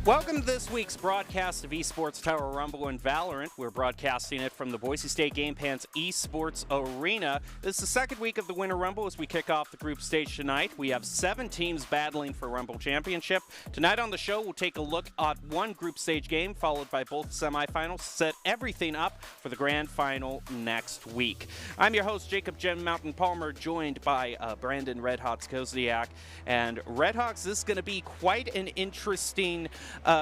Welcome to this week's broadcast of Esports Tower Rumble and Valorant. We're broadcasting it from the Boise State Game Pants Esports Arena. This is the second week of the Winter Rumble as we kick off the group stage tonight. We have 7 teams battling for Rumble Championship. Tonight on the show, we'll take a look at one group stage game, followed by both semifinals, set everything up for the grand final next week. I'm your host, Jacob Gem Mountain Palmer, joined by Brandon Redhawks Koziak. And Redhawks, this is going to be quite an interesting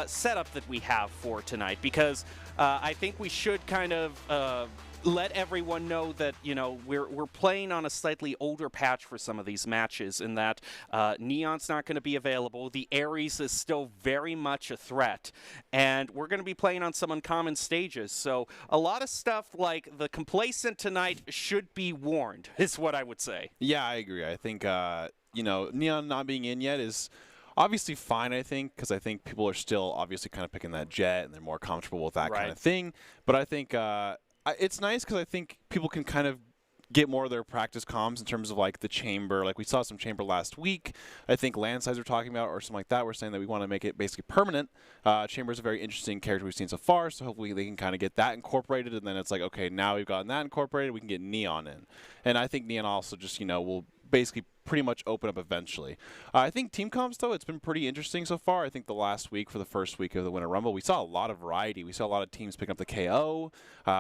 setup that we have for tonight, because I think we should kind of let everyone know that, you know, we're playing on a slightly older patch for some of these matches, in that Neon's not going to be available. The Ares is still very much a threat, and we're going to be playing on some uncommon stages. So a lot of stuff like the complacent tonight should be warned, is what I would say. Yeah, I agree. I think, you know, Neon not being in yet is obviously fine, I think, because I think people are still obviously kind of picking that jet and they're more comfortable with that kind of thing. But I think it's nice because I think people can kind of get more of their practice comms in terms of like the chamber. Like we saw some chamber last week. I think Landsides were talking about, or something like that. We're saying that we want to make it basically permanent. Chamber is a very interesting character we've seen so far, so hopefully they can kind of get that incorporated, and then it's like, okay, now we've gotten that incorporated, we can get Neon in. And I think Neon also just, you know, will basically pretty much open up eventually. I think team comps, though, it's been pretty interesting so far. I think the last week, for the first week of the Winter Rumble, we saw a lot of variety. We saw a lot of teams picking up the KO.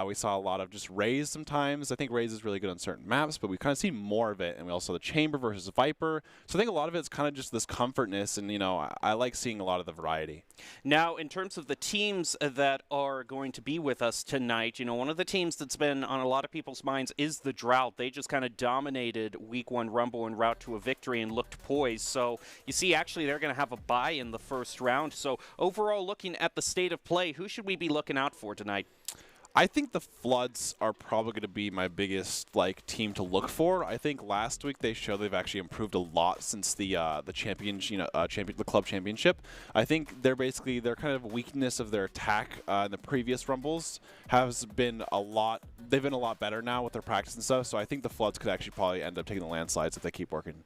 We saw a lot of just Raze sometimes. I think Raze is really good on certain maps, but we kind of see more of it. And we also saw the Chamber versus Viper. So I think a lot of it's kind of just this comfortness, and, you know, I like seeing a lot of the variety. Now, in terms of the teams that are going to be with us tonight, you know, one of the teams that's been on a lot of people's minds is the Drought. They just kind of dominated Week 1 Rumble en route to a victory and looked poised. So you see, actually, they're going to have a bye in the first round. So overall, looking at the state of play, who should we be looking out for tonight? I think the Floods are probably going to be my biggest team to look for. I think last week they showed they've actually improved a lot since the champions, the club championship. I think their kind of weakness of their attack in the previous Rumbles has been a lot. They've been a lot better now with their practice and stuff. So I think the Floods could actually probably end up taking the Landslides if they keep working.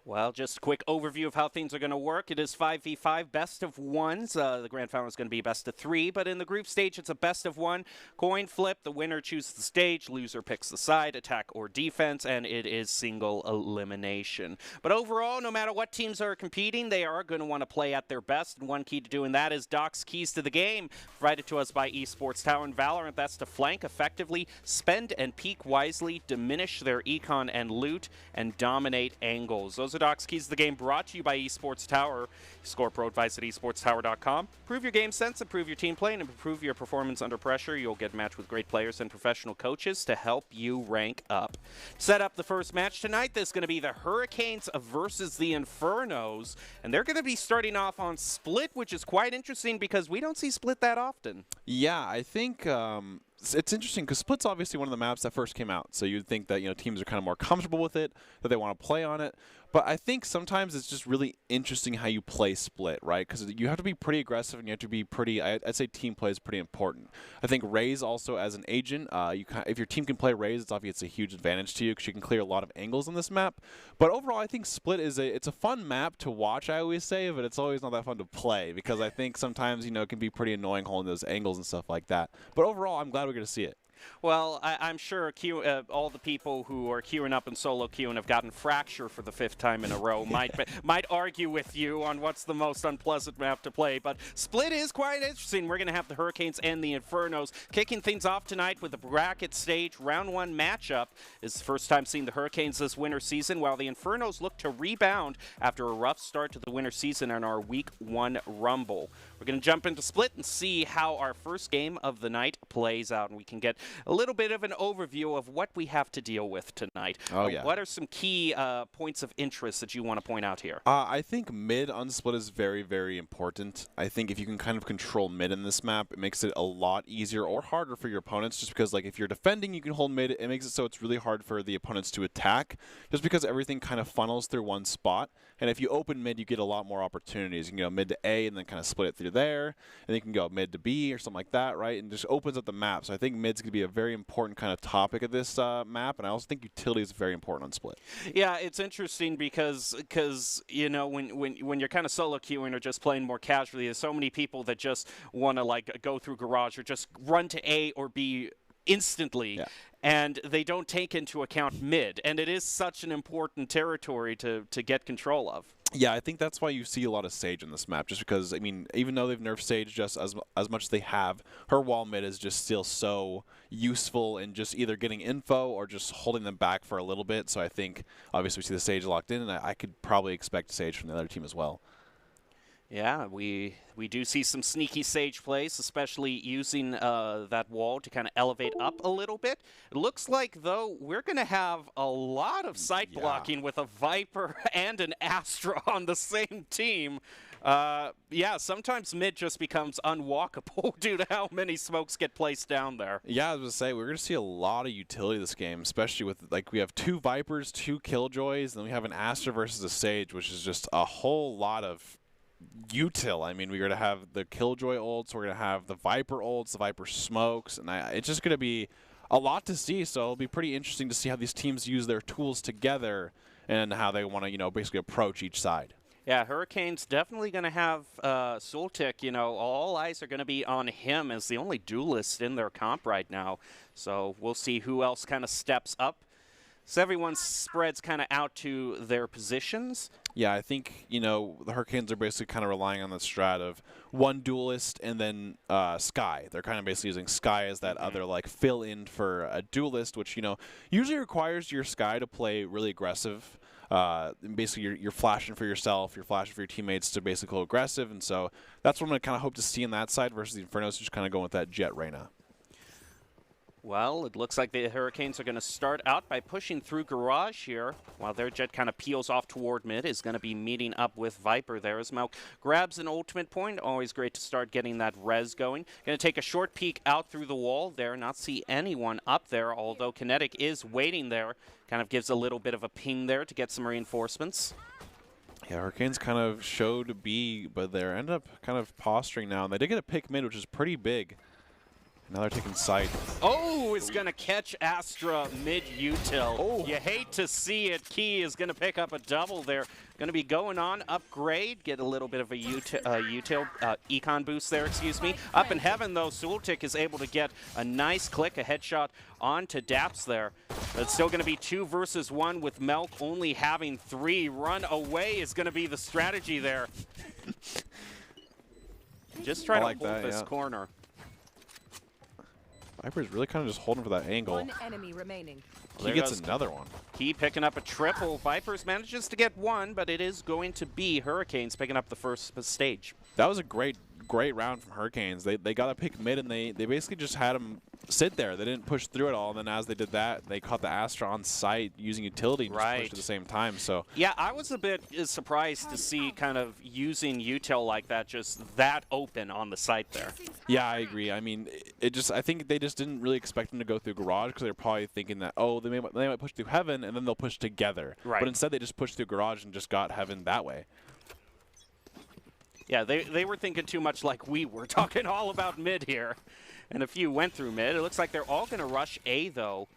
Well, just a quick overview of how things are going to work. It is 5v5, best of ones. The grand final is going to be best of 3, but in the group stage, it's a best of 1. Coin flip, the winner chooses the stage, loser picks the side, attack or defense, and it is single elimination. But overall, no matter what teams are competing, they are going to want to play at their best, and one key to doing that is Doc's Keys to the Game, provided to us by Esports Tower and Valorant. That's to flank effectively, spend and peek wisely, diminish their econ and loot, and dominate angles. Those are Doc's Keys to the Game, brought to you by Esports Tower. Score pro advice at esportstower.com. Improve your game sense, improve your team play, and improve your performance under pressure. You'll get matched with great players and professional coaches to help you rank up. Set up the first match tonight. This is going to be the Hurricanes versus the Infernos, and they're going to be starting off on Split, which is quite interesting because we don't see Split that often. Yeah, I think it's interesting because Split's obviously one of the maps that first came out, so you'd think that, you know, teams are kind of more comfortable with it, that they want to play on it. But I think sometimes it's just really interesting how you play Split, right? Because you have to be pretty aggressive and you have to be pretty. I'd say team play is pretty important. I think Raze also as an agent, if your team can play Raze, it's obviously a huge advantage to you because you can clear a lot of angles on this map. But overall, I think Split it's a fun map to watch, I always say, but it's always not that fun to play because I think sometimes, you know, it can be pretty annoying holding those angles and stuff like that. But overall, I'm glad we're going to see it. Well, I'm sure all the people who are queuing up and solo queuing have gotten Fracture for the 5th time in a row. might argue with you on what's the most unpleasant map to play, but Split is quite interesting. We're going to have the Hurricanes and the Infernos kicking things off tonight with the bracket stage. Round 1 matchup is the first time seeing the Hurricanes this winter season, while the Infernos look to rebound after a rough start to the winter season in our Week 1 Rumble. We're going to jump into Split and see how our first game of the night plays out, and we can get a little bit of an overview of what we have to deal with tonight. Oh, yeah. What are some key points of interest that you want to point out here? I think mid on Split is very, very important. I think if you can kind of control mid in this map, it makes it a lot easier or harder for your opponents, just because, like, if you're defending, you can hold mid. It makes it so it's really hard for the opponents to attack, just because everything kind of funnels through one spot. And if you open mid, you get a lot more opportunities. You can go mid to A and then kind of split it through through there, and then you can go mid to B or something like that, right? And just opens up the map. So I think mid's going to be a very important kind of topic of this map, and I also think utility is very important on Split. Yeah, it's interesting because you know, when you're kind of solo queuing or just playing more casually, there's so many people that just want to like go through garage or just run to A or B instantly. Yeah. And they don't take into account mid, and it is such an important territory to get control of. Yeah, I think that's why you see a lot of Sage in this map, just because, I mean, even though they've nerfed Sage just as much as they have, her wall mid is just still so useful in just either getting info or just holding them back for a little bit. So I think, obviously, we see the Sage locked in, and I could probably expect Sage from the other team as well. Yeah, we do see some sneaky Sage plays, especially using that wall to kind of elevate up a little bit. It looks like, though, we're going to have a lot of site blocking with a Viper and an Astra on the same team. Yeah, sometimes mid just becomes unwalkable due to how many smokes get placed down there. Yeah, I was going to say, we're going to see a lot of utility this game, especially with, like, we have 2 Vipers, 2 Killjoys, and then we have an Astra versus a Sage, which is just a whole lot of util. I mean, we're going to have the Killjoy ults, we're going to have the Viper ults, the Viper smokes, and it's just going to be a lot to see, so it'll be pretty interesting to see how these teams use their tools together and how they want to, you know, basically approach each side. Yeah, Hurricane's definitely going to have Sultik, you know, all eyes are going to be on him as the only duelist in their comp right now, so we'll see who else kind of steps up. So everyone spreads kind of out to their positions. Yeah, I think, you know, the Hurricanes are basically kind of relying on the strat of 1 duelist and then Skye. They're kind of basically using Skye as that other, like, fill-in for a duelist, which, you know, usually requires your Skye to play really aggressive. Basically, you're flashing for yourself, you're flashing for your teammates to basically go aggressive, and so that's what I'm going to kind of hope to see on that side versus the Infernos, just kind of going with that Jet Reyna. Well, it looks like the Hurricanes are going to start out by pushing through Garage here, while their Jet kind of peels off toward mid, is going to be meeting up with Viper there as Malk grabs an ultimate point. Always great to start getting that res going. Going to take a short peek out through the wall there, not see anyone up there, although Kinetic is waiting there. Kind of gives a little bit of a ping there to get some reinforcements. Yeah, Hurricanes kind of showed B, but they end up kind of posturing now. And they did get a pick mid, which is pretty big. Now they're taking sight. Oh, is going to catch Astra mid-util. Oh. You hate to see it. Key is going to pick up a double there. Going to be going on upgrade, get a little bit of a util econ boost there, excuse me. Up in heaven, though, Sultik is able to get a nice click, a headshot onto Daps there. But it's still going to be 2 versus 1 with Melk only having 3. Run away is going to be the strategy there. Just try to hold this corner. Viper's really kind of just holding for that angle. 1 enemy remaining. He gets another one. Key picking up a triple. Vipers manages to get 1, but it is going to be Hurricanes picking up the first stage. That was a great round from Hurricanes. They got to pick mid, and they basically just had him sit there. They didn't push through at all, and then as they did that, they caught the Astra on site using utility and just pushed at the same time. So yeah, I was a bit surprised to see kind of using util like that, just that open on the site there. Yeah, I agree. I mean, I think they just didn't really expect them to go through Garage because they're probably thinking that, oh, they might push through Heaven, and then they'll push together. Right. But instead, they just pushed through Garage and just got Heaven that way. Yeah, they were thinking too much like we were, talking all about mid here. And a few went through mid. It looks like they're all going to rush A, though,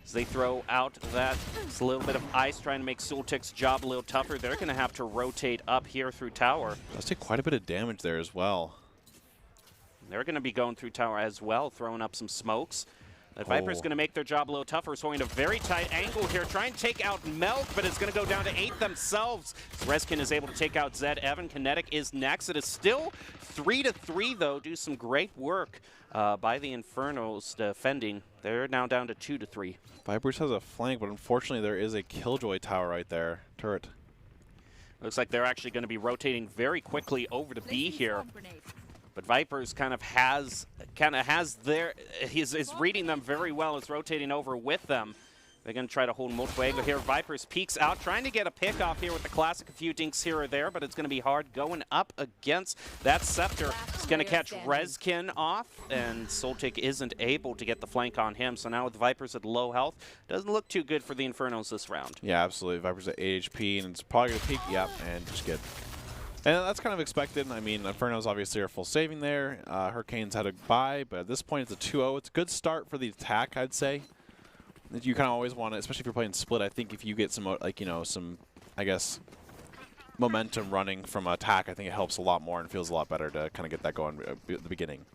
as they throw out that. It's a little bit of ice trying to make Sultik's job a little tougher. They're going to have to rotate up here through tower. Let's take quite a bit of damage there as well. They're going to be going through tower as well, throwing up some smokes. The Viper's going to make their job a little tougher. It's holding a very tight angle here. Trying to take out Melk, but it's going to go down to 8 themselves. Reskin is able to take out Zed. Evan Kinetic is next. It is still 3-3, though. Do some great work by the Infernos defending. They're now down to 2-3. Vipers has a flank, but unfortunately there is a Killjoy tower right there. Turret. Looks like they're actually going to be rotating very quickly over to B here. But Vipers kind of has their, is reading them very well, is rotating over with them. They're going to try to hold multiple angle here. Vipers peeks out, trying to get a pick off here with the classic, a few dinks here or there, but it's going to be hard going up against that Scepter. It's going to catch Reskin off, and Sultik isn't able to get the flank on him. So now with Vipers at low health, doesn't look too good for the Infernos this round. Yeah, absolutely. Vipers at 8 HP, and it's probably going to peek, yep, and just get And that's kind of expected. I mean, Infernos obviously are full saving there. Hurricanes had a bye, but at this point it's a 2-0. It's a good start for the attack, I'd say. You kind of always want to, especially if you're playing split. I think if you get some, like, you know, some, I guess, momentum running from attack, I think it helps a lot more and feels a lot better to kind of get that going at the beginning.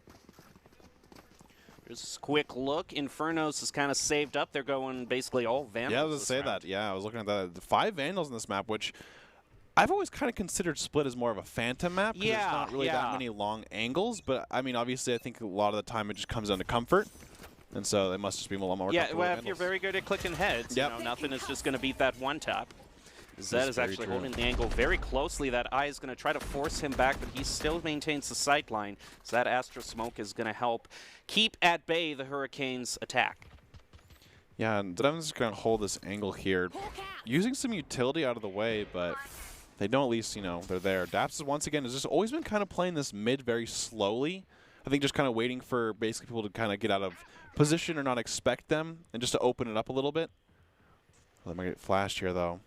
Just a quick look. Infernos is kind of saved up. They're going basically all Vandals. Yeah, I was going to say that. Yeah, I was looking at that. 5 Vandals in this map, which I've always kind of considered Split as more of a phantom map because there's not really that many long angles. But, I mean, obviously, I think a lot of the time it just comes down to comfort. And so they must just be a lot more comfortable with if you're very good at clicking heads, you know, nothing is just going to beat that one tap. Zed is actually holding the angle very closely. That eye is going to try to force him back, but he still maintains the sight line. So that Astra Smoke is going to help keep at bay the Hurricanes' attack. Yeah, and Devon's just going to hold this angle here, using some utility out of the way, but they know at least, you know, they're there. Daps, once again, has just always been kind of playing this mid very slowly. I think just kind of waiting for basically people to kind of get out of position or not expect them, and just to open it up a little bit. Let me get flashed here, though.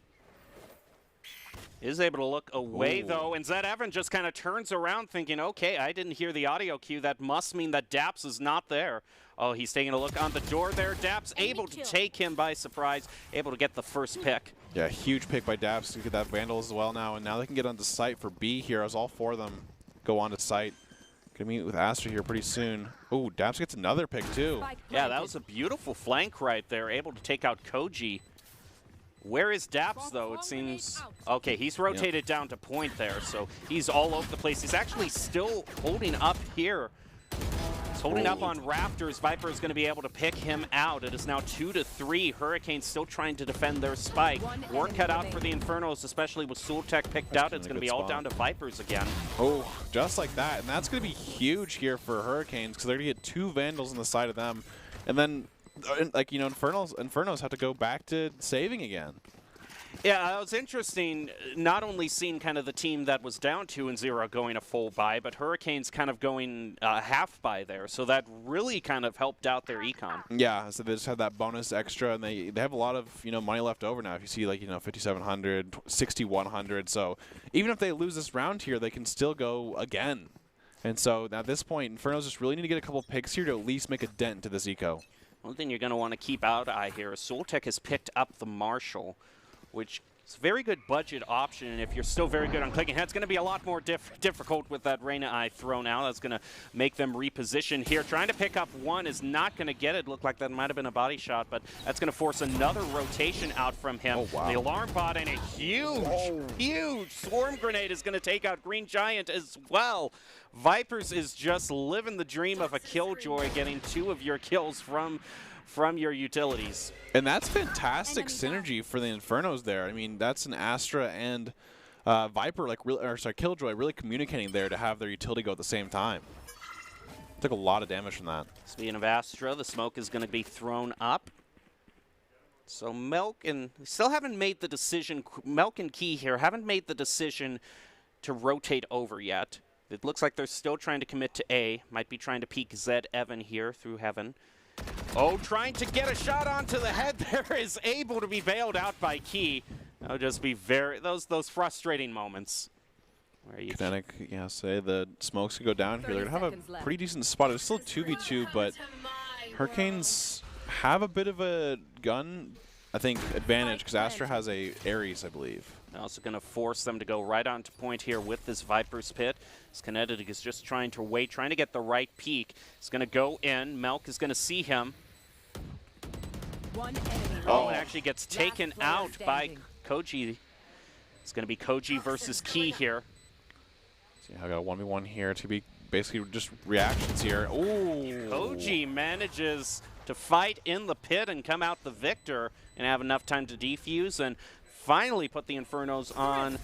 Is able to look away, though, and Zed Evan just kind of turns around thinking, okay, I didn't hear the audio cue. That must mean that Daps is not there. Oh, he's taking a look on the door there. Daps able to take him by surprise, able to get the first pick. Yeah, huge pick by Daps to get that Vandal as well now, and now they can get onto site for B here as all 4 of them go onto site. Gonna meet with Astra here pretty soon. Oh, Daps gets another pick too. Yeah, that was a beautiful flank right there, able to take out Koji. Where is Daps, though? It seems... Okay, he's rotated down to point there, so he's all over the place. He's actually still holding up here. He's holding up on rafters. Viper is going to be able to pick him out. It is now 2-3. Hurricanes still trying to defend their spike. Work cut out for the Infernos, especially with Sultek picked out. It's going to be all down to Vipers again. Oh, just like that. And that's going to be huge here for Hurricanes because they're going to get 2 Vandals on the side of them. And then, like, you know, Infernos have to go back to saving again. Yeah, it was interesting not only seeing kind of the team that was down 2-0 going a full buy, but Hurricanes kind of going half buy there. So that really kind of helped out their econ. Yeah, so they just had that bonus extra, and they have a lot of, you know, money left over now. If you see, like, you know, 5,700, 6,100. So even if they lose this round here, they can still go again. And so at this point, Infernos just really need to get a couple picks here to at least make a dent into this eco. One thing you're going to want to keep out eye here is Sultek has picked up the Marshal, which is a very good budget option, and if you're still very good on clicking head, it's going to be a lot more difficult with that Reyna eye thrown out. That's going to make them reposition here. Trying to pick up one is not going to get it. Looked like that might have been a body shot, but that's going to force another rotation out from him. Oh, wow. The alarm bot and a huge swarm grenade is going to take out Green Giant as well. Vipers is just living the dream of a Killjoy, getting 2 of your kills from your utilities. And that's fantastic synergy for the Infernos there. I mean, that's an Astra and Viper, like, Killjoy really communicating there to have their utility go at the same time. Took a lot of damage from that. Speaking of Astra, the smoke is going to be thrown up. So Melk and still haven't made the decision. Melk and Key here haven't made the decision to rotate over yet. It looks like they're still trying to commit to A. Might be trying to peek Zed Evan here through Heaven. Oh, trying to get a shot onto the head there is able to be bailed out by Key. That'll just be those frustrating moments. Where you Kinetic, yeah, say the smokes could go down here. They're going to have a pretty decent spot. It's still 2v2, but Hurricanes have a bit of a gun, I think, advantage because Astra has a Ares, I believe. Also going to force them to go right onto point here with this Viper's Pit. Kinetic is just trying to wait, trying to get the right peek. He's going to go in. Melk is going to see him. Oh, and actually gets taken out by Koji. It's going to be Koji versus Key here. See, I got a 1v1 here to be basically just reactions here. Ooh. Koji manages to fight in the pit and come out the victor and have enough time to defuse and finally put the Infernos on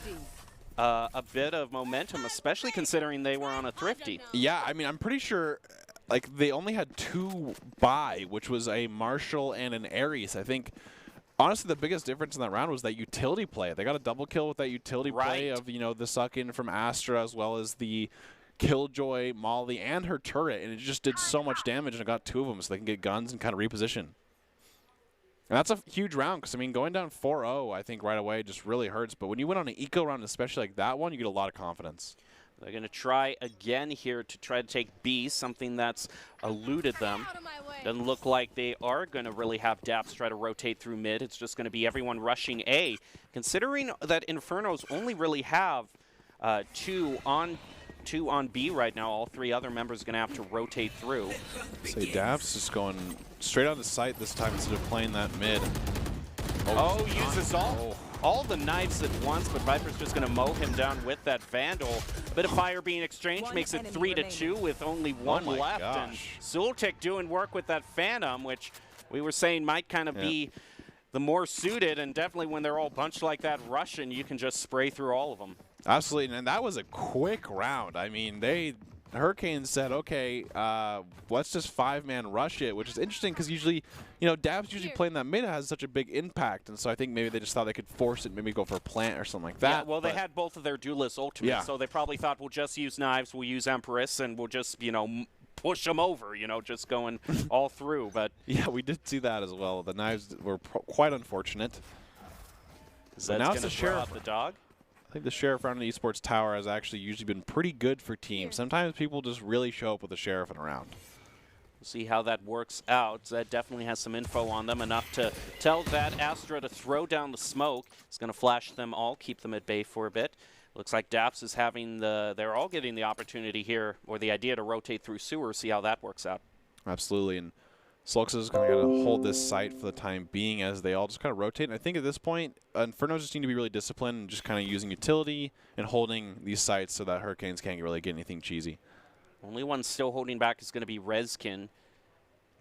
a bit of momentum, especially considering they were on a Thrifty. Yeah, I mean, I'm pretty sure like they only had 2 buy, which was a Marshal and an Ares. I think, honestly, the biggest difference in that round was that utility play. They got a double kill with that utility play of, you know, the suck-in from Astra as well as the Killjoy, Molly, and her turret, and it just did so much damage and it got 2 of them so they can get guns and kind of reposition. And that's a huge round because, I mean, going down 4-0, I think, right away just really hurts. But when you went on an eco round, especially like that one, you get a lot of confidence. They're going to try again here to try to take B, something that's eluded them. Doesn't look like they are going to really have Daps try to rotate through mid. It's just going to be everyone rushing A. Considering that Infernos only really have two on B right now, all three other members are going to have to rotate through. Say Daps just going straight on the site this time instead of playing that mid. Oh, uses all the knives at once, but Viper's just going to mow him down with that Vandal. A bit of fire being exchanged makes it 3-2 with only one left. Gosh. And Zultik doing work with that Phantom, which we were saying might kind of be the more suited, and definitely when they're all bunched like that Russian, you can just spray through all of them. Absolutely, and that was a quick round. I mean, Hurricanes said, okay, let's just 5-man rush it, which is interesting because usually, you know, Dabs usually playing that mid has such a big impact, and so I think maybe they just thought they could force it, maybe go for a plant or something like that. Yeah, well, they had both of their duelist ultimates, so they probably thought we'll just use knives, we'll use Empress, and we'll just, you know, push them over, you know, just going all through. But yeah, we did see that as well. The knives were quite unfortunate. So now it's the Sheriff. The dog. I think the Sheriff around the Esports Tower has actually usually been pretty good for teams. Sometimes people just really show up with the Sheriff in a round. We'll see how that works out. Zed definitely has some info on them, enough to tell that Astra to throw down the smoke. It's going to flash them all, keep them at bay for a bit. Looks like Daps is having they're all getting the opportunity here, or the idea to rotate through sewer, see how that works out. Absolutely, and Slux is going to hold this site for the time being as they all just kind of rotate. And I think at this point, Infernos just need to be really disciplined and just kind of using utility and holding these sites so that Hurricanes can't really get anything cheesy. Only one still holding back is going to be Rezkin,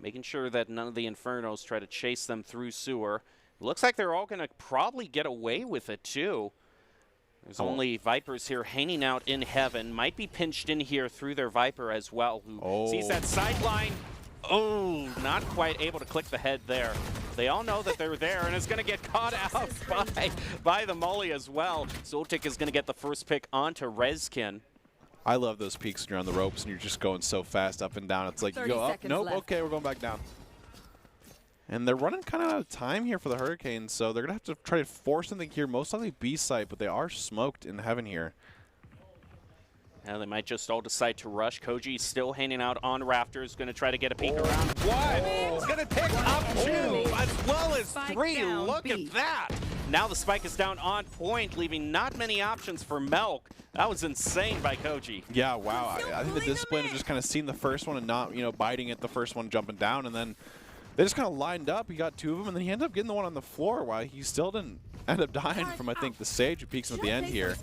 making sure that none of the Infernos try to chase them through sewer. It looks like they're all going to probably get away with it, too. There's only Vipers here hanging out in heaven. Might be pinched in here through their Viper as well, who sees that sideline. Oh, not quite able to click the head there. They all know that they're there, and it's going to get caught out by the Molly as well. Zultik is going to get the first pick onto Rezkin. I love those peaks when you're on the ropes and you're just going so fast up and down. It's like you go up, nope, okay, we're going back down. And they're running kind of out of time here for the Hurricanes, so they're going to have to try to force something here. Most likely B site, but they are smoked in heaven here. Now they might just all decide to rush. Koji still hanging out on rafters, going to try to get a peek around. One! He's going to pick up two, as well as three. Look at that! Now the spike is down on point, leaving not many options for Melk. That was insane by Koji. Yeah, wow. I think the discipline of just kind of seeing the first one and not, you know, biting at the first one, jumping down, and then they just kind of lined up. He got two of them, and then he ended up getting the one on the floor while he still didn't end up dying from, I think, the Sage who peeks him at the end here.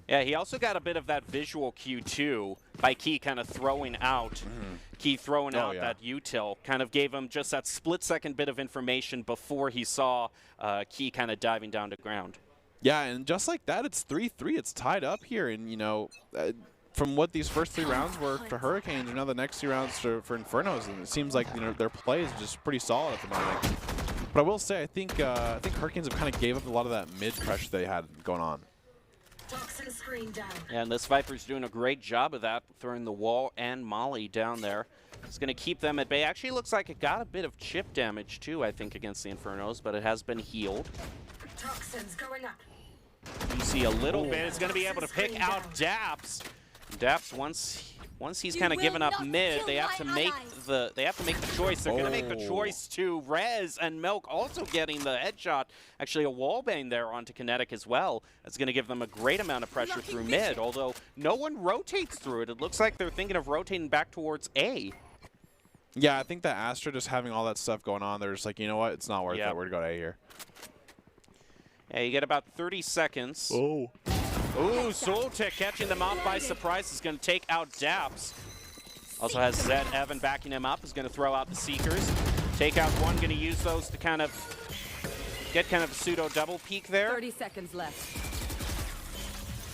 Yeah, he also got a bit of that visual cue, too, by Key kind of throwing out. Key throwing out that util. Kind of gave him just that split-second bit of information before he saw Key kind of diving down to ground. Yeah, and just like that, it's 3-3. It's tied up here, and, you know, from what these first 3 rounds were for Hurricanes, and now the next 2 rounds for Infernos, and it seems like, you know, their play is just pretty solid at the moment. But I will say, I think Hurricanes have kind of gave up a lot of that mid pressure they had going on. Yeah, and this Viper's doing a great job of that, throwing the wall and Molly down there. It's going to keep them at bay. Actually, looks like it got a bit of chip damage, too, I think, against the Infernos, but it has been healed. Toxins going up. You see a little bit. It's going to be able to pick out Daps. Daps, once he's kind of given up mid, they have to make the choice. They're going to make the choice to Rez, and Milk also getting the headshot. Actually, a wallbang there onto Kinetic as well. That's going to give them a great amount of pressure through mid, although no one rotates through it. It looks like they're thinking of rotating back towards A. Yeah, I think that Astra just having all that stuff going on, they're just like, you know what, it's not worth it. We're going to go to A here. Yeah, you get about 30 seconds. Ooh, Zultik catching them off by surprise is going to take out Daps. Also has Zed Evan backing him up, is going to throw out the Seekers. Take out one, going to use those to kind of get kind of a pseudo double peek there. 30 seconds left.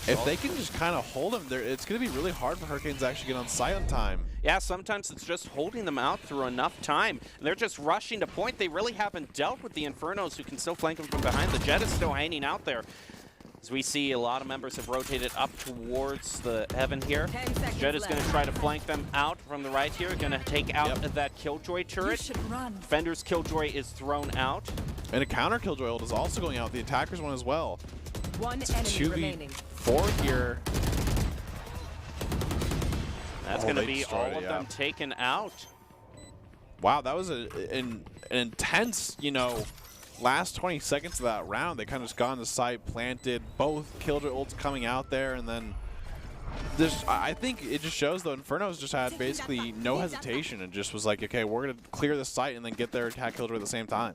If they can just kind of hold them, it's going to be really hard for Hurricanes to actually get on site on time. Yeah, sometimes it's just holding them out through enough time. And they're just rushing to point. They really haven't dealt with the Infernos, who can still flank them from behind. The Jet is still hanging out there. As we see, a lot of members have rotated up towards the heaven here. 10 seconds Jett is going to left. try to flank them out from the right here. Going to take out that Killjoy turret. Defender's Killjoy is thrown out. And a counter Killjoy ult is also going out. The attacker's one as well. One It's enemy remaining. 2v4 here. That's going to be all of them taken out. Wow, that was an intense, you know, last 20 seconds of that round. They kind of just got on the site, planted, both Killjoy ults coming out there, and then I think it just shows, though, Inferno's just had basically no hesitation and just was like, okay, we're going to clear the site and then get their attack Killjoy at the same time.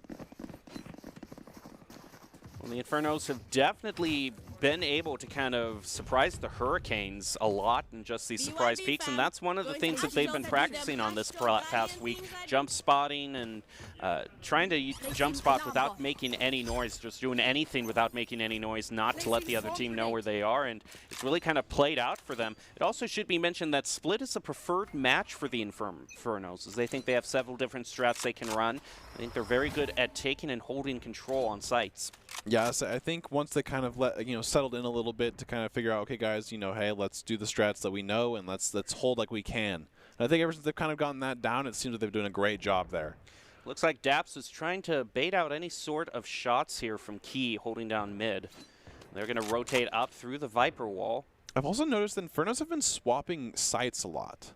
Well, the Infernos have definitely been able to kind of surprise the Hurricanes a lot in just these surprise peaks, and that's one of the things that they've been practicing on this past week. Jump spotting and trying to jump spot without making any noise, just doing anything without making any noise, not to let the other team know where they are, and it's really kind of played out for them. It also should be mentioned that Split is a preferred match for the Infernos, as they think they have several different strats they can run. I think they're very good at taking and holding control on sites. Yes, I think once they kind of settled in a little bit to kind of figure out, okay, guys, hey, let's do the strats that we know and let's hold like we can. And I think ever since they've kind of gotten that down, it seems like they're doing a great job there. Looks like Daps is trying to bait out any sort of shots here from Key holding down mid. They're going to rotate up through the Viper wall. I've also noticed that Infernos have been swapping sites a lot.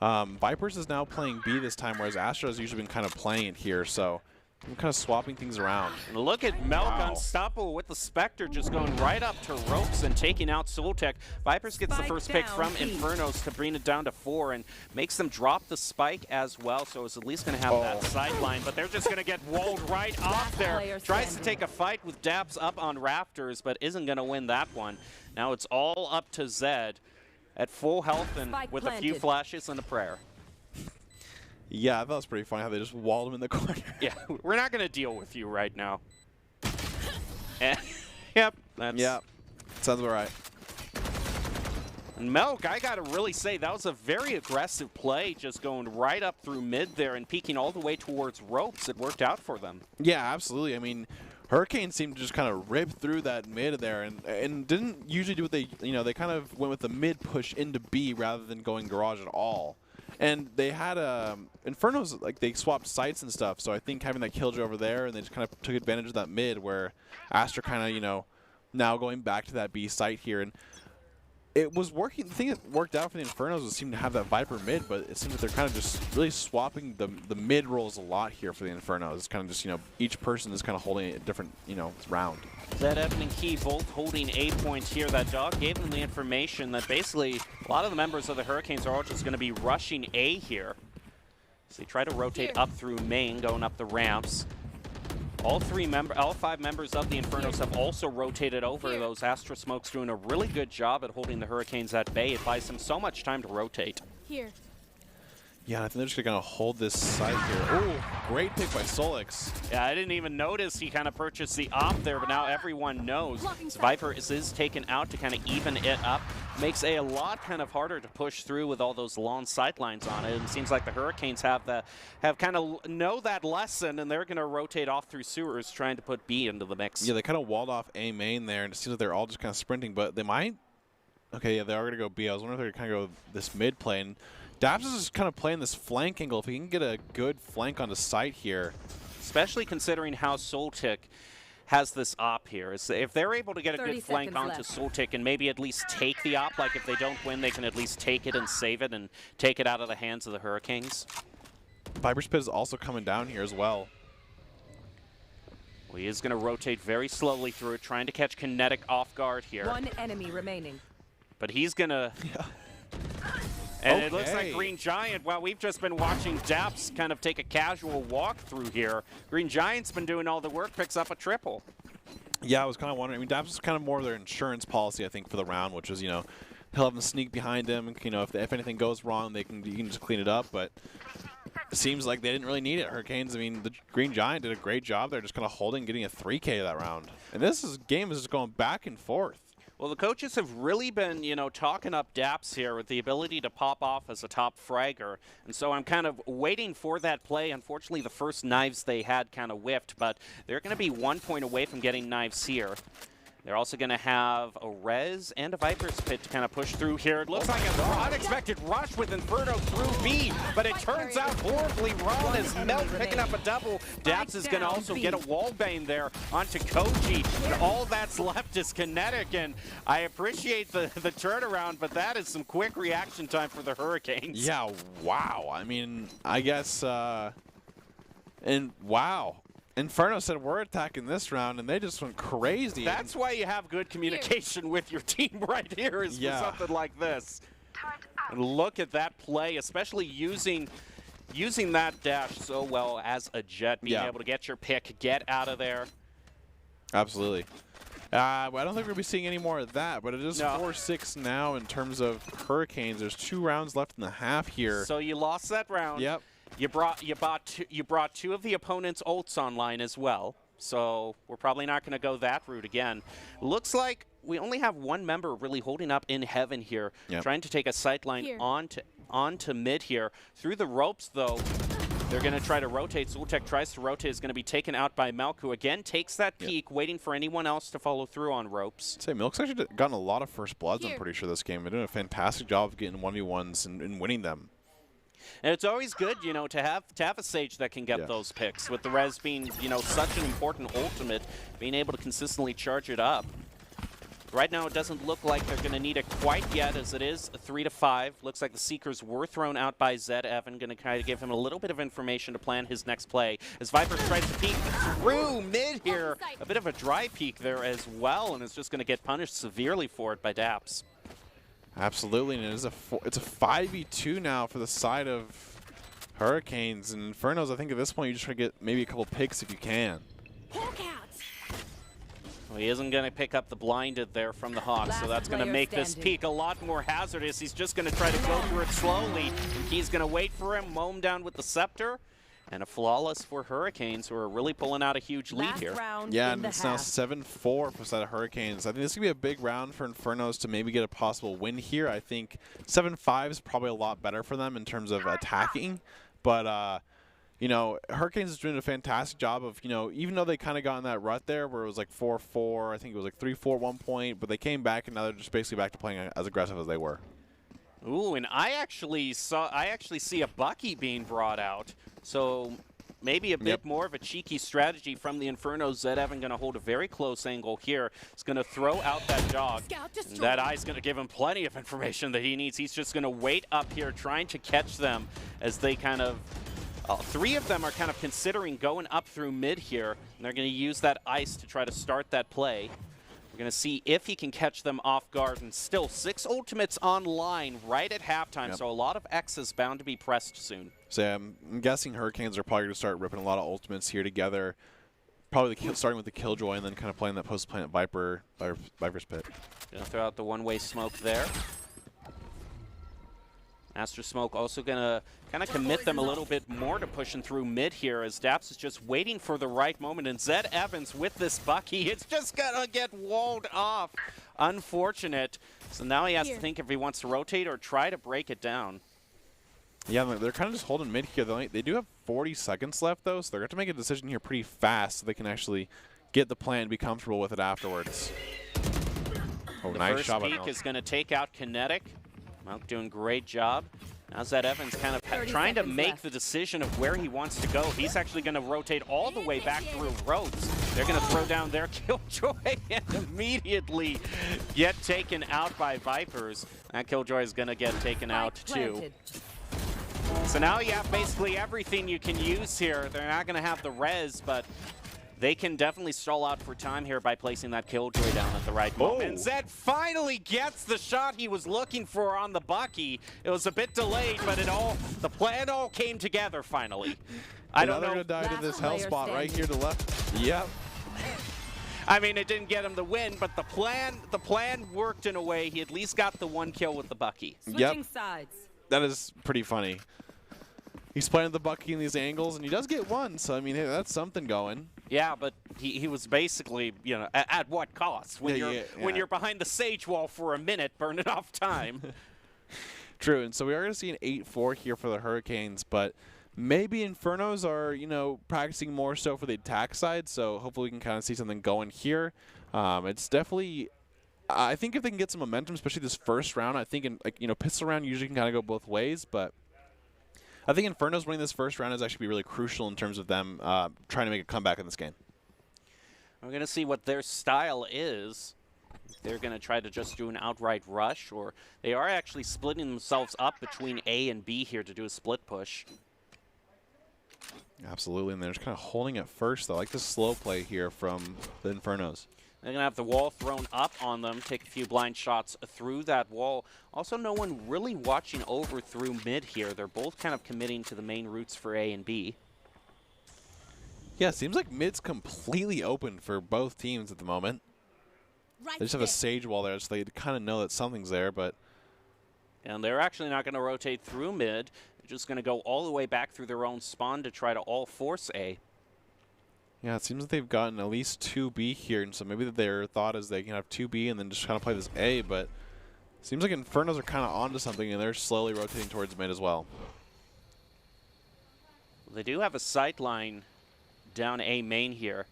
Vipers is now playing B this time, whereas Astra has usually been kind of playing it here, so I'm kind of swapping things around. And look at Melk unstoppable with the Spectre just going right up to ropes and taking out Soltech. Vipers gets the first pick from Infernos to bring it down to 4 and makes them drop the spike as well, so it's at least going to have that sideline, but they're just going to get walled right off there. Tries to take a fight with Daps up on rafters, but isn't going to win that one. Now it's all up to Zed at full health and with a few flashes and a prayer. Yeah, I thought it was pretty funny how they just walled him in the corner. Yeah, we're not going to deal with you right now. Yep. Sounds about right. And Melk, I got to really say, that was a very aggressive play, just going right up through mid there and peeking all the way towards ropes. It worked out for them. Yeah, absolutely. I mean, Hurricane seemed to just kind of rip through that mid there and didn't usually do what they, they kind of went with the mid push into B rather than going garage at all. And they had Infernos, like they swapped sites and stuff, so I think having that Killjoy over there, and they just kind of took advantage of that mid where Astra kind of, now going back to that B site here. And it was working. The thing that worked out for the Infernos was seemed to have that Viper mid, but it seems that they're kind of just really swapping the mid roles a lot here for the Infernos. It's kind of just, each person is kind of holding a different, round. Zed, Evan, and Key both holding A points here. That dog gave them the information that basically a lot of the members of the Hurricanes are all just going to be rushing A here. So they try to rotate up through main, going up the ramps. All 5 members of the Infernos have also rotated over those Astra Smokes, doing a really good job at holding the Hurricanes at bay. It buys them so much time to rotate. Here. Yeah, I think they're just going to hold this side here. Oh, great pick by Solix. Yeah, I didn't even notice he kind of purchased the op there, but now everyone knows. Viper is taken out to kind of even it up. Makes A a lot kind of harder to push through with all those long sightlines on it. And it seems like the Hurricanes have kind of know that lesson, and they're going to rotate off through sewers trying to put B into the mix. Yeah, they kind of walled off A main there, and it seems like they're all just kind of sprinting, but they might. Okay, yeah, they are going to go B. I was wondering if they're going to kind of go this mid play. And Daps is just kind of playing this flank angle. If he can get a good flank on the site here. Especially considering how Soltic has this op here. If they're able to get a good flank onto Soltic and maybe at least take the op, like if they don't win, they can at least take it and save it and take it out of the hands of the Hurricanes. Viper's Pit is also coming down here as well. Well, he is going to rotate very slowly through it, trying to catch Kinetic off guard here. One enemy remaining. But he's going to... And it looks like Green Giant, well, we've just been watching Daps kind of take a casual walk through here. Green Giant's been doing all the work, picks up a triple. Yeah, I was kind of wondering. I mean, Daps is kind of more of their insurance policy, I think, for the round, which is, he'll have them sneak behind him. And, if anything goes wrong, you can just clean it up. But it seems like they didn't really need it. Hurricanes, I mean, the Green Giant did a great job there, just kind of holding, getting a 3K that round. And game is just going back and forth. Well, the coaches have really been, talking up Daps here with the ability to pop off as a top fragger. And so I'm kind of waiting for that play. Unfortunately, the first knives they had kind of whiffed, but they're going to be 1 point away from getting knives here. They're also going to have a Res and a Viper's Pit to kind of push through here. It looks like an unexpected rush with Inferno through B, but it turns out horribly wrong as Melt picking up a double. Daps is going to also get a wallbang there onto Koji. And all that's left is Kinetic, and I appreciate the turnaround, but that is some quick reaction time for the Hurricanes. Yeah, wow. I mean, I guess, and wow. Inferno said we're attacking this round, and they just went crazy. That's why you have good communication with your team right here is for something like this. And look at that play, especially using that dash so well as a Jet, being able to get your pick, get out of there. Absolutely. I don't think we're going to be seeing any more of that, but it is 4-6 now in terms of Hurricanes. There's 2 rounds left in the half here. So you lost that round. Yep. You brought 2 of the opponent's ults online as well, so we're probably not going to go that route again. Looks like we only have 1 member really holding up in heaven here, trying to take a sightline onto mid here. Through the ropes, though, they're going to try to rotate. Zultek tries to rotate, is going to be taken out by Milk, who again takes that peek, waiting for anyone else to follow through on ropes. Say, Milk's actually gotten a lot of first bloods, I'm pretty sure, this game. They're doing a fantastic job of getting 1v1s and winning them. And it's always good, you know, to have a Sage that can get those picks, with the Res being, you know, such an important ultimate, being able to consistently charge it up. Right now, it doesn't look like they're going to need it quite yet, as it is a 3-5. Looks like the Seekers were thrown out by Zed Evan, going to kind of give him a little bit of information to plan his next play. As Viper tries to peek through mid here, a bit of a dry peek there as well, and is just going to get punished severely for it by Daps. Absolutely, and it's a 5v2 now for the side of Hurricanes. And Infernos, I think at this point you just try to get maybe a couple picks if you can. Well, he isn't going to pick up the blinded there from the Hawk, so that's going to make this peek a lot more hazardous. He's just going to try to go through it slowly, and he's going to wait for him, mow him down with the Scepter. And a flawless for Hurricanes, who are really pulling out a huge lead here. Yeah, and it's now 7-4 for the side of Hurricanes. I think this is going to be a big round for Infernos to maybe get a possible win here. I think 7-5 is probably a lot better for them in terms of attacking. But, you know, Hurricanes is doing a fantastic job of, you know, even though they kind of got in that rut there where it was like 4-4, I think it was like 3-4 at one point, but they came back and now they're just basically back to playing as aggressive as they were. Ooh, and I actually see a Bucky being brought out. So maybe a bit more of a cheeky strategy from the Inferno. Zed Evan going to hold a very close angle here. He's going to throw out that dog. That eye's going to give him plenty of information that he needs. He's just going to wait up here, trying to catch them as they kind of... 3 of them are kind of considering going up through mid here, and they're going to use that ice to try to start that play. We're going to see if he can catch them off guard, and still 6 ultimates online right at halftime, so a lot of X's bound to be pressed soon. So I'm guessing Hurricanes are probably going to start ripping a lot of ultimates here together, probably starting with the Killjoy and then kind of playing that post-planet Viper's Pit. Going to throw out the one-way smoke there. Master Smoke also going to kind of commit them a little bit more to pushing through mid here, as Daps is just waiting for the right moment. And Zed Evans with this Bucky, it's just going to get walled off. Unfortunate. So now he has to think if he wants to rotate or try to break it down. Yeah, they're kind of just holding mid here. They do have 40 seconds left, though, so they're going to make a decision here pretty fast so they can actually get the plan and be comfortable with it afterwards. Oh, the nice first shot by peek Milk. is going to take out Kinetic. Milk doing a great job. Now Zed Evans kind of trying to make the decision of where he wants to go. He's actually going to rotate all the way back through ropes. They're going to throw down their Killjoy and immediately get taken out by Vipers. That Killjoy is going to get taken out too. So now you have basically everything you can use here. They're not going to have the res, but they can definitely stall out for time here by placing that Killjoy down at the right moment. And Zed finally gets the shot he was looking for on the Bucky. It was a bit delayed, but the plan all came together finally. I don't know. They're going to die to this hell spot right here to the left. Yep. I mean, it didn't get him the win, but the plan worked in a way. He at least got the 1 kill with the Bucky. Switching sides. That is pretty funny. He's playing the Bucky in these angles, and he does get 1, so I mean, hey, that's something going. Yeah, but he was basically, you know, at what cost? When you're behind the Sage wall for a minute, burning off time. True, and so we are going to see an 8-4 here for the Hurricanes, but Maybe Infernos are, practicing more so for the attack side, so hopefully we can kind of see something going here. It's definitely, I think if they can get some momentum, especially this first round, I think, pistol round usually can kind of go both ways, but I think Infernos winning this first round is actually be really crucial in terms of them trying to make a comeback in this game. We're going to see what their style is. They're going to try to just do an outright rush, or they are actually splitting themselves up between A and B here to do a split push. Absolutely, and they're just kind of holding it first, though. I like the slow play here from the Infernos. They're going to have the wall thrown up on them, take a few blind shots through that wall. Also, no one really watching over through mid here. They're both kind of committing to the main routes for A and B. Yeah, it seems like mid's completely open for both teams at the moment. They just have a Sage wall there, so they kind of know that something's there, but... And they're actually not going to rotate through mid. They're just going to go all the way back through their own spawn to try to all force A. Yeah, it seems like they've gotten at least 2B here, and so maybe their thought is they can have 2B and then just kind of play this A, but it seems like Infernos are kind of onto something, and they're slowly rotating towards mid as well. They do have a sight line down A main here.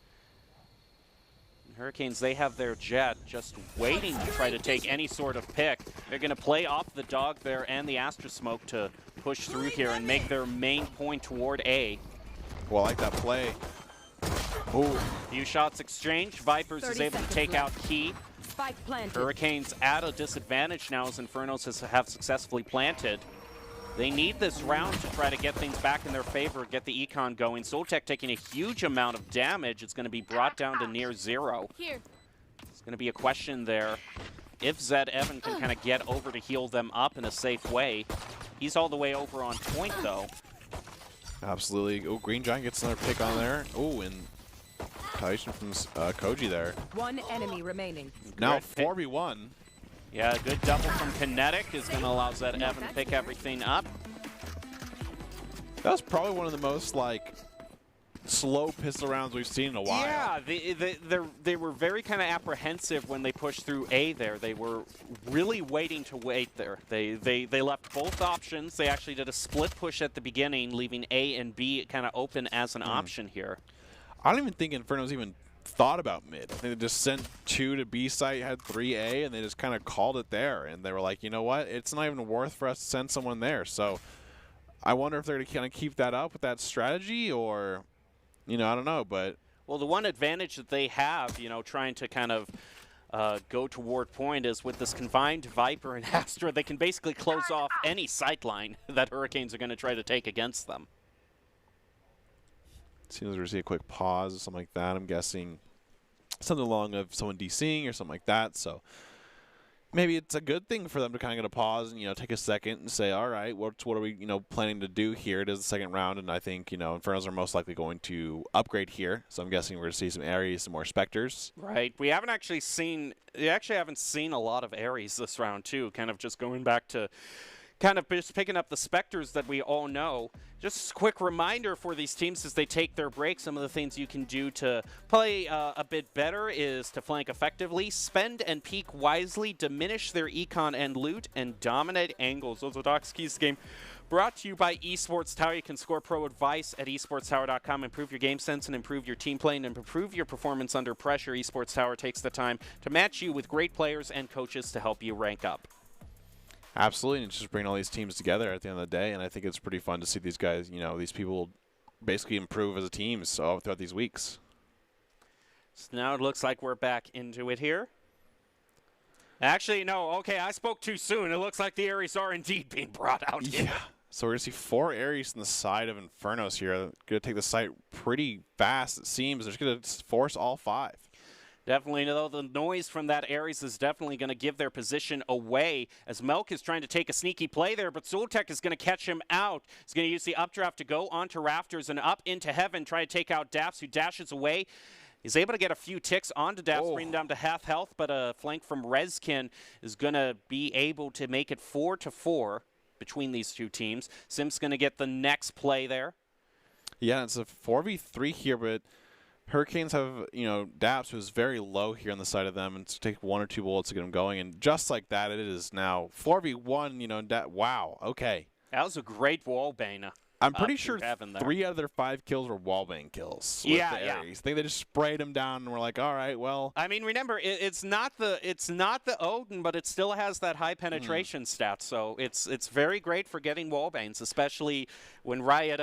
Hurricanes, they have their jet just waiting to try to take any sort of pick. They're going to play off the dog there and the Astra Smoke to push through here and make their main point toward A. Well, I like that play. Ooh. Few shots exchanged. Vipers is able to take out Key. Hurricanes at a disadvantage now as Infernos have successfully planted. They need this round to try to get things back in their favor, get the econ going. Soltech taking a huge amount of damage. It's going to be brought down to near zero. It's going to be a question there. If Zed Evan can kind of get over to heal them up in a safe way. He's all the way over on point, though. Absolutely. Oh, Green Giant gets another pick on there. Oh, and Tyson from Koji there. One enemy remaining. Now 4v1. Yeah, a good double from Kinetic is going to allow Zed Evan to pick everything up. That was probably one of the most, slow pistol rounds we've seen in a while. Yeah, they were very kind of apprehensive when they pushed through A there. They were really waiting to wait there. They left both options. They actually did a split push at the beginning, leaving A and B kind of open as an option here. I don't even think Inferno's even thought about mid. I think they just sent 2 to B site, had 3A, and they just kind of called it there. And they were like, you know what? It's not even worth for us to send someone there. So I wonder if they're going to kind of keep that up with that strategy or, I don't know. But well, the one advantage that they have, trying to kind of go toward point is with this confined Viper and Astra, they can basically close off any sightline that Hurricanes are going to try to take against them. Seems like we're see a quick pause or something like that. I'm guessing something along of someone DCing or something like that. So maybe it's a good thing for them to kind of get a pause and, take a second and say, all right, what are we, planning to do here? It is the second round, and I think, Infernos are most likely going to upgrade here. So I'm guessing we're going to see some Ares, some more Spectres. Right. We haven't seen a lot of Ares this round, too, kind of just going back to kind of just picking up the Spectres that we all know. Just a quick reminder for these teams as they take their break, some of the things you can do to play a bit better is to flank effectively, spend and peek wisely, diminish their econ and loot, and dominate angles. Those are Doc's keys to the game. Brought to you by Esports Tower. You can score pro advice at esportstower.com. Improve your game sense and improve your team play and improve your performance under pressure. Esports Tower takes the time to match you with great players and coaches to help you rank up. Absolutely, and it's just bringing all these teams together at the end of the day, and I think it's pretty fun to see these guys, these people basically improve as a team throughout these weeks. So now it looks like we're back into it here. Actually, no, okay, I spoke too soon. It looks like the Ares are indeed being brought out here. Yeah, so we're going to see 4 Ares on the side of Infernos here. Going to take the site pretty fast, it seems. They're just going to force all 5. Definitely, though, the noise from that Ares is definitely going to give their position away as Melk is trying to take a sneaky play there, but Soltech is going to catch him out. He's going to use the updraft to go onto Rafters and up into heaven, try to take out Daps, who dashes away. He's able to get a few ticks onto Daps, bring him down to half health, but a flank from Rezkin is going to be able to make it 4-4 between these two teams. Sim's going to get the next play there. Yeah, it's a 4v3 here, but Hurricanes have, Daps, who's very low here on the side of them, and to take 1 or 2 bullets to get him going. And just like that, it is now 4v1, wow, okay. That was a great wall bang. I'm pretty sure 3 out of their 5 kills were wallbang kills. With the Ares. I think they just sprayed them down and we're like, all right, well. I mean, remember, it's not the Odin, but it still has that high penetration stat. So it's very great for getting wallbangs, especially when Riot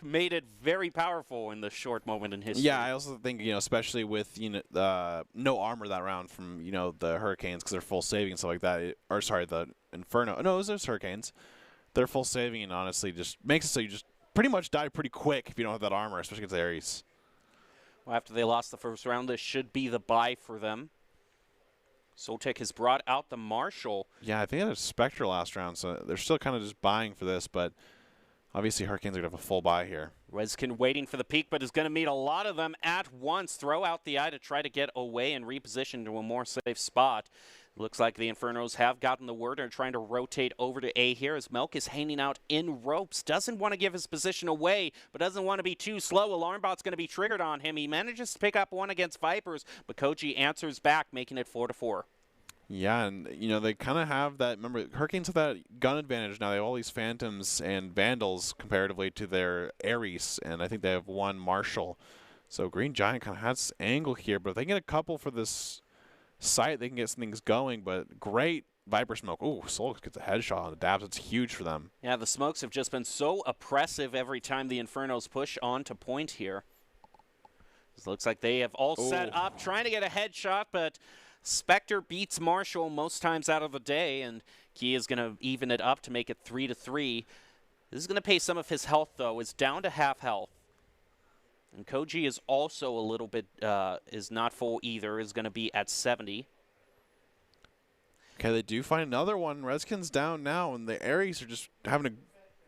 made it very powerful in the short moment in history. Yeah, I also think, especially with no armor that round from the Hurricanes because they're full saving and stuff like that. Or sorry, the Inferno. No, it was those Hurricanes. They're full saving and honestly just makes it so you just pretty much die pretty quick if you don't have that armor, especially against the Ares. Well, after they lost the first round, this should be the bye for them. Soltech has brought out the Marshall. Yeah, I think they had a Spectre last round, so they're still kind of just buying for this, but obviously Hurricanes are going to have a full buy here. Reskin waiting for the peak, but is going to meet a lot of them at once. Throw out the eye to try to get away and reposition to a more safe spot. Looks like the Infernos have gotten the word and are trying to rotate over to A here as Melk is hanging out in ropes. Doesn't want to give his position away, but doesn't want to be too slow. Alarm bot's going to be triggered on him. He manages to pick up one against Vipers, but Koji answers back, making it 4-4. Yeah, and, they kind of have that. Remember, Hurricanes have that gun advantage now. They have all these Phantoms and Vandals comparatively to their Ares, and I think they have one Marshall. So Green Giant kind of has angle here, but if they get a couple for this site, they can get some things going, but great Viper smoke. Ooh, Solix gets a headshot on the dabs. It's huge for them. Yeah, the smokes have just been so oppressive every time the Infernos push on to point here. It looks like they have all set up, trying to get a headshot, but Spectre beats Marshall most times out of the day, and Key is going to even it up to make it 3-3. This is going to pay some of his health, though. It's down to half health. And Koji is also a little bit, is not full either, is going to be at 70. Okay, they do find another one. Reskin's down now, and the Ares are just having a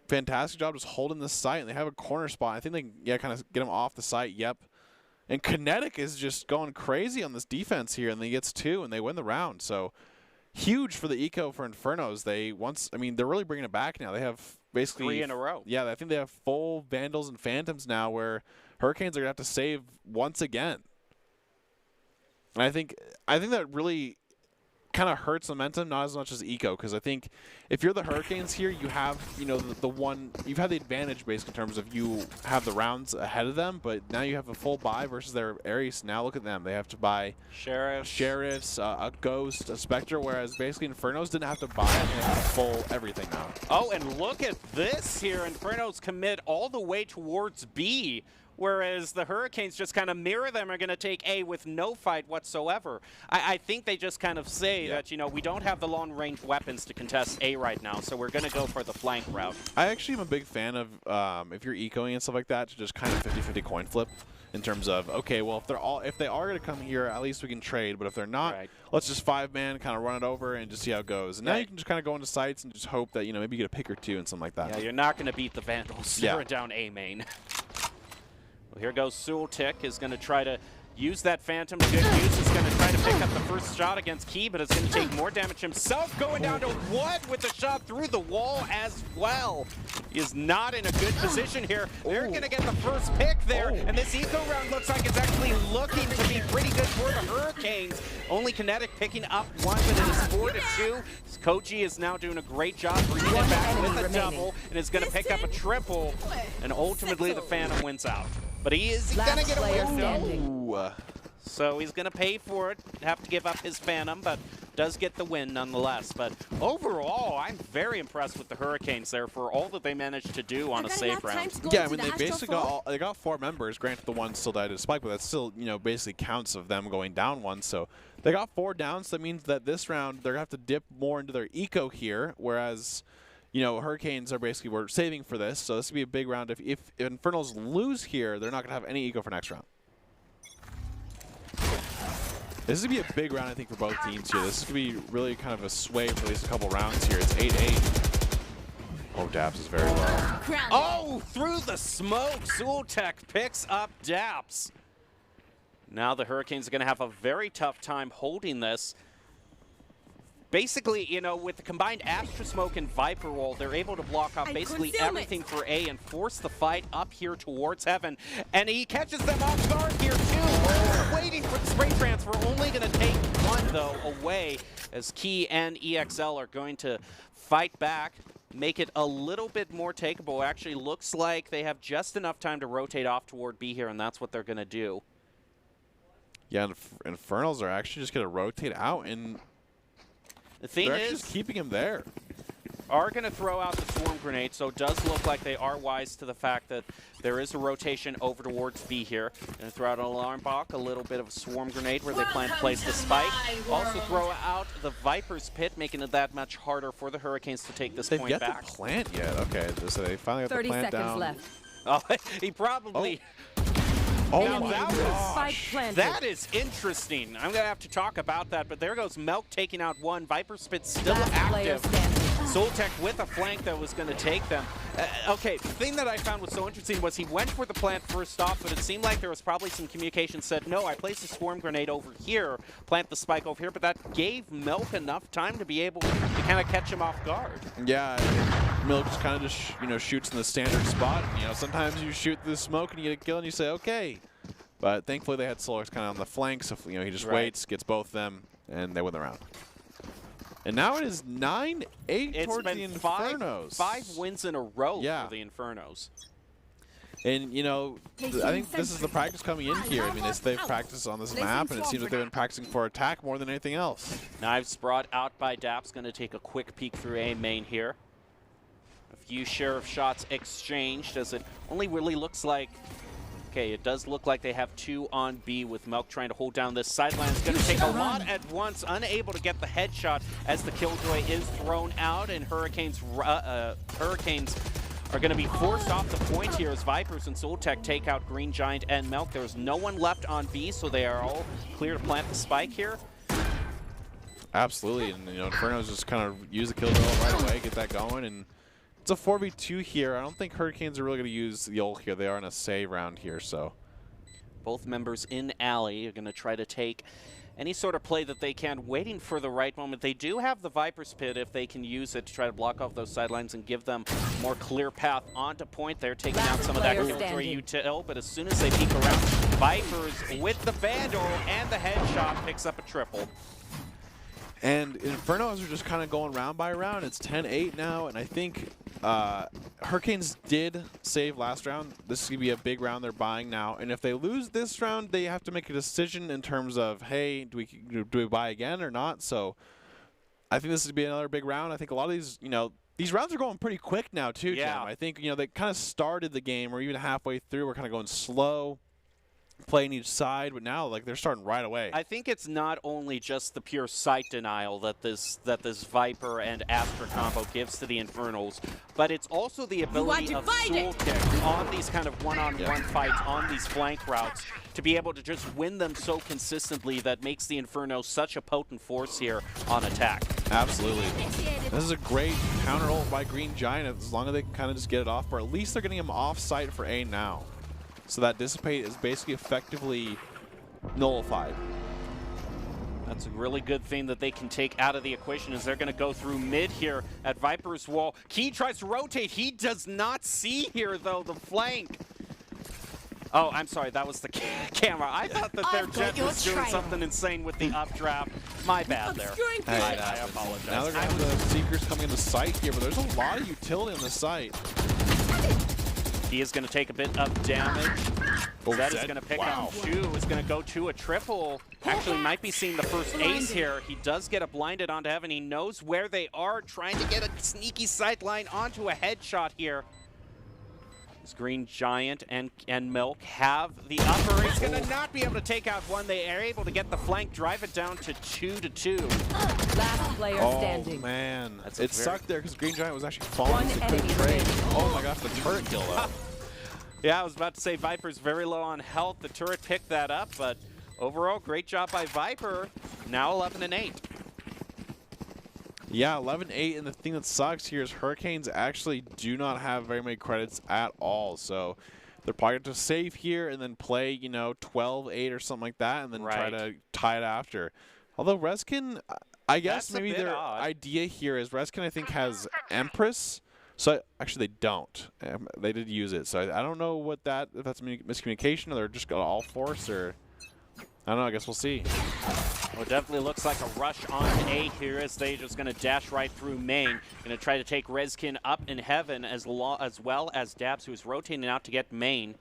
fantastic job just holding the site, and they have a corner spot. I think they can kind of get him off the site, yep. And Kinetic is just going crazy on this defense here, and he gets 2, and they win the round. So huge for the eco for Infernos. They're really bringing it back now. They have basically 3 in a row. Yeah, I think they have full Vandals and Phantoms now where Hurricanes are going to have to save once again. And I think that really kind of hurts momentum, not as much as eco, because I think if you're the Hurricanes here, you have you've had the advantage basically in terms of you have the rounds ahead of them, but now you have a full buy versus their Ares. Now look at them; they have to buy sheriffs, a ghost, a Spectre, whereas basically Infernos didn't have to buy full everything now. Oh, and look at this here! Infernos commit all the way towards B. Whereas the Hurricanes just kind of mirror them, are going to take A with no fight whatsoever. I think they just kind of say that, we don't have the long-range weapons to contest A right now, so we're going to go for the flank route. I actually am a big fan of, if you're ecoing and stuff like that, to just kind of 50-50 coin flip in terms of, okay, well, if they are going to come here, at least we can trade, but if they're not, let's just 5-man, kind of run it over and just see how it goes. And now you can just kind of go into sites and just hope that, maybe you get a pick or 2 and something like that. Yeah, you're not going to beat the Vandals. They're down A main. Well, here goes Sultik, is going to try to use that Phantom to good use. Is going to try to pick up the first shot against Key, but it's going to take more damage himself. Going down to Wood with the shot through the wall as well. He is not in a good position here. They're going to get the first pick there, and this eco round looks like it's actually looking to be pretty good for the Hurricanes. Only Kinetic picking up 1, but it is 4-2. Koji is now doing a great job bringing it back with a double, and is going to pick up a triple, and ultimately the Phantom wins out. But he's going to get a win. No. So he's going to pay for it, have to give up his Phantom, but does get the win nonetheless. But overall, I'm very impressed with the Hurricanes there for all that they managed to do on a save round. Yeah, I mean, they basically got 4 members. Granted, the one still died to spike, but that still, basically counts of them going down 1. So they got 4 down, so that means that this round they're going to have to dip more into their eco here, whereas Hurricanes are basically, we're saving for this, so this would be a big round. If Infernals lose here, they're not going to have any eco for next round. This would be a big round, I think, for both teams here. This is going to be really kind of a sway for at least a couple rounds here. It's 8-8. Oh, Daps is very low. Oh, through the smoke, Sultek picks up Daps. Now the Hurricanes are going to have a very tough time holding this. Basically, with the combined Astra Smoke and Viper Wall, they're able to block off basically everything for A and force the fight up here towards Heaven. And he catches them off guard here, too. Waiting for the spray transfer. Only going to take 1, though, away as Key and EXL are going to fight back. make it a little bit more takeable. Actually looks like they have just enough time to rotate off toward B here, and that's what they're going to do. Yeah, Infernals are actually just going to rotate out, and the thing they're is, just keeping him there. Are going to throw out the swarm grenade, so it does look like they are wise to the fact that there is a rotation over towards B here. Going to throw out an alarm bot, a little bit of a swarm grenade where they plan to place the spike. Also throw out the Viper's Pit, making it that much harder for the Hurricanes to take this point back. They've yet to plant yet. Okay, so they finally got the plant down. 30 seconds left. Oh, he probably... Oh, now my gosh. that is interesting. I'm going to have to talk about that, but there goes Melk taking out one. Viper's Pit still active. Soltech with a flank that was going to take them. Okay, the thing that I found was so interesting was he went for the plant first off, but it seemed like there was probably some communication said, no, I placed a swarm grenade over here, plant the spike over here, but that gave Melk enough time to be able to kind of catch him off guard. Yeah, Milk just kind of just shoots in the standard spot. Sometimes you shoot through the smoke and you get a kill and you say, okay. But thankfully they had Solarx kind of on the flank, so he just waits, gets both of them, and they win the round. And now it is 9-8 towards the Infernos. Five wins in a row for the Infernos. And, I think this is the practice coming in here. I mean, they've practiced on this map, and it seems like they've been practicing for attack more than anything else. Knives brought out by Daps, going to take a quick peek through A main here. A few sheriff shots exchanged, as it only really looks like... Okay, it does look like they have two on B with Melk trying to hold down this sideline. It's going to take a lot at once, unable to get the headshot as the Killjoy is thrown out, and Hurricanes are going to be forced off the point here as Vipers and Soltech take out Green Giant and Melk. There's no one left on B, so they are all clear to plant the spike here. Absolutely, and Inferno's just kind of use the kill right away, get that going, and it's a 4v2 here. I don't think Hurricanes are really going to use the ult here. They are in a save round here, so. Both members in alley are going to try to take any sort of play that they can, waiting for the right moment. They do have the Viper's Pit if they can use it to try to block off those sidelines and give them a more clear path onto point. They're taking out some of that Killjoy util, but as soon as they peek around, Vipers with the Vandal and the headshot picks up a triple. And Infernos are just kind of going round by round. It's 10-8 now, and I think Hurricanes did save last round. This is going to be a big round they're buying now. And if they lose this round, they have to make a decision in terms of, hey, do we buy again or not? So I think this would be another big round. I think a lot of these rounds are going pretty quick now too, Jim. I think, they kind of started the game, or even halfway through, we're kind of going slow, playing each side, but now they're starting right away. I think it's not only just the pure sight denial that this Viper and Astra combo gives to the Infernals, but it's also the ability of Soltech on these kind of one-on-one fights on these flank routes to be able to just win them so consistently that makes the Inferno such a potent force here on attack. Absolutely. This is a great counter ult by Green Giant as long as they can kind of just get it off, or at least they're getting him off site for A now. So that Dissipate is basically effectively nullified. That's a really good thing that they can take out of the equation as they're going to go through mid here at Viper's wall. Key tries to rotate. He does not see here, though, the flank. Oh, I'm sorry. That was the camera. I thought that their jet was doing something insane with the updraft. My bad there. I apologize. Now they're going to have the Seekers coming into sight here, but there's a lot of utility on the site. He is going to take a bit of damage. Zed is going to pick up two. Is going to go to a triple. Actually might be seeing the first ace here. He does get a blinded onto Heaven. He knows where they are, trying to get a sneaky sight line onto a headshot here. This Green Giant and Milk have the upper. He's going to not be able to take out one. They are able to get the flank, drive it down to 2-2. Last player standing. Oh, man. It sucked there because Green Giant was actually falling. Trade. Oh, my gosh, the turret kill, though. Yeah, I was about to say Viper's very low on health. The turret picked that up, but overall, great job by Viper. Now 11-8. Yeah, 11-8, and the thing that sucks here is Hurricanes actually do not have very many credits at all, so they're probably going to save here and then play, 12-8 or something like that, and then try to tie it after. Although Reskin, I guess maybe their idea here is Reskin, I think, has Empress. So actually, they don't. They did use it, so I don't know what if that's miscommunication, or they're just all force, or I don't know. I guess we'll see. Well, it definitely looks like a rush on A here as they just going to dash right through main. Going to try to take Rezkin up in heaven as well as Dabs, who's rotating out to get main.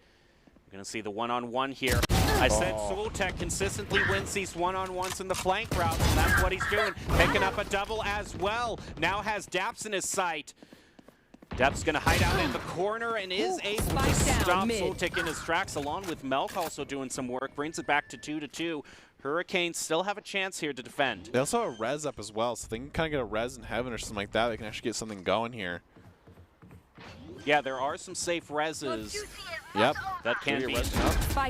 We're going to see the one-on-one here. I said Sultek consistently wins these one-on-ones in the flank route, and that's what he's doing. Picking up a double as well. Now has Daps in his sight. Daps going to hide out in the corner and is able to stop Sultek in his tracks, along with Melk also doing some work. Brings it back to 2-2. Hurricanes still have a chance here to defend. They also have a res up as well, so they can kind of get a res in heaven or something like that. They can actually get something going here. Yeah, there are some safe reses. Yep. That can be.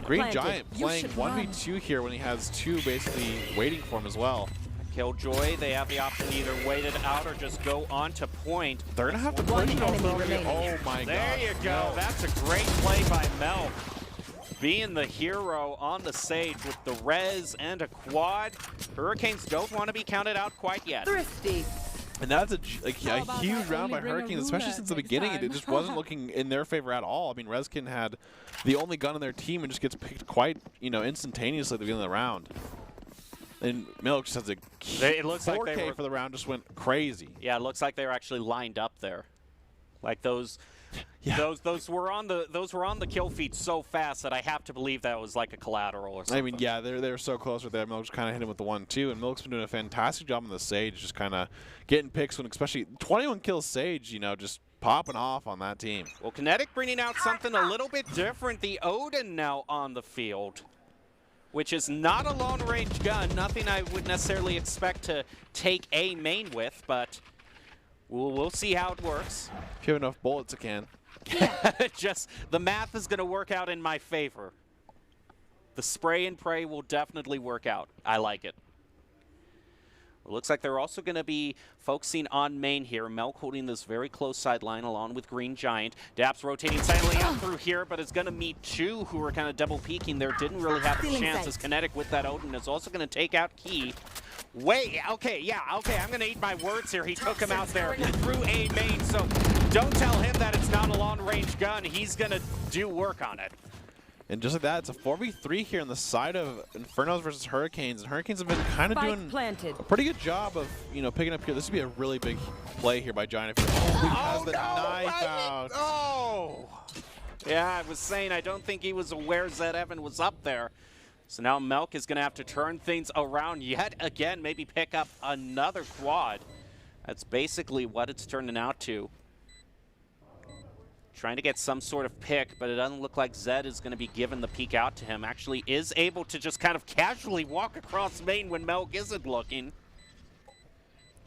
Green Giant playing 1v2 here when he has two basically waiting for him as well. Killjoy, they have the option to either wait it out or just go on to point. They're going to have to push it over. Oh my god. There you go. That's a great play by Melk. Being the hero on the Sage with the res and a quad. Hurricanes don't want to be counted out quite yet. Thrifty. And that's a huge round by Hurricanes, especially since the beginning. It just wasn't looking in their favor at all. I mean, Rezkin had the only gun in their team and just gets picked quite, instantaneously at the beginning of the round. And Milk just has a it looks 4K like they were, for the round, just went crazy. Yeah, it looks like they were actually lined up there. Like those were on the kill feed so fast that I have to believe that was like a collateral or something. I mean, yeah, they're so close with that. Milk just kind of hit him with the 1-2, and Milk's been doing a fantastic job on the Sage, just kind of getting picks when, especially 21 kills Sage, just popping off on that team. Well, Kinetic bringing out something a little bit different. The Odin now on the field, which is not a long-range gun. Nothing I would necessarily expect to take a main with, but we'll see how it works. If you have enough bullets, it can. Just the math is going to work out in my favor. The spray and pray will definitely work out. I like it. It looks like they're also going to be focusing on main here. Melk holding this very close sideline along with Green Giant. Daps rotating silently out through here, but is going to meet two who are kind of double peeking there. Didn't really have a chance as Kinetic with that Odin is also going to take out Key. Wait, okay, I'm going to eat my words here. He took him out there through a main, so don't tell him that it's not a long-range gun. He's going to do work on it. And just like that, it's a 4v3 here on the side of Infernos versus Hurricanes. And Hurricanes have been kind of doing a pretty good job of, picking up here. This would be a really big play here by Giant. If he has the knife out. Oh! Yeah, I was saying I don't think he was aware Zed Evan was up there. So now Melk is going to have to turn things around yet again, maybe pick up another quad. That's basically what it's turning out to. Trying to get some sort of pick, but it doesn't look like Zed is going to be given the peek out to him. Actually is able to just kind of casually walk across main when Melk isn't looking.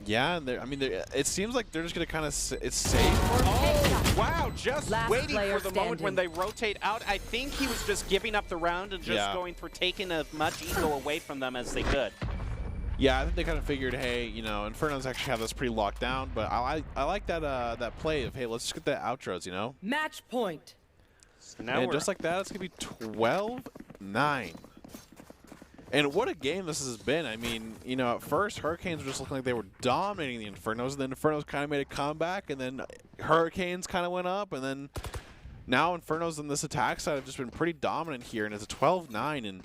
Yeah, and it seems like they're just going to kind of, it's safe. Oh, wow, just waiting for the standing. moment when they rotate out. I think he was just giving up the round and just going for taking as much ego away from them as they could. Yeah, I think they kind of figured, hey, Infernos actually have this pretty locked down, but I like that that play of, hey, let's just get the outros, Match point. So now and just like that, it's going to be 12-9. And what a game this has been. I mean, at first, Hurricanes were just looking like they were dominating the Infernos, and then Infernos kind of made a comeback, and then Hurricanes kind of went up, and then now Infernos on this attack side have just been pretty dominant here, and it's a 12-9, and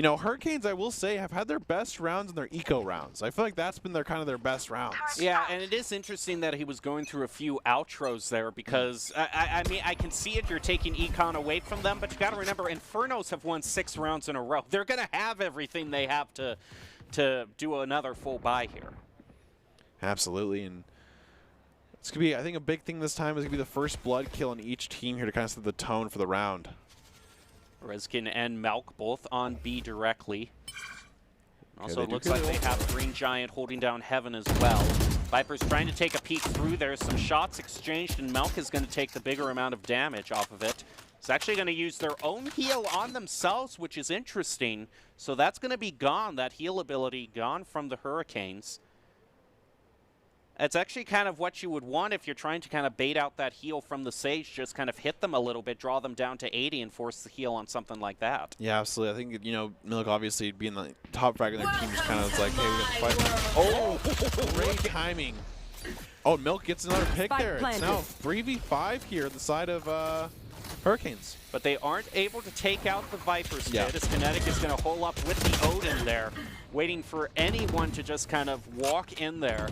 Hurricanes, I will say, have had their best rounds in their eco rounds. I feel like that's been their best rounds. Yeah, and it is interesting that he was going through a few outros there because, I mean, I can see it. You're taking econ away from them, but you got to remember, Infernos have won 6 rounds in a row. They're going to have everything they have to do another full buy here. Absolutely, and it's going to be, I think, a big thing this time is going to be the first blood kill in each team here to kind of set the tone for the round. Rezkin and Melk both on B directly. Also, it looks like they have Green Giant holding down Heaven as well. Viper's trying to take a peek through there. Some shots exchanged, and Melk is going to take the bigger amount of damage off of it. It's actually going to use their own heal on themselves, which is interesting. So that's going to be gone, that heal ability gone from the Hurricanes. It's actually kind of what you would want if you're trying to kind of bait out that heal from the Sage, just kind of hit them a little bit, draw them down to 80 and force the heal on something like that. Yeah, absolutely. I think, Milk obviously being the top frag in their team just kind of was like, hey, we got to fight. Oh, great timing. Oh, Milk gets another pick there. It's now 3v5 here on the side of Hurricanes. But they aren't able to take out the Vipers kid, Yeah. as Kinetic is going to hole up with the Odin there, waiting for anyone to just kind of walk in there.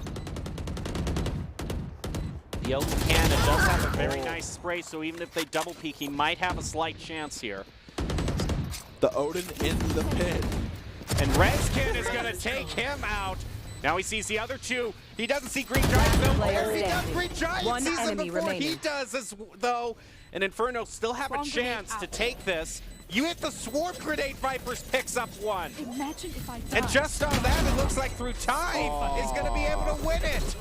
The Odin cannon does have a very nice spray, so even if they double peek, he might have a slight chance here. The Odin in the pit. And Redskin is going to take him out. Now he sees the other two. He doesn't see Green Giant, though. Player He does. standing. Green Giant One sees him enemy before he remaining. does, though. And Inferno still have a chance to take this. You hit the Swarm Grenade, Vipers picks up one. Imagine if I died. And just on that, it looks like through time is going to be able to win it.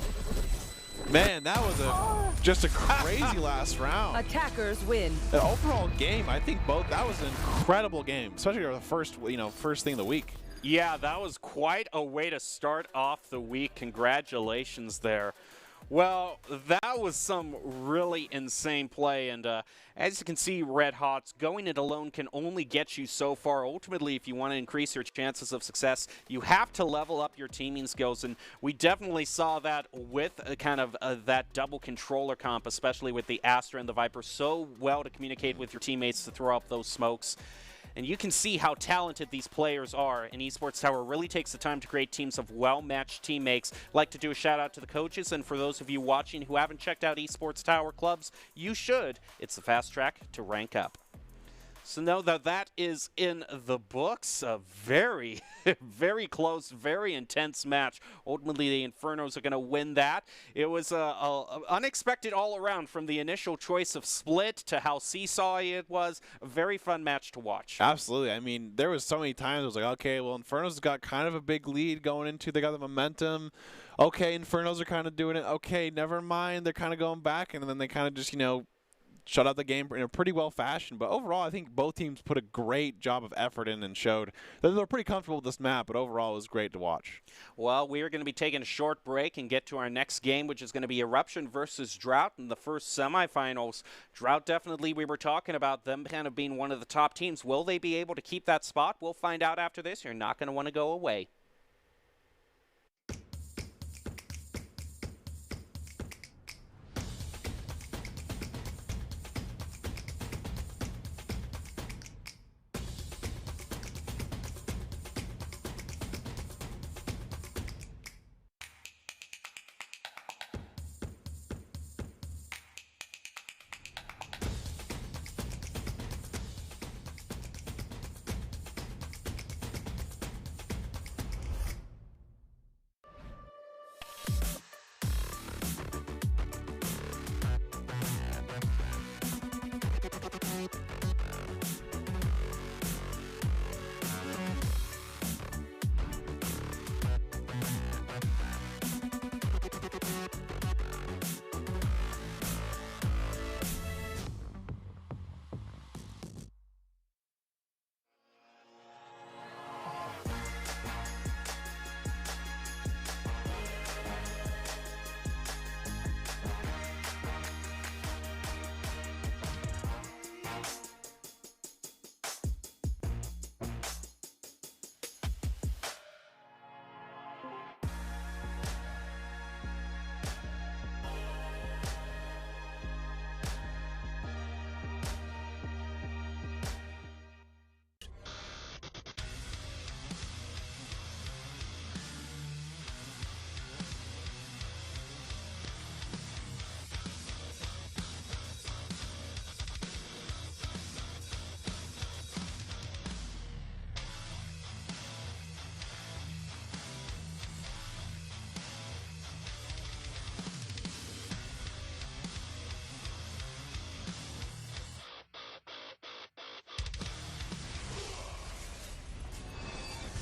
Man, that was just a crazy last round. Attackers win. The overall game, I think that was an incredible game, especially the first thing of the week. Yeah, that was quite a way to start off the week. Congratulations there. Well, that was some really insane play, and as you can see, Red Hot's going it alone can only get you so far. Ultimately, if you want to increase your chances of success, you have to level up your teaming skills, and we definitely saw that with kind of that double controller comp, especially with the Astra and the Viper, so well to communicate with your teammates to throw up those smokes. And you can see how talented these players are, and Esports Tower really takes the time to create teams of well-matched teammates. I'd like to do a shout-out to the coaches, and for those of you watching who haven't checked out Esports Tower clubs, you should. It's the fast track to rank up. So know that that is in the books. A very, very close, very intense match. Ultimately, the Infernos are going to win that. It was unexpected all around, from the initial choice of split to how seesawy it was. A very fun match to watch. Absolutely. I mean, there was so many times it was like, okay, well, Inferno's got kind of a big lead going into. They got the momentum. Okay, Infernos are kind of doing it. Okay, never mind. They're kind of going back, and then they kind of just, shut out the game in a pretty well fashion. But overall, I think both teams put a great job of effort in and showed that they're pretty comfortable with this map, but overall it was great to watch. Well, we are going to be taking a short break and get to our next game, which is going to be Eruption versus Drought in the first semifinals. Drought, definitely, we were talking about them kind of being one of the top teams. Will they be able to keep that spot? We'll find out after this. You're not going to want to go away.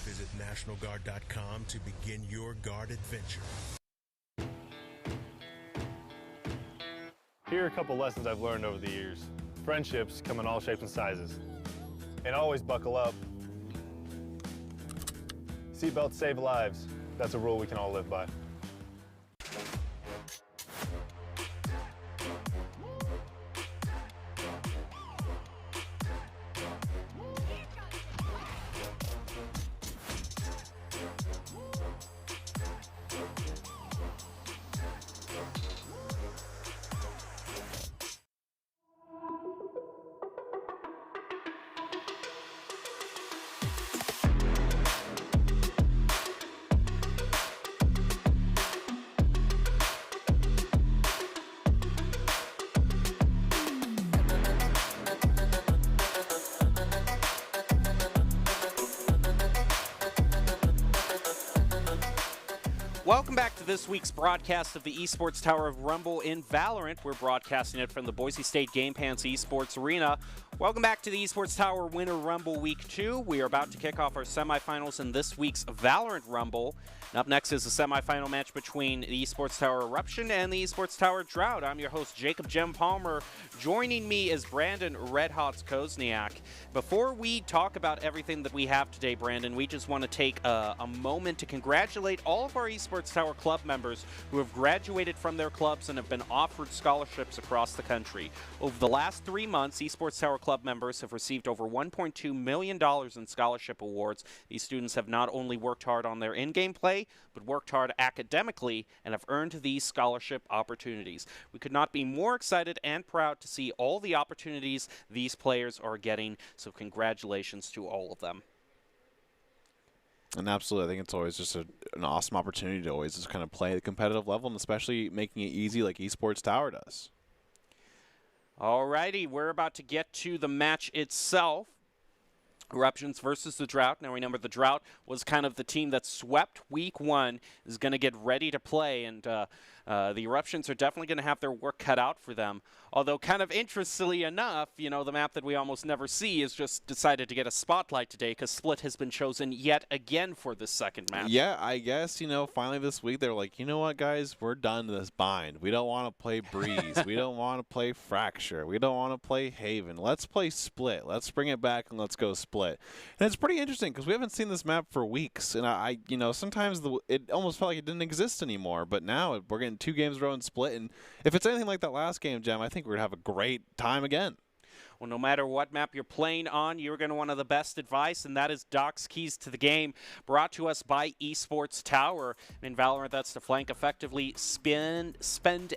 Visit NationalGuard.com to begin your guard adventure. Here are a couple lessons I've learned over the years. Friendships come in all shapes and sizes. And always buckle up. Seatbelts save lives. That's a rule we can all live by. Welcome back to this week's broadcast of the Esports Tower of Rumble in Valorant. We're broadcasting it from the Boise State Game Pants Esports Arena. Welcome back to the Esports Tower Winter Rumble Week 2. We are about to kick off our semifinals in this week's Valorant Rumble. And up next is a semifinal match between the Esports Tower Eruption and the Esports Tower Drought. I'm your host, Jacob Jem Palmer. Joining me is Brandon Red Hot Kozniak. Before we talk about everything that we have today, Brandon, we just want to take a moment to congratulate all of our Esports Tower club members who have graduated from their clubs and have been offered scholarships across the country. Over the last 3 months, Esports Tower club members have received over $1.2 million in scholarship awards. These students have not only worked hard on their in-game play, but worked hard academically and have earned these scholarship opportunities. We could not be more excited and proud to see all the opportunities these players are getting, so congratulations to all of them. And absolutely, I think it's always just an awesome opportunity to always just kind of play at the competitive level, and especially making it easy like Esports Tower does. Alrighty, we're about to get to the match itself. Eruptions versus the Drought. Now remember, the Drought was kind of the team that swept week 1, is going to get ready to play, and the Eruptions are definitely going to have their work cut out for them. Although, kind of interestingly enough, you know, the map that we almost never see is just decided to get a spotlight today because Split has been chosen yet again for this second match. Yeah, I guess, you know, finally this week they're like, you know what, guys, we're done with this bind. We don't want to play Breeze. We don't want to play Fracture. We don't want to play Haven. Let's play Split. Let's bring it back and let's go Split. And it's pretty interesting because we haven't seen this map for weeks. And I you know, sometimes it almost felt like it didn't exist anymore. But now we're getting 2 games in a row in Split. And if it's anything like that last game, Jem, I think we're going to have a great time again. Well, no matter what map you're playing on, you're going to want the best advice, and that is Doc's Keys to the Game, brought to us by Esports Tower. In Valorant, that's to flank effectively, spend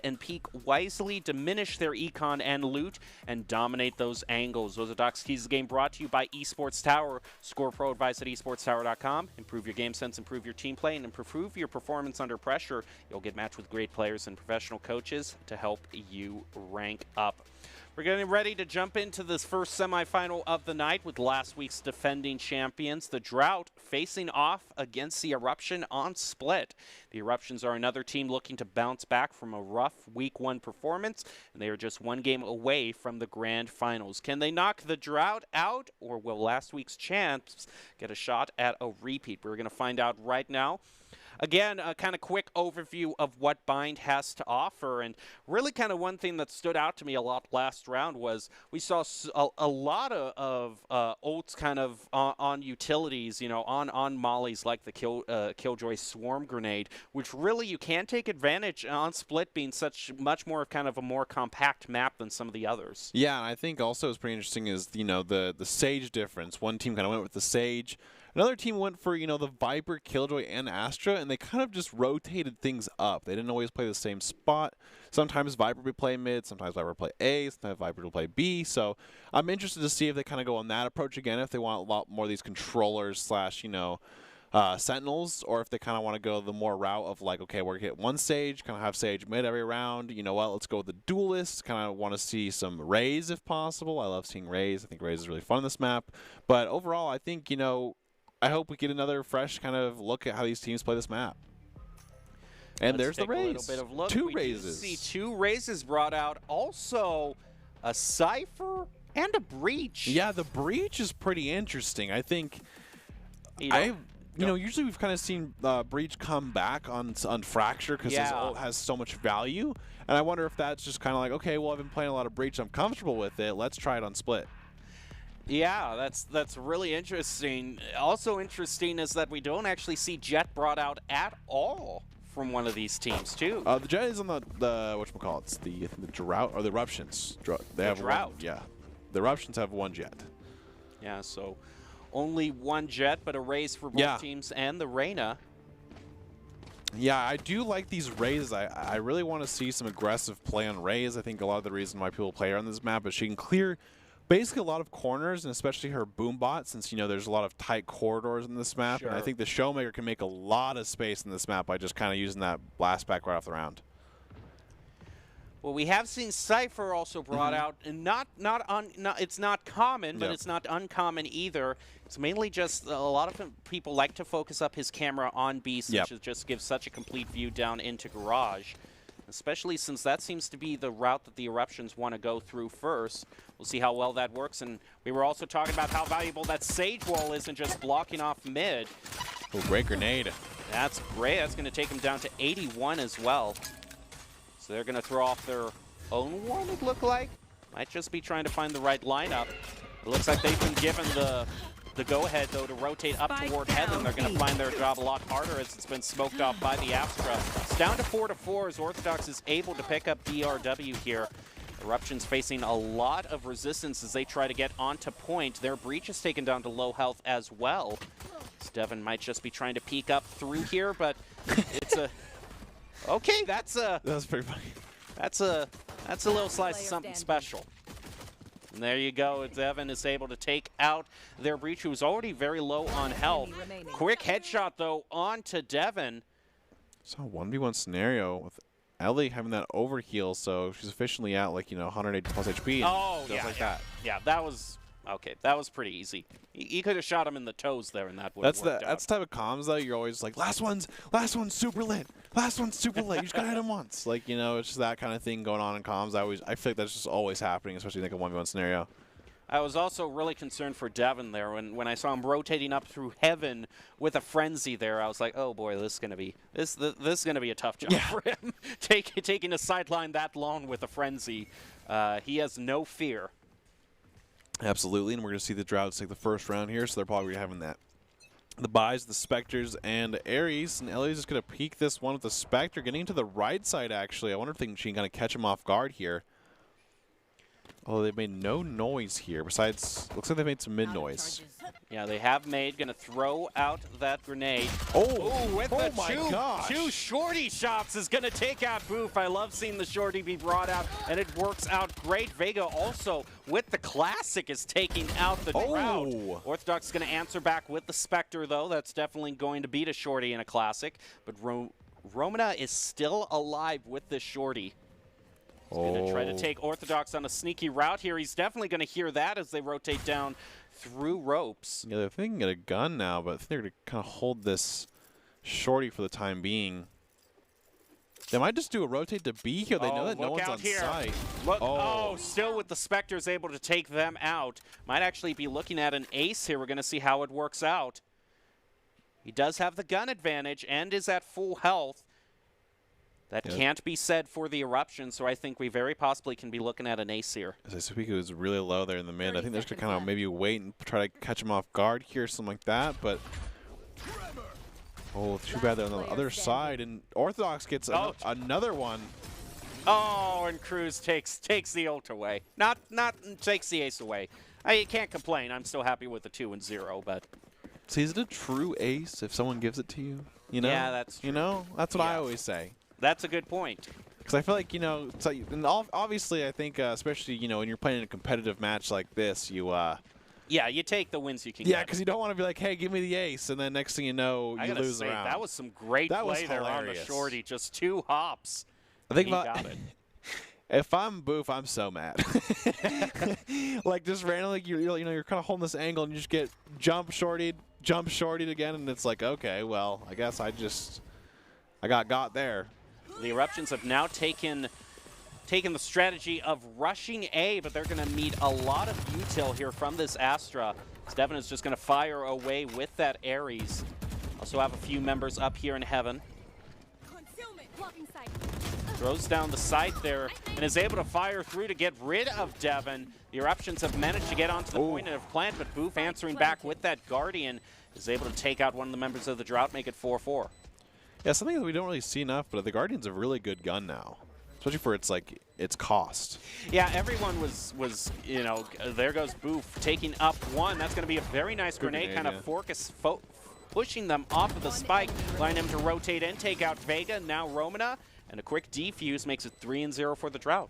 and peek wisely, diminish their econ and loot, and dominate those angles. Those are Doc's Keys to the Game, brought to you by Esports Tower. Score pro advice at esportstower.com. Improve your game sense, improve your team play, and improve your performance under pressure. You'll get matched with great players and professional coaches to help you rank up. We're getting ready to jump into this first semifinal of the night with last week's defending champions, the Drought, facing off against the Eruption on Split. The Eruptions are another team looking to bounce back from a rough Week 1 performance, and they are just 1 game away from the grand finals. Can they knock the Drought out, or will last week's champs get a shot at a repeat? We're going to find out right now. Again, a kind of quick overview of what Bind has to offer, and really kind of one thing that stood out to me a lot last round was we saw a lot of ults kind of on utilities, you know, on mollies like the Killjoy Swarm Grenade, which really you can take advantage on Split being much more of kind of a more compact map than some of the others. Yeah, and I think also what's pretty interesting is, you know, the Sage difference. One team kind of went with the Sage. Another team went for, you know, the Viper, Killjoy, and Astra, and they kind of just rotated things up. They didn't always play the same spot. Sometimes Viper would play mid, sometimes Viper would play A, sometimes Viper would play B. So I'm interested to see if they kind of go on that approach again, if they want a lot more of these controllers slash, you know, Sentinels, or if they kind of want to go the more route of like, okay, we're going to hit one Sage, kind of have Sage mid every round. You know what, let's go with the Duelists. Kind of want to see some Raze if possible. I love seeing Raze. I think Raze is really fun in this map. But overall, I think, you know, I hope we get another fresh kind of look at how these teams play this map. And Let's there's the Raze. A little bit of look. 2 Razes. See 2 Razes brought out. Also, a Cypher and a Breach. Yeah, the Breach is pretty interesting. I think You know, usually we've kind of seen Breach come back on Fracture because his ult has so much value. And I wonder if that's just kind of like, okay, well, I've been playing a lot of Breach. I'm comfortable with it. Let's try it on Split. Yeah, that's really interesting. Also interesting is that we don't actually see Jett brought out at all from one of these teams, too. The Jett is on the whatchamacallits, the Drought or the Eruptions. They have Drought. One, yeah. The Eruptions have 1 Jett. Yeah, so only 1 Jett, but a Raze for both teams and the Reyna. Yeah, I do like these Rays. I really want to see some aggressive play on Raze. I think a lot of the reason why people play her on this map is she can clear basically a lot of corners, and especially her boom bot, since, you know, there's a lot of tight corridors in this map. Sure. And I think the Showmaker can make a lot of space in this map by just kind of using that blast back right off the round. Well, we have seen Cypher also brought out, and it's not common, but it's not uncommon either. It's mainly just a lot of people like to focus up his camera on Beast, which just gives such a complete view down into Garage, especially since that seems to be the route that the Eruptions want to go through first. We'll see how well that works, and we were also talking about how valuable that Sage Wall is and just blocking off mid. Oh, great grenade. That's great. That's going to take him down to 81 as well. So they're going to throw off their own one, it looked like. Might just be trying to find the right lineup. It looks like they've been given the go-ahead, though, to rotate up toward Heaven. They're going to find their job a lot harder as it's been smoked off by the Astra. It's down to 4-4 as Orthodox is able to pick up DRW here. Eruption's facing a lot of resistance as they try to get onto point. Their Breach is taken down to low health as well. So Devin might just be trying to peek up through here, but it's a... Okay, that's pretty funny. That's a little slice of something special. And there you go. Devin is able to take out their Breach, who's already very low on health. Quick headshot, though, onto Devin. So 1v1 scenario with Ellie having that overheal, so she's efficiently at, like, 180 plus HP. Oh, yeah, like that. Yeah, that was... Okay, that was pretty easy. He could have shot him in the toes there, and that would have worked out. That's the type of comms, though. You're always like, last one's super lit. Last one's super lit. You just gotta hit him once. Like, it's just that kind of thing going on in comms. I feel like that's just always happening, especially in like a 1v1 scenario. I was also really concerned for Devin there when I saw him rotating up through Heaven with a frenzy there. I was like, oh boy, this is gonna be a tough job for him. Taking a sideline that long with a frenzy. He has no fear. Absolutely, and we're going to see the Droughts take the first round here, so they're probably having that. The buys, the Spectres, and Ares, and Ellie's just going to peek this one with the Spectre, getting into the right side, actually. I wonder if she can kind of catch him off guard here. Although they've made no noise here, besides, looks like they made some mid-noise. Yeah, they have made, going to throw out that grenade. Oh, with oh the my gosh. two shorty shots is going to take out Boof. I love seeing the shorty be brought out, and it works out great. Vega also, with the classic, is taking out the Drought. Orthodox is going to answer back with the Spectre, though. That's definitely going to beat a shorty in a classic. But Romina is still alive with this shorty. He's going to try to take Orthodox on a sneaky route here. He's definitely going to hear that as they rotate down through ropes. Yeah, they're thinking get a gun now, but I think they're going to kind of hold this shorty for the time being. They might just do a rotate to B here. They know that no one's on site. Look, still with the Spectres able to take them out. Might actually be looking at an ace here. We're going to see how it works out. He does have the gun advantage and is at full health. That can't be said for the Eruption, so I think we very possibly can be looking at an ace here. As I speak, it was really low there in the mid. I think they're just going to kind of maybe wait and try to catch him off guard here, something like that. But, too bad they're on the other side. And Orthodox gets another one. Oh, and Cruz takes the ult away. Not takes the ace away. You can't complain. I'm still happy with the 2 and 0, but... See, is it a true ace if someone gives it to you? Yeah, that's true. That's what I always say. That's a good point. Because I feel like, and obviously I think, especially, when you're playing in a competitive match like this, you... yeah, you take the wins you can get. Yeah, because you don't want to be like, hey, give me the ace, and then next thing you know, you lose the round. That was some great play there on the shorty. Just 2 hops. I think about it. If I'm Boof, I'm so mad. Like, just randomly, you're kind of holding this angle, and you just get jump shortied again, and it's like, okay, well, I guess I got there. The Eruptions have now taken the strategy of rushing A, but they're going to meet a lot of util here from this Astra. Devin is just going to fire away with that Ares. Also have a few members up here in Heaven. Throws down the sight there and is able to fire through to get rid of Devin. The Eruptions have managed to get onto the point of plant, but Boof answering back with that Guardian is able to take out one of the members of the Drought, make it 4-4. Yeah, something that we don't really see enough, but the Guardian's a really good gun now, especially for its cost. Yeah, everyone was there goes Boof taking up one. That's going to be a very nice grenade, kind of pushing them off of the spike, allowing them to rotate and take out Vega, now Romina, and a quick defuse makes it 3-0 for the Drought.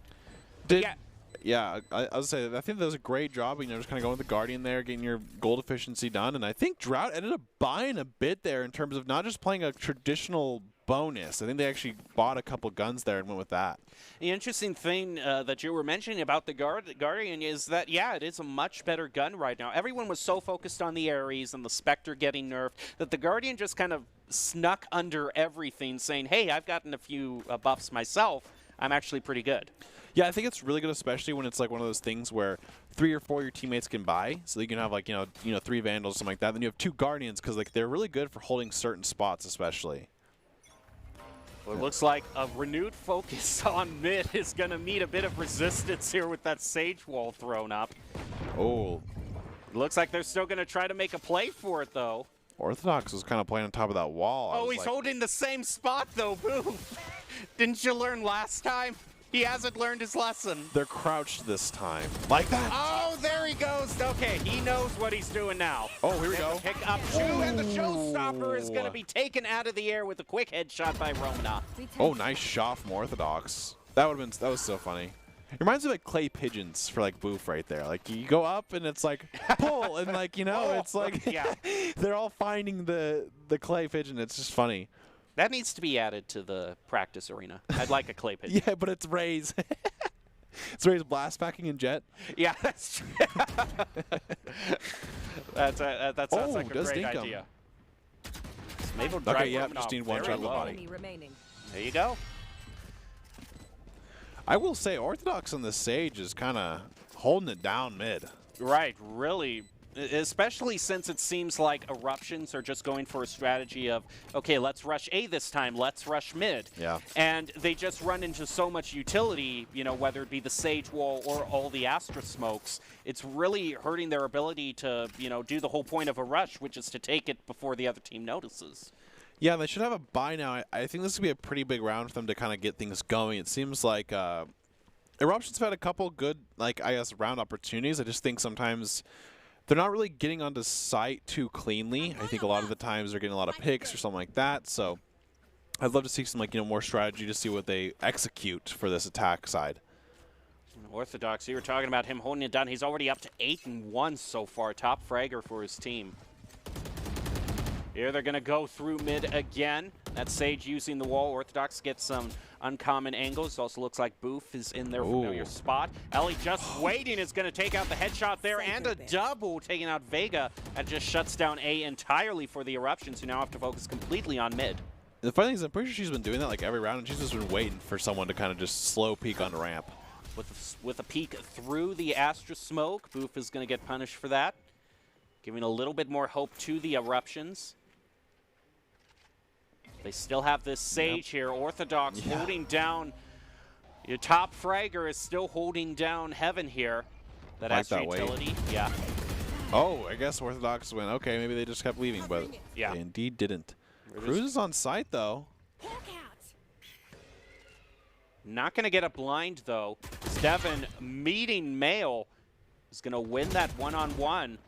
Yeah, I was saying, I think that was a great job, just kind of going with the Guardian there, getting your gold efficiency done, and I think Drought ended up buying a bit there in terms of not just playing a traditional bonus. I think they actually bought a couple guns there and went with that. The interesting thing that you were mentioning about the Guardian is that, yeah, it is a much better gun right now. Everyone was so focused on the Ares and the Spectre getting nerfed that the Guardian just kind of snuck under everything, saying, hey, I've gotten a few buffs myself. I'm actually pretty good. Yeah, I think it's really good, especially when it's like one of those things where 3 or 4 of your teammates can buy. So you can have like, you know, 3 Vandals, something like that. Then you have 2 Guardians because like they're really good for holding certain spots, especially. Well, it looks like a renewed focus on mid is going to meet a bit of resistance here with that Sage Wall thrown up. Oh. It looks like they're still going to try to make a play for it, though. Orthodox was kind of playing on top of that wall. Oh, he's holding the same spot, though. Boom. Didn't you learn last time? He hasn't learned his lesson. They're crouched this time. Like that. Oh, there he goes. Okay, he knows what he's doing now. Oh, here we go. Pick up 2, and the showstopper is going to be taken out of the air with a quick headshot by Rona. Oh, nice shot from Orthodox. That was so funny. It reminds me of like clay pigeons for like Boof right there. Like you go up and it's like pull and like, you know, it's like yeah. They're all finding the clay pigeon. It's just funny. That needs to be added to the practice arena. I'd like a clay pigeon. Yeah, but it's Ray's. It's Ray's blast packing and jet. Yeah, that's true. that sounds like a great idea. Maybe we'll okay, yeah, just need one shot of the body. There you go. I will say Orthodox on the Sage is kind of holding it down mid. Right, really. Especially since it seems like Eruptions are just going for a strategy of, okay, let's rush A this time, let's rush mid. Yeah. And they just run into so much utility, you know, whether it be the Sage Wall or all the Astra smokes. It's really hurting their ability to, you know, do the whole point of a rush, which is to take it before the other team notices. Yeah, they should have a buy now. I think this could be a pretty big round for them to kind of get things going. It seems like Eruptions have had a couple good, like, I guess, round opportunities. I just think sometimes they're not really getting onto site too cleanly. I think a lot of the times they're getting a lot of picks or something like that. So I'd love to see some, like, you know, more strategy to see what they execute for this attack side. Orthodox, you were talking about him holding it down. He's already up to 8-1 so far. Top fragger for his team. Here they're going to go through mid again. That's Sage using the wall. Orthodox gets some uncommon angles. Also looks like Boof is in their familiar spot. Ellie just waiting is going to take out the headshot there and a double taking out Vega. That just shuts down A entirely for the Eruptions, who now have to focus completely on mid. The funny thing is I'm pretty sure she's been doing that like every round, and she's just been waiting for someone to kind of just slow peek on the ramp. With a peek through the Astra smoke, Boof is going to get punished for that. Giving a little bit more hope to the Eruptions. They still have this Sage here. Orthodox holding down. Your top fragger is still holding down Heaven here. That Astra utility. Yeah. Oh, I guess Orthodox went, okay, maybe they just kept leaving, but yeah, they indeed didn't. Cruz is on site, though. Not going to get a blind, though. Devin meeting Mail is going to win that one-on-one.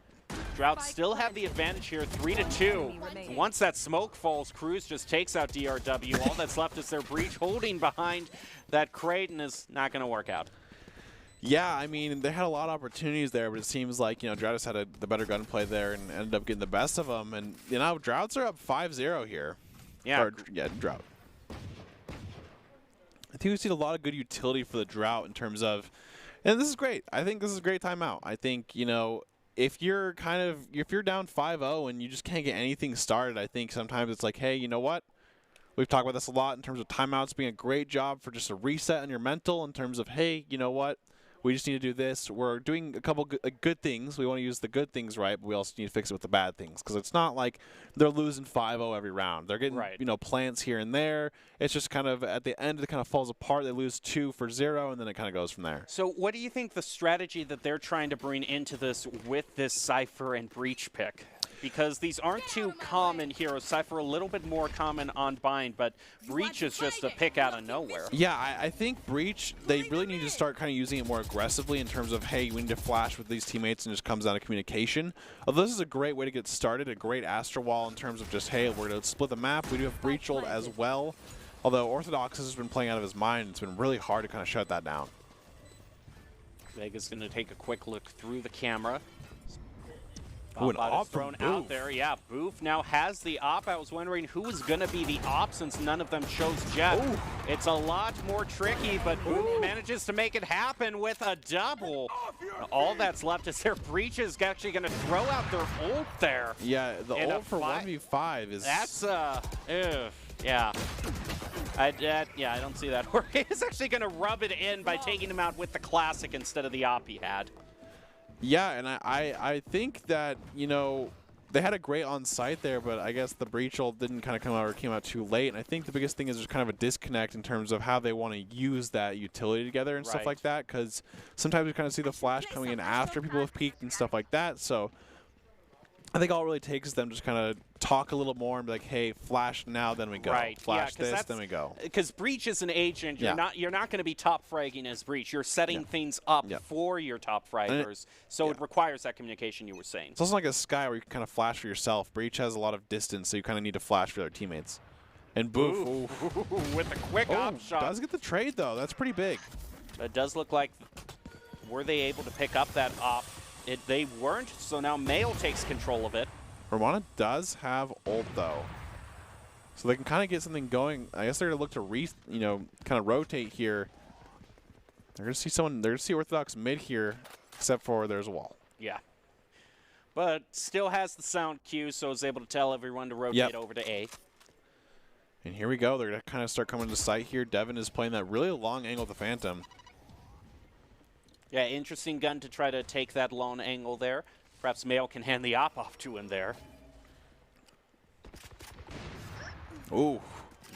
Drought still have the advantage here, 3-2. Once that smoke falls, Cruz just takes out DRW. All that's left is their breach holding behind that crate, and is not going to work out. Yeah, I mean, they had a lot of opportunities there, but it seems like, you know, Drought had the better gunplay there and ended up getting the best of them. And, you know, Droughts are up 5-0 here. Yeah. Yeah, Drought. I think we've seen a lot of good utility for the Drought in terms of, and this is great. I think this is a great timeout. I think, you know, if you're down 5-0 and you just can't get anything started, I think sometimes it's like, hey, you know what? We've talked about this a lot in terms of timeouts being a great job for just a reset on your mental in terms of, hey, you know what? We just need to do this. We're doing a couple good things. We want to use the good things right, but we also need to fix it with the bad things. Because it's not like they're losing 5-0 every round. They're getting you know, plants here and there. It's just kind of at the end, it kind of falls apart. They lose 2-0, and then it kind of goes from there. So what do you think the strategy that they're trying to bring into this with this Cypher and Breach pick? Because these aren't too common heroes. Cypher a little bit more common on Bind, but Breach is just a pick out of nowhere. Yeah, I think Breach, they really need to start kind of using it more aggressively in terms of, hey, we need to flash with these teammates, and it just comes down to communication. Although this is a great way to get started, a great Astra Wall in terms of just, hey, we're going to split the map. We do have Breach ult as well. Although Orthodox has been playing out of his mind, it's been really hard to kind of shut that down. Vega's going to take a quick look through the camera. Ooh, an op thrown from out Boof. there. Yeah, Boof now has the op. I was wondering who was going to be the op since none of them chose Jet. Ooh. It's a lot more tricky, but Boof manages to make it happen with a double. All that's left is their Breach is actually going to throw out their ult there. Yeah, the In a ult for 1v5 is... That's, yeah. I don't see that working. He's actually going to rub it in by taking him out with the classic instead of the op he had. Yeah, and I think that, you know, they had a great on-site there, but I guess the breach ult didn't kind of come out or came out too late. And I think the biggest thing is there's kind of a disconnect in terms of how they want to use that utility together and stuff like that, because sometimes we kind of see the flash coming in after people have peaked and stuff like that. So I think all it really takes is them just kind of talk a little more and be like, hey, flash now, then we go. Flash this, then we go. Because Breach is an agent. You're not going to be top fragging as Breach. You're setting things up for your top fraggers. So it requires that communication you were saying. It's also like a Sky where you can kind of flash for yourself. Breach has a lot of distance, so you kind of need to flash for their teammates. And Boof. With a quick op shot. Does get the trade, though. That's pretty big. It does look like, were they able to pick up that op? They weren't, so now Mail takes control of it. Romana does have ult, though. So they can kind of get something going. I guess they're going to look to, kind of rotate here. They're going to see someone, they're going to see Orthodox mid here, except for there's a wall. Yeah. But still has the sound cue, so is able to tell everyone to rotate over to A. And here we go. They're going to kind of start coming to sight here. Devin is playing that really long angle with the Phantom. Yeah, interesting gun to try to take that lone angle there. Perhaps Mail can hand the op off to him there. Ooh.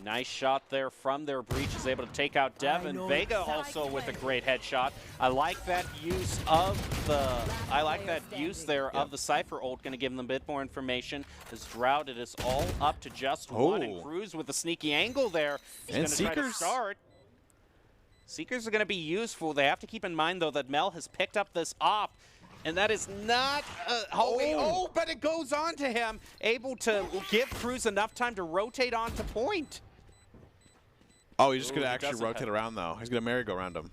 Nice shot there from their Breach. Is able to take out Devin. Vega also with a great headshot. I like that use of the of the Cypher ult. Going to give them a bit more information. As Drought, it is all up to just one. And Cruz with a sneaky angle there. He's going to try to start. Seekers are going to be useful. They have to keep in mind, though, that Mel has picked up this op, and that is not but it goes on to him, able to give Cruz enough time to rotate onto point. Oh, he's just going to actually rotate around, though. He's going to merry-go-round him.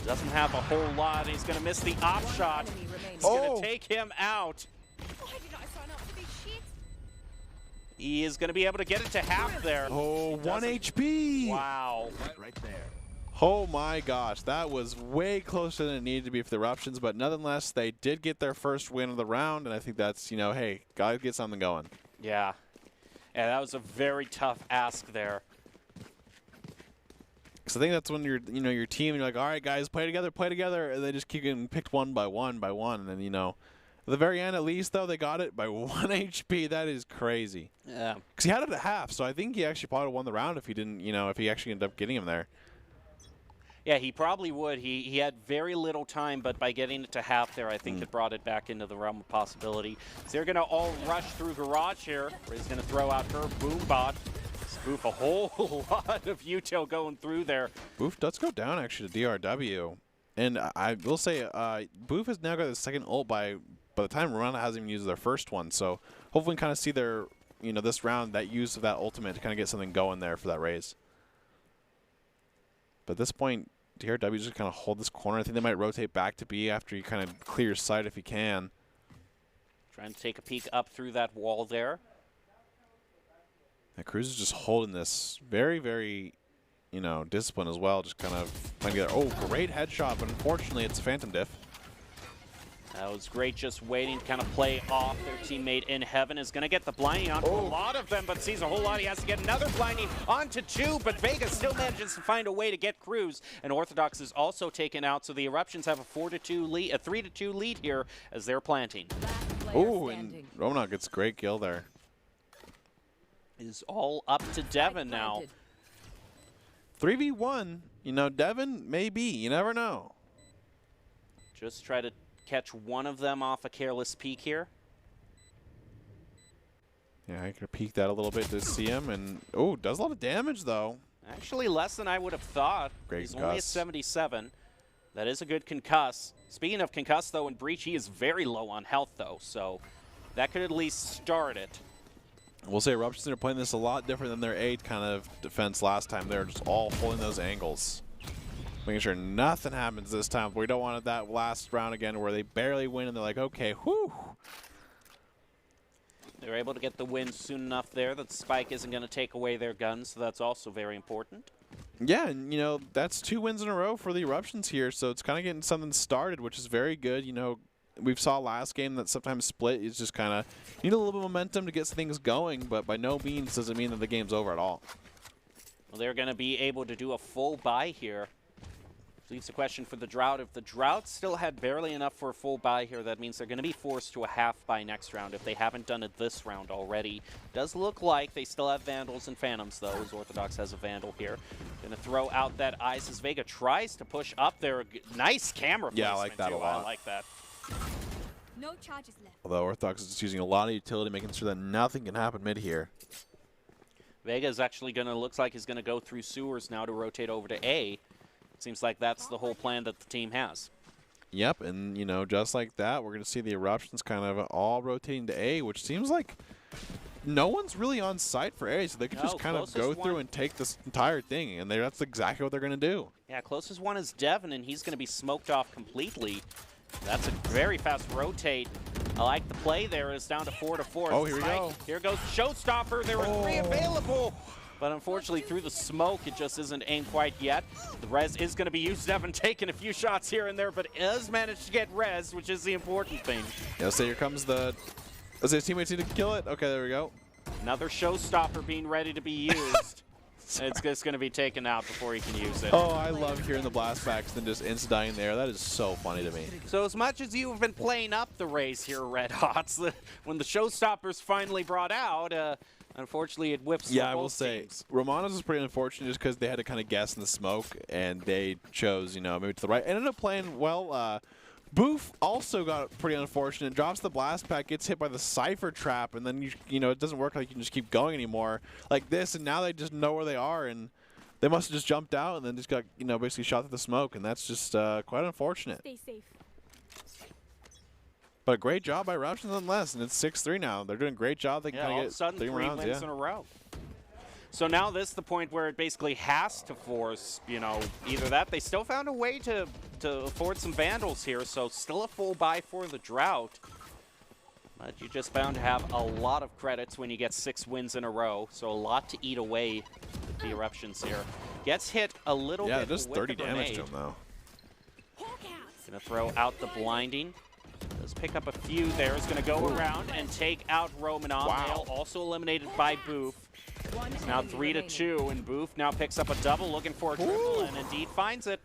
Doesn't have a whole lot. He's going to miss the op shot. He's going to take him out. Why did I sign up for this shit? He is going to be able to get it to half there. Oh, 1 HP. Wow. Right there. Oh my gosh, that was way closer than it needed to be for the Eruptions, but nonetheless, they did get their first win of the round, and I think that's, hey, gotta get something going. Yeah. Yeah, that was a very tough ask there. So I think that's when your team, and you're like, all right, guys, play together, and they just keep getting picked one by one, and then, at the very end, at least, though, they got it by 1 HP. That is crazy. Yeah. Because he had it at half, so I think he actually probably won the round if he didn't, if he actually ended up getting him there. Yeah, he probably would. He had very little time, but by getting it to half there, I think it brought it back into the realm of possibility. So they're going to all rush through Garage here, where he's going to throw out her Boombot. Boof, a whole lot of util going through there. Boof does go down, actually, to DRW. And I will say, Boof has now got the second ult by the time Romana hasn't even used their first one. So hopefully we can kind of see their, this round, that use of that ultimate to kind of get something going there for that raise. But at this point, DRW just kind of hold this corner. I think they might rotate back to B after he kind of clears sight if he can. Trying to take a peek up through that wall there. And Cruz is just holding this very, very, discipline as well. Just kind of playing together. Oh, great headshot, but unfortunately it's a Phantom diff. That was great, just waiting to kind of play off their teammate in heaven. Is going to get the blinding onto a lot of them, but sees a whole lot. He has to get another blinding onto 2, but Vega still manages to find a way to get Cruz. And Orthodox is also taken out, so the Eruptions have a 4-2 lead, a 3-2 lead here as they're planting. Oh, and Romana gets a great kill there. Is all up to Devin now. 3v1, Devin maybe, you never know. Just try to catch one of them off a careless peek here. Yeah, I could peek that a little bit to see him, and does a lot of damage though. Actually, less than I would have thought. Great He's concuss. only at 77. That is a good concuss. Speaking of concuss, though, in Breach, he is very low on health, though, so that could at least start it. We'll say Eruptions are playing this a lot different than their 8 kind of defense last time. They're just all holding those angles. Making sure nothing happens this time. We don't want that last round again where they barely win and they're like, okay, whew. They're able to get the win soon enough there that Spike isn't going to take away their guns, so that's also very important. Yeah, and, you know, that's 2 wins in a row for the Eruptions here, so it's kind of getting something started, which is very good. You know, we saw last game that sometimes split is just kind of need a little bit of momentum to get things going, but by no means does it mean that the game's over at all. Well, they're going to be able to do a full buy here. Leaves the question for the Drought. If the Drought still had barely enough for a full buy here, that means they're going to be forced to a half buy next round if they haven't done it this round already. Does look like they still have Vandals and Phantoms, though, as Orthodox has a Vandal here. Going to throw out that Ice as Vega tries to push up there. Nice camera placement, yeah, I like that too. a lot. I like that. No charges left. Although Orthodox is just using a lot of utility, making sure that nothing can happen mid here. Vega is actually going to, looks like he's going to go through sewers now to rotate over to A. Seems like that's the whole plan that the team has. Yep, and, you know, just like that, we're going to see the Eruptions kind of all rotating to A, which seems like no one's really on site for A, so they could just kind of go through and take this entire thing, and that's exactly what they're going to do. Yeah, closest one is Devin, and he's going to be smoked off completely. That's a very fast rotate. I like the play there. It's down to 4-4. Oh, here we go. Here goes Showstopper. There were 3 available. But unfortunately, through the smoke, it just isn't aimed quite yet. The res is going to be used. Devin taking a few shots here and there, but has managed to get res, which is the important thing. Yeah, so here comes the... Does his teammates need to kill it? Okay, there we go. Another Showstopper being ready to be used. It's just going to be taken out before he can use it. Oh, I love hearing the blast packs and just insta-dying there. That is so funny to me. So as much as you have been playing up the Rays here, Red Hots, when the Showstopper's finally brought out, unfortunately, it whips. Yeah, I will say, Romano's is pretty unfortunate just because they had to kind of guess in the smoke, and they chose, you know, maybe to the right. Ended up playing well. Boof also got pretty unfortunate. Drops the blast pack, gets hit by the Cypher trap, and then, you know, it doesn't work like you can just keep going anymore like this, and now they just know where they are, and they must have just jumped out and then just got, you know, basically shot through the smoke, and that's just quite unfortunate. Stay safe. But a great job by Eruptions nonetheless, and it's 6-3 now. They're doing a great job. They can all kind of of a sudden, get 3 rounds, wins in a row. So now this is the point where it basically has to force, you know, either that. They still found a way to afford some Vandals here, so still a full buy for the Drought. But you just bound to have a lot of credits when you get 6 wins in a row, so a lot to eat away with the Eruptions here. Gets hit a little bit. Yeah, just with 30 the damage to grenade. him, though. Gonna throw out the blinding. Does pick up a few there. Is gonna go around and take out Romanov. Wow. Also eliminated by Boof. It's now 3-2, and Boof now picks up a double, looking for a triple, and indeed finds it.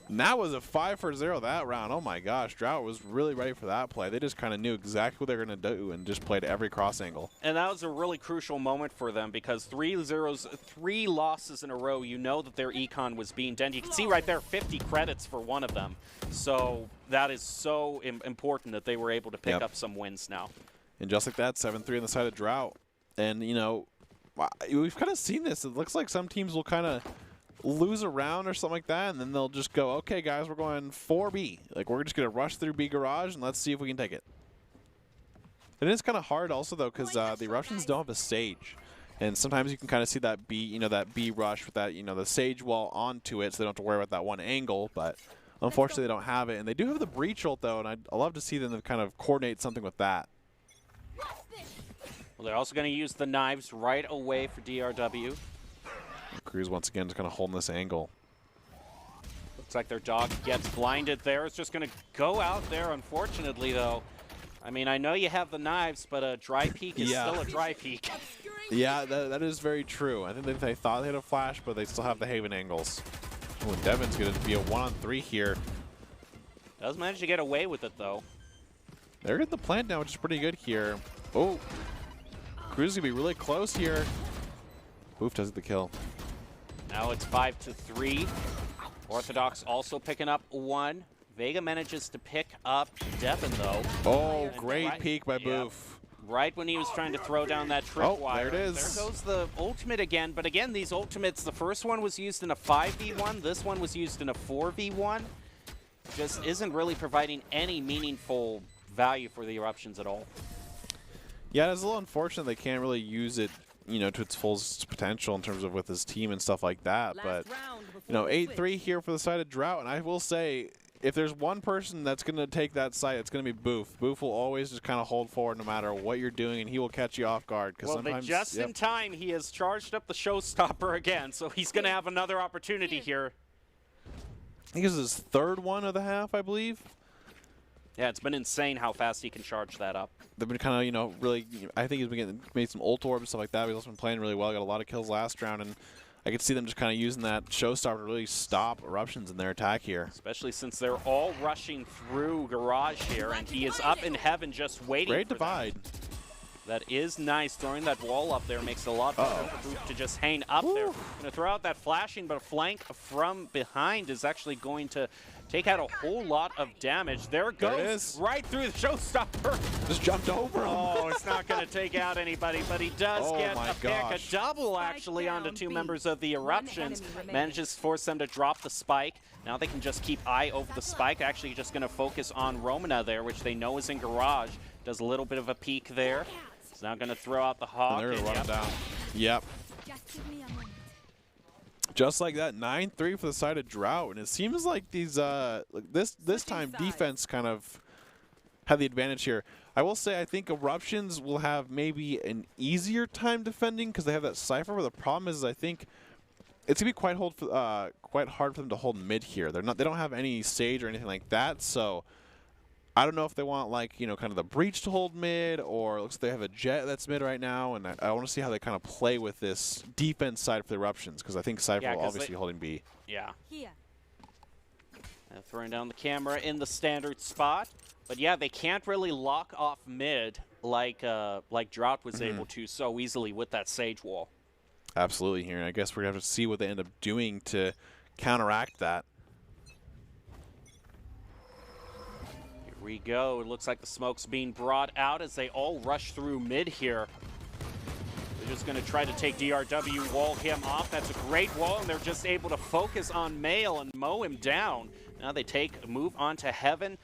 And that was a 5-for-0 that round. Oh my gosh, Drought was really ready for that play. They just kind of knew exactly what they were going to do and just played every cross angle. And that was a really crucial moment for them because 3 losses in a row, you know that their econ was being done. You can see right there 50 credits for one of them. So that is so important that they were able to pick up some wins now. And just like that, 7-3 on the side of Drought. And, you know, we've kind of seen this. It looks like some teams will kind of lose a round or something like that, and then they'll just go, okay, guys, we're going 4B. Like, we're just going to rush through B Garage, and let's see if we can take it. And it's kind of hard also, though, because the Eruptions don't have a stage. And sometimes you can kind of see that B, you know, that B rush with that, you know, the sage wall onto it, so they don't have to worry about that one angle. But unfortunately, they don't have it. And they do have the breach ult, though, and I'd love to see them kind of coordinate something with that. Well, they're also going to use the knives right away for DRW. Cruz once again just kind of holding this angle. Looks like their dog gets blinded there. It's just going to go out there, unfortunately, though. I mean, I know you have the knives, but a dry peek is still a dry peek. Yeah, that is very true. I think they thought they had a flash, but they still have the Haven angles. Oh, Devin's going to be a 1-on-3 here. Does manage to get away with it, though. They're getting the plant now, which is pretty good here. Oh, Cruz is going to be really close here. Boof does the kill. Now it's 5-3. Orthodox also picking up 1. Vega manages to pick up Devin, though. Oh, great peek by Boof. Right when he was trying to throw down that tripwire. There it is. There goes the ultimate again. But again, these ultimates, the first one was used in a 5v1. This one was used in a 4v1. Just isn't really providing any meaningful value for the Eruptions at all. Yeah, it's a little unfortunate they can't really use it you know, to its full potential in terms of with his team and stuff like that. But, you know, 8-3 here for the side of Drought. And I will say, if there's one person that's going to take that site, it's going to be Boof. Boof will always just kind of hold forward no matter what you're doing, and he will catch you off guard. Well, sometimes, just in time, he has charged up the showstopper again, so he's going to have another opportunity here. I think this is his third one of the half, I believe. Yeah, it's been insane how fast he can charge that up. They've been kind of, you know, really, I think he's been made some ult orb and stuff like that. He's also been playing really well. Got a lot of kills last round, and I could see them just kind of using that showstopper to really stop Eruptions in their attack here. Especially since they're all rushing through Garage here, and he is up in heaven just waiting Great for divide. That is nice. Throwing that wall up there makes it a lot better for Boof to just hang up there. Going to throw out that flashing, but a flank from behind is actually going to take out a whole lot of damage. There it goes, right through the showstopper. Just jumped over him. Oh, it's not going to take out anybody, but he does get a pick, a double actually onto two members of the Eruptions. Manages to force them to drop the spike. Now they can just keep eye over the spike. Actually just going to focus on Romana there, which they know is in Garage. Does a little bit of a peek there. He's now going to throw out the Hawk. And they're going to run him down. Yep. Just like that, 9-3 for the side of Drought, and it seems like these this time defense kind of had the advantage here. I will say I think Eruptions will have maybe an easier time defending because they have that Cypher. But the problem is I think it's gonna be quite hard for them to hold mid here. They don't have any Sage or anything like that, so I don't know if they want, like, you know, kind of the Breach to hold mid, or it looks like they have a Jet that's mid right now, and I want to see how they kind of play with this defense side for the Eruptions, because I think Cypher will obviously be holding B. Yeah. Throwing down the camera in the standard spot. But yeah, they can't really lock off mid like Drought was able to so easily with that Sage wall. Absolutely here, and I guess we're going to have to see what they end up doing to counteract that. We go. It looks like the smoke's being brought out as they all rush through mid here. They're just going to try to take DRW, wall him off. That's a great wall, and they're just able to focus on Mail and mow him down. Now they take a move on to Heaven.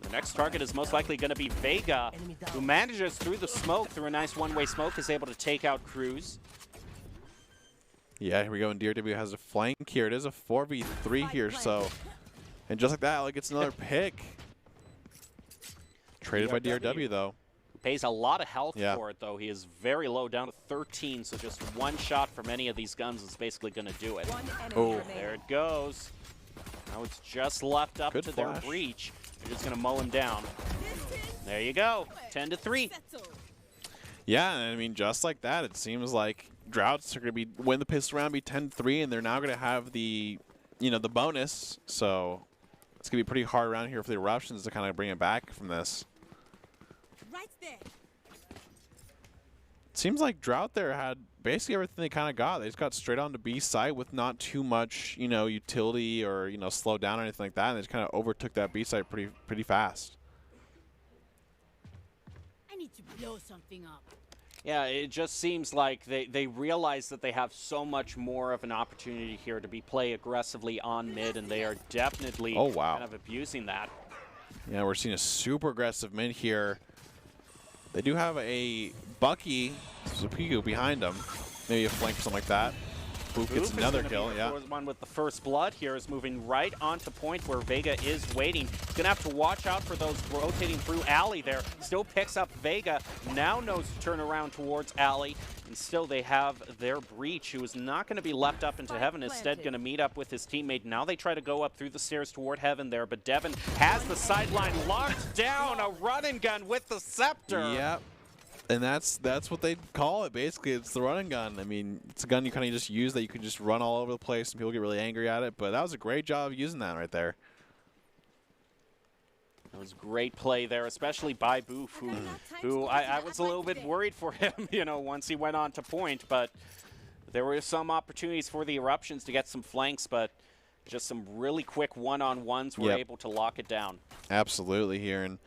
The next target is most likely going to be Vega, who manages through the smoke, through a nice one-way smoke, is able to take out Cruz. Yeah, here we go, and DRW has a flank here. It is a 4v3 here, so... And just like that, Alec gets another pick. Traded by DRW, though. Pays a lot of health for it, though. He is very low, down to 13, so just one shot from any of these guns is basically going to do it. Oh, there it goes. Now it's just left up to their breach. They're just going to mow him down. There you go, 10-3. Yeah, and I mean, just like that, it seems like Droughts are going to win the pistol round, be 10-3, and they're now going to have the, you know, the bonus. So it's going to be pretty hard around here for the Eruptions to kind of bring it back from this. Right there. Seems like Drought there had basically everything they kind of got. They just got straight on to B site with not too much, you know, utility or, you know, slow down or anything like that. And they just kind of overtook that B site pretty fast. I need to blow something up. Yeah, it just seems like they realize that they have so much more of an opportunity here to play aggressively on mid, and they are definitely kind of abusing that. Yeah, we're seeing a super aggressive mid here. They do have a Bucky, Zupigu behind them. Maybe a flank or something like that. Boof gets another kill, yeah. One with the first blood here is moving right onto point where Vega is waiting. He's going to have to watch out for those rotating through Alley there. Still picks up Vega. Now knows to turn around towards Alley. And still they have their Breach, who is not going to be left up into Heaven. Instead going to meet up with his teammate. Now they try to go up through the stairs toward Heaven there. But Devin has the sideline locked down. A run and gun with the Scepter. Yep. And that's what they call it, basically. It's the run and gun. I mean, it's a gun you kind of just use that you can just run all over the place and people get really angry at it. But that was a great job of using that right there. That was great play there, especially by Boof, who I was a little bit worried for him, you know, once he went on to point. But there were some opportunities for the Eruptions to get some flanks, but just some really quick one-on-ones were able to lock it down. Absolutely here. And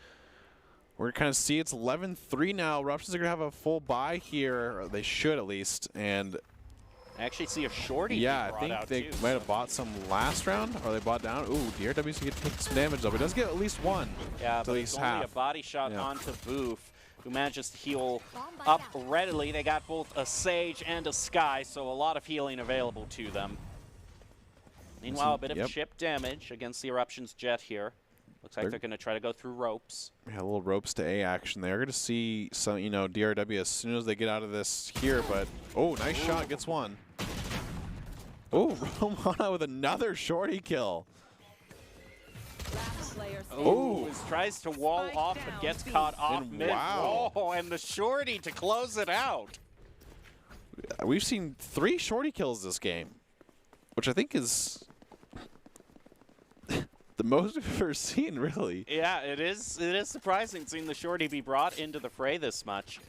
we're going to kind of see it's 11-3 now. Eruptions are going to have a full buy here. Or they should at least. And I actually see a shorty. Yeah, I think they might have bought some last round, or they bought down. Ooh, DRW's going to take some damage, though. But it does get at least one. Yeah, but at least it's only a body shot onto Boof. who manages to heal up readily. They got both a Sage and a Skye, so a lot of healing available to them. Meanwhile, a bit of chip damage against the Eruption's Jet here. Looks like they're going to try to go through ropes. Yeah, a little ropes to A action. They're going to see some, you know, DRW as soon as they get out of this here, but oh, nice shot, gets one. Oh, Romana with another shorty kill. Oh, tries to wall off but gets caught off mid. Wow. Oh, and the shorty to close it out. We've seen 3 shorty kills this game, which I think is the most we've ever seen, really. Yeah, it is surprising seeing the shorty be brought into the fray this much.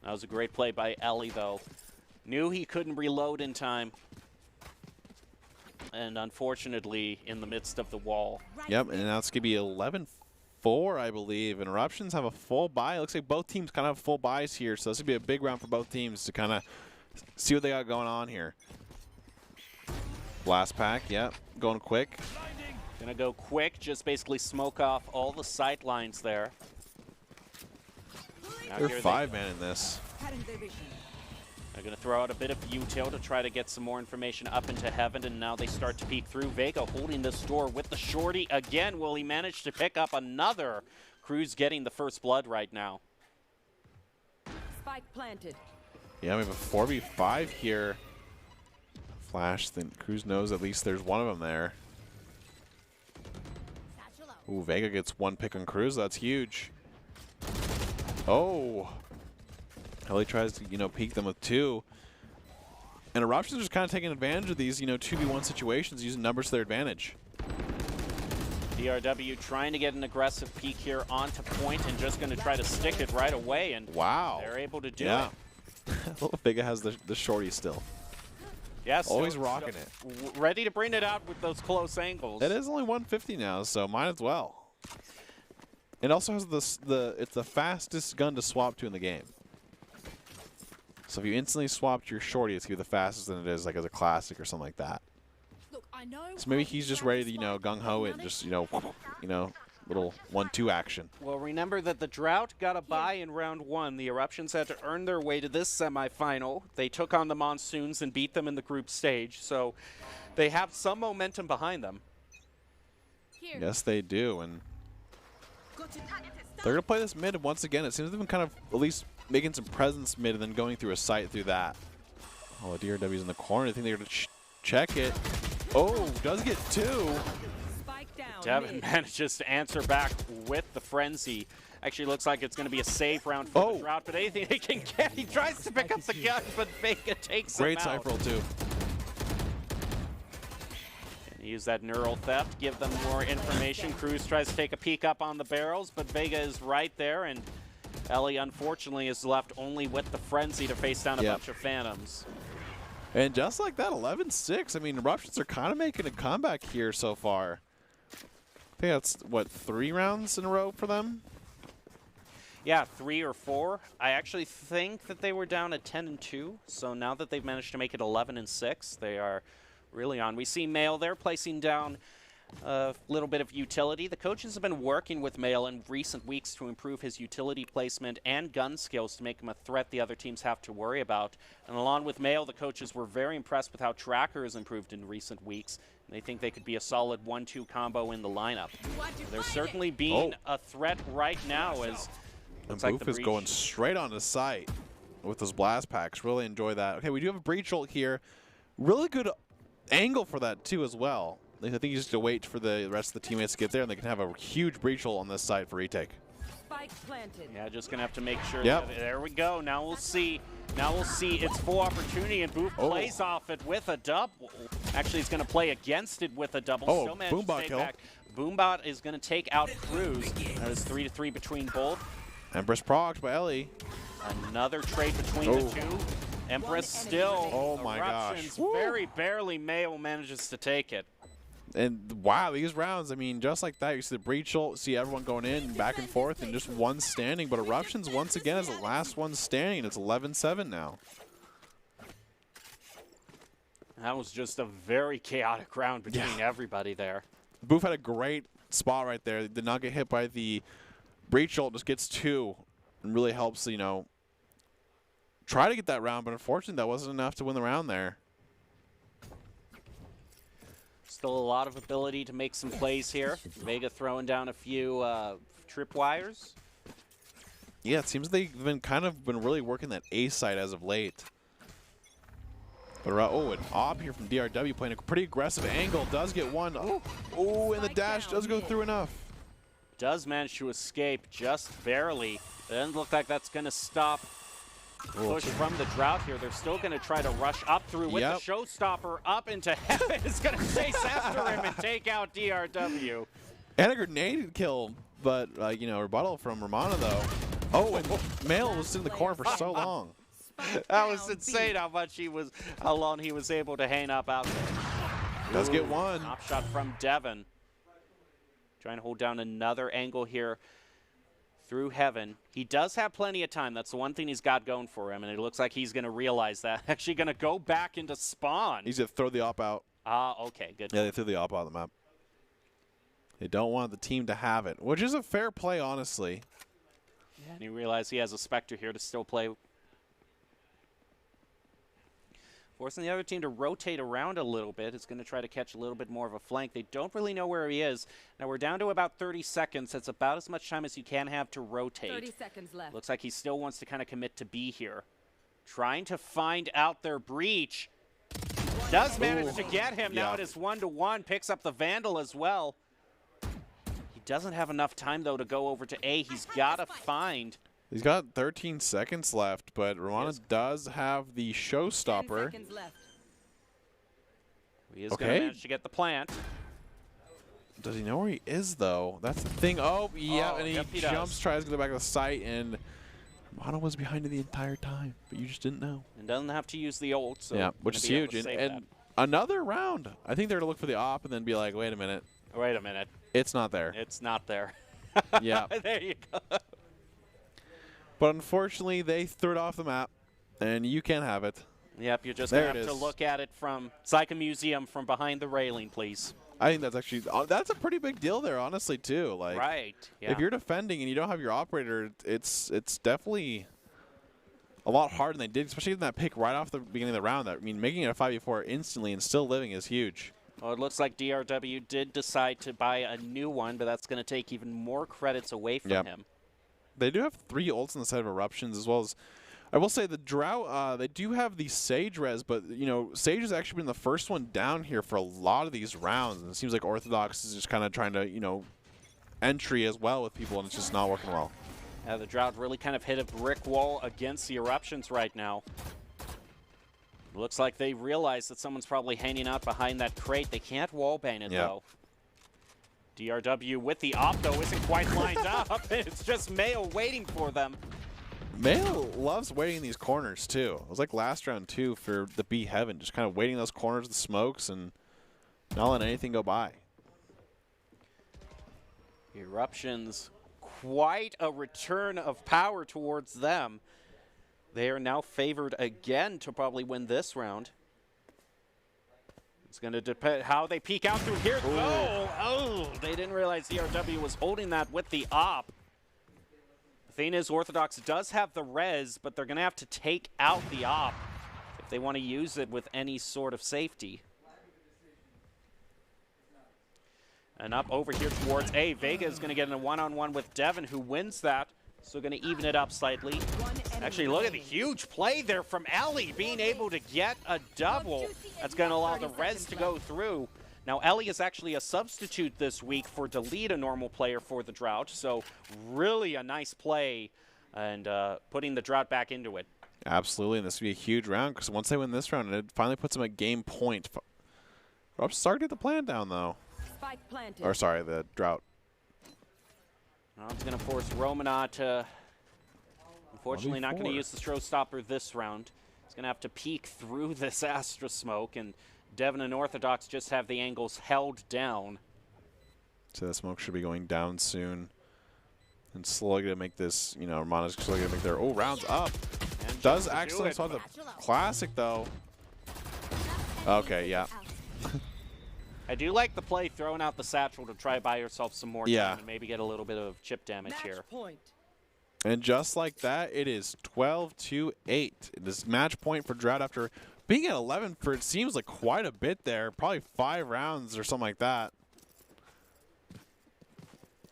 That was a great play by Ellie, though. Knew he couldn't reload in time. And unfortunately, in the midst of the wall. Yep, and now it's going to be 11-4, I believe. And Eruptions have a full buy. It looks like both teams kind of have full buys here, so this would be a big round for both teams to kind of see what they got going on here. Blast pack, yep, going quick. Gonna go quick, just basically smoke off all the sight lines there. They're 5-man in this. They're going to throw out a bit of util to try to get some more information up into heaven, and now they start to peek through. Vega holding this door with the shorty again. Will he manage to pick up another? Cruz getting the first blood right now. Spike planted. Yeah, we have a 4v5 here. Flash, then Cruz knows at least there's one of them there. Ooh, Vega gets 1 pick on Cruz. That's huge. Oh. Ellie tries to, you know, peek them with 2. And Eruptions are just kind of taking advantage of these, you know, 2v1 situations, using numbers to their advantage. DRW trying to get an aggressive peek here onto point and just going to try to stick it right away. And wow. They're able to do it. Little Vega has the shorty still. Yes. Always rocking it. Ready to bring it out with those close angles. It is only 150 now, so might as well. It also has it's the fastest gun to swap to in the game. So if you instantly swapped your shorty, it's going to be the fastest than it is like as a classic or something like that. Look, I know So maybe he's just ready to, you know, gung-ho it and just, you know, little 1-2 action. Well, remember that the Drought got a bye in round 1. The Eruptions had to earn their way to this semifinal. They took on the Monsoons and beat them in the group stage, so they have some momentum behind them. Here. Yes, they do, and they're going to play this mid once again. It seems they've been kind of at least making some presence mid and then going through a sight through that. Oh, DRW's in the corner. I think they're going to check it. Oh, does get 2. Devin manages to answer back with the frenzy. Actually looks like it's going to be a safe round for the Drought, but anything he can get, he tries to pick up the gun, but Vega takes him out. Great sniper roll, too. And use that neural theft, give them more information. Cruz tries to take a peek up on the barrels, but Vega is right there, and Ellie, unfortunately, is left only with the frenzy to face down a bunch of Phantoms. And just like that, 11-6. I mean, Eruptions are kind of making a comeback here so far. I think that's, what, 3 rounds in a row for them? Yeah, 3 or 4. I actually think that they were down at 10-2, so now that they've managed to make it 11-6, they are really on. We see Mail there placing down a little bit of utility. The coaches have been working with Mail in recent weeks to improve his utility placement and gun skills to make him a threat the other teams have to worry about. And along with Mail, the coaches were very impressed with how Tracker has improved in recent weeks. And they think they could be a solid 1-2 combo in the lineup. They're certainly being a threat right now as and Boof is going straight on the site with those blast packs. Really enjoy that. Okay, we do have a breach ult here. Really good angle for that too as well. I think you just have to wait for the rest of the teammates to get there, and they can have a huge breach ult on this side for retake. Spike planted. Yeah, just gonna have to make sure. That, there we go. Now we'll see. Now we'll see its full opportunity, and Boof plays off it with a double. Actually, he's gonna play against it with a double. Oh, Boombot kill. Back. Boombot is gonna take out Cruz. That is 3-3 between both. Empress procced by Ellie. Another trade between the two. Empress still. Oh my gosh. Very barely Mayo manages to take it. And wow, these rounds, I mean, just like that, you see the breach ult, see everyone going in, back and forth, and just one standing. But Eruptions, once again, is the last one standing. It's 11-7 now. That was just a very chaotic round between everybody there. Boof had a great spot right there. Did not get hit by the breach ult, just gets 2. and really helps, you know, try to get that round. But unfortunately, that wasn't enough to win the round there. Still a lot of ability to make some plays here. Vega throwing down a few tripwires. Yeah, it seems they've been really working that A side as of late. But an op here from DRW playing a pretty aggressive angle. Does get one. Oh, and the dash does go through enough. Does manage to escape just barely. It doesn't look like that's going to stop push from the drought here. They're still going to try to rush up through with the showstopper up into heaven. It's going to chase after him and take out DRW. And a grenade kill, but you know, rebuttal from Romana though. Oh, and Mail was in the corner for so long. That was insane how long he was able to hang up out there. Does get one. Top shot from Devin. Trying to hold down another angle here through heaven. He does have plenty of time. That's the one thing he's got going for him, and it looks like he's going to realize that. Actually going to go back into spawn. He's going to throw the op out. Okay, good. Yeah, they threw the op out of the map. They don't want the team to have it, which is a fair play, honestly. Yeah, and he realized he has a Spectre here to still play. Forcing the other team to rotate around a little bit. It's going to try to catch a little bit more of a flank. They don't really know where he is. Now we're down to about 30 seconds. That's about as much time as you can have to rotate. 30 seconds left. Looks like he still wants to kind of commit to B here. Trying to find out their breach. Does manage to get him. Now it is 1-1. Picks up the Vandal as well. He doesn't have enough time, though, to go over to A. He's got to find. He's got 13 seconds left, but Romana does have the showstopper. He is going to manage to get the plant. Does he know where he is, though? That's the thing. Oh, yeah, and he jumps, tries to go back to the site, and Romana was behind it the entire time, but you just didn't know. And doesn't have to use the ult, so yeah, which is huge. And another round. I think they're going to look for the op and then be like, wait a minute. Wait a minute. It's not there. It's not there. Yeah. There you go. But unfortunately, they threw it off the map, and you can't have it. Yep, you're just going to have to look at it from Psycho Museum from behind the railing, please. I think that's actually that's a pretty big deal there, honestly, too. Like, right. Yeah. If you're defending and you don't have your operator, it's definitely a lot harder than they did, especially in that pick right off the beginning of the round. I mean, making it a 5v4 instantly and still living is huge. Well, it looks like DRW did decide to buy a new one, but that's going to take even more credits away from him. They do have 3 ults on the side of Eruptions, as well as, I will say, the Drought, they do have the Sage res, but, you know, Sage has actually been the first one down here for a lot of these rounds, and it seems like Orthodox is just kind of trying to, you know, entry as well with people, and it's just not working well. Yeah, the Drought really kind of hit a brick wall against the Eruptions right now. Looks like they realize that someone's probably hanging out behind that crate. They can't wallbang it, though. DRW with the op, though, isn't quite lined up. It's just Mayo waiting for them. Mayo loves waiting in these corners, too. It was like last round, too, for the B Heaven. Just kind of waiting those corners, the smokes, and not letting anything go by. Eruptions, quite a return of power towards them. They are now favored again to probably win this round. It's going to depend how they peek out through here. Oh, they didn't realize DRW was holding that with the op. The thing is, Orthodox does have the res, but they're going to have to take out the op if they want to use it with any sort of safety. And up over here towards A. Vega is going to get in a one-on-one with Devin, who wins that. So going to even it up slightly. Actually, look at the huge play there from Ellie, being able to get a double. That's going to allow the res to go through. Now, Ellie is actually a substitute this week for Delete, a normal player for the Drought. So really a nice play and putting the Drought back into it. Absolutely, and this will be a huge round because once they win this round, it finally puts them at game point. Rob started the plan down, though. Or sorry, the Drought. It's going to force Romana to, unfortunately, not going to use the showstopper this round. He's going to have to peek through this Astra smoke, and Devin and Orthodox just have the angles held down. So the smoke should be going down soon. And slowly going to make this, you know, Romana's slowly going to make their, rounds up. And does actually saw the classic, though. Okay, yeah. I do like the play throwing out the satchel to try to buy yourself some more time and maybe get a little bit of chip damage here. And just like that, it is 12-8. This match point for Drought after being at 11 for it seems like quite a bit there. Probably 5 rounds or something like that.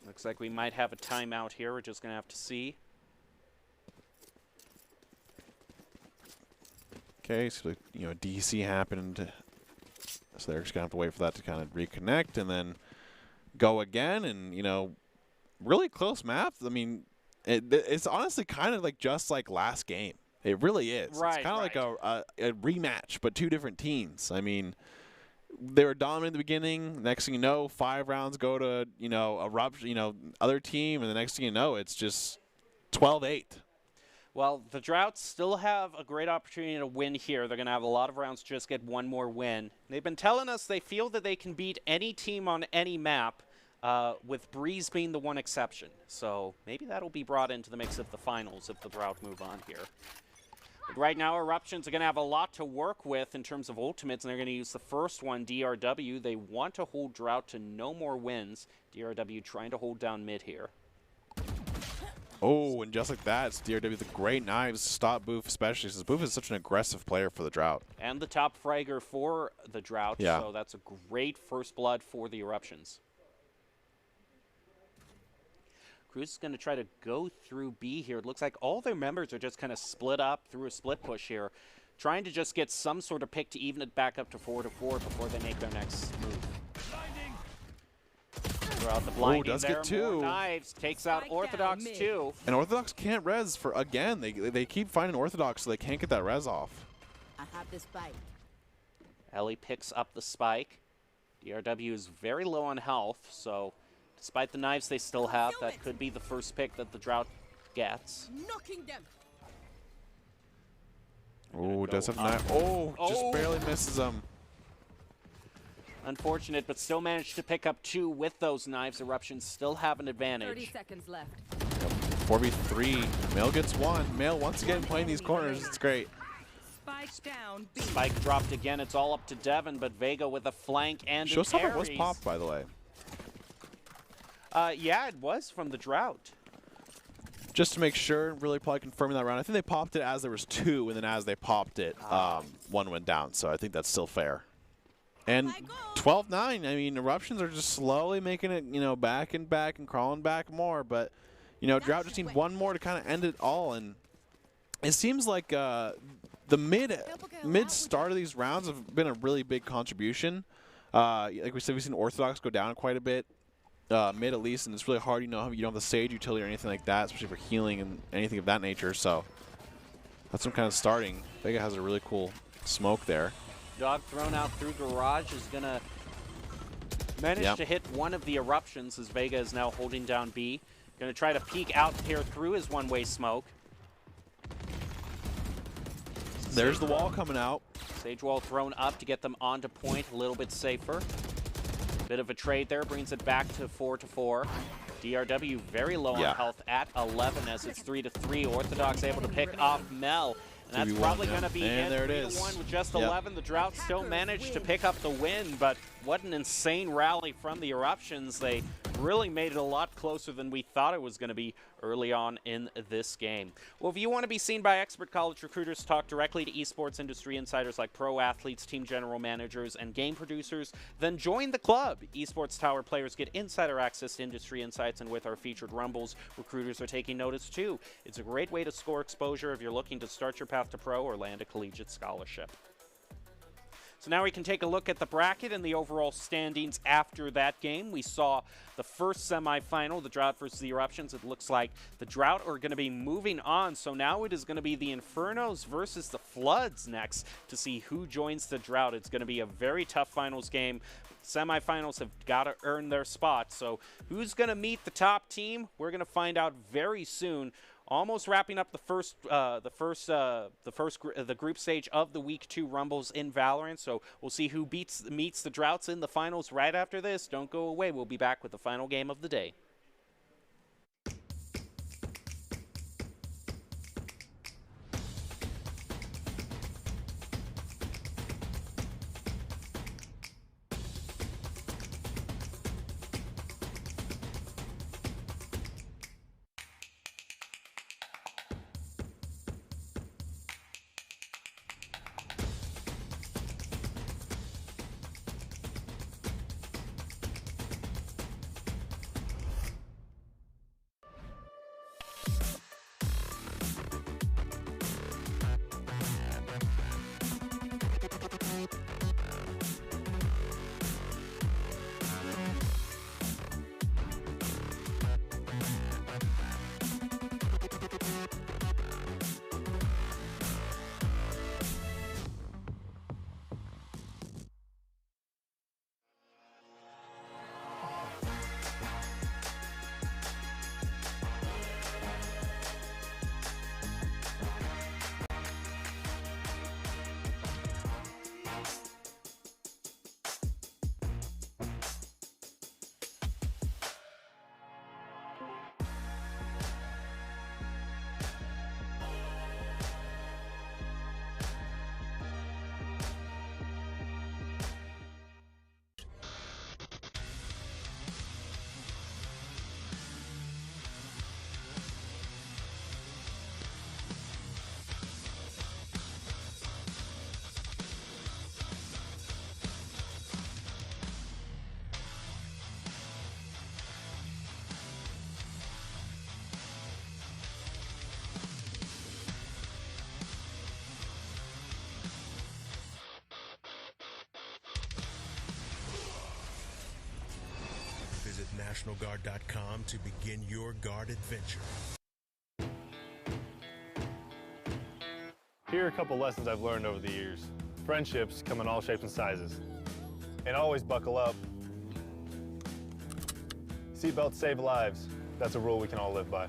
Looks like we might have a timeout here. We're just going to have to see. Okay, so DC happened. So they're just going to have to wait for that to kind of reconnect and then go again. And, really close map. I mean, it's honestly kind of like just like last game. It really is. Right, it's kind of like a rematch, but 2 different teams. I mean, they were dominant in the beginning. Next thing you know, 5 rounds go to, other team. And the next thing you know, it's just 12-8. Well, the Droughts still have a great opportunity to win here. They're going to have a lot of rounds to just get one more win. They've been telling us they feel that they can beat any team on any map, with Breeze being the one exception. So maybe that'll be brought into the mix of the finals if the Drought move on here. But right now, Eruptions are going to have a lot to work with in terms of ultimates, and they're going to use the first one, DRW. They want to hold Drought to no more wins. DRW trying to hold down mid here. Oh, and just like that, it's DRW with the great knives to stop Boof, especially since Boof is such an aggressive player for the Drought. And the top fragger for the Drought, so that's a great first blood for the Eruptions. Cruz is going to try to go through B here. It looks like all their members are just kind of split up through a split push here, trying to just get some sort of pick to even it back up to 4-4 before they make their next move. Throughout the blinding does there, get 2. more knives, takes out Orthodox too. And Orthodox can't res for, again, they keep finding Orthodox, so they can't get that res off. I have the spike. Ellie picks up the spike. DRW is very low on health, so despite the knives they still have, that could be the first pick that the Drought gets. Knocking them. Oh, does have knife. Oh, just barely misses him. Unfortunate, but still managed to pick up 2 with those knives. Eruptions still have an 30 advantage. seconds left. 4v3. Mail gets 1. Mail once again playing these corners. It's great. Spike down. B. Spike dropped again. It's all up to Devin, but Vega with a flank and a Showstopper was popped, by the way. Yeah, it was from the Drought. Just to make sure, really probably confirming that round. I think they popped it as there was 2, and then as they popped it, 1 went down. So I think that's still fair. And 12-9, I mean, Eruptions are just slowly making it, back and crawling back more. But, Drought just need 1 more to kind of end it all. And it seems like the mid start of these rounds have been a really big contribution. Like we said, we've seen Orthodox go down quite a bit, mid at least, and it's really hard. You don't have the Sage utility or anything like that, especially for healing and anything of that nature. So that's some kind of starting. Vega has a really cool smoke there. Dog thrown out through garage is going to manage to hit one of the Eruptions as Vega is now holding down B. Going to try to peek out here through his one-way smoke. There's the wall coming out. Sage wall thrown up to get them onto point, a little bit safer. Bit of a trade there, brings it back to 4-4. DRW very low on health at 11 as it's 3-3. Orthodox able to pick off Mel. And that's probably going to be it. 3-1 with just 11. The Drought still managed to pick up the win, but what an insane rally from the Eruptions. They really made it a lot closer than we thought it was going to be early on in this game. Well, if you want to be seen by expert college recruiters, talk directly to esports industry insiders like pro athletes, team general managers, and game producers, then join the club. Esports Tower players get insider access to industry insights, and with our featured Rumbles, recruiters are taking notice too. It's a great way to score exposure if you're looking to start your path to pro or land a collegiate scholarship. So now we can take a look at the bracket and the overall standings after that game. We saw the first semifinal, the Drought versus the Eruptions. It looks like the Drought are going to be moving on. So now it is going to be the Infernos versus the Floods next to see who joins the Drought. It's going to be a very tough finals game. Semifinals have got to earn their spot. So who's going to meet the top team? We're going to find out very soon. Almost wrapping up the group stage of the Week 2 Rumbles in Valorant. So we'll see who meets the Droughts in the finals right after this. Don't go away. We'll be back with the final game of the day. NationalGuard.com to begin your guard adventure. Here are a couple lessons I've learned over the years. Friendships come in all shapes and sizes. And always buckle up. Seatbelts save lives. That's a rule we can all live by.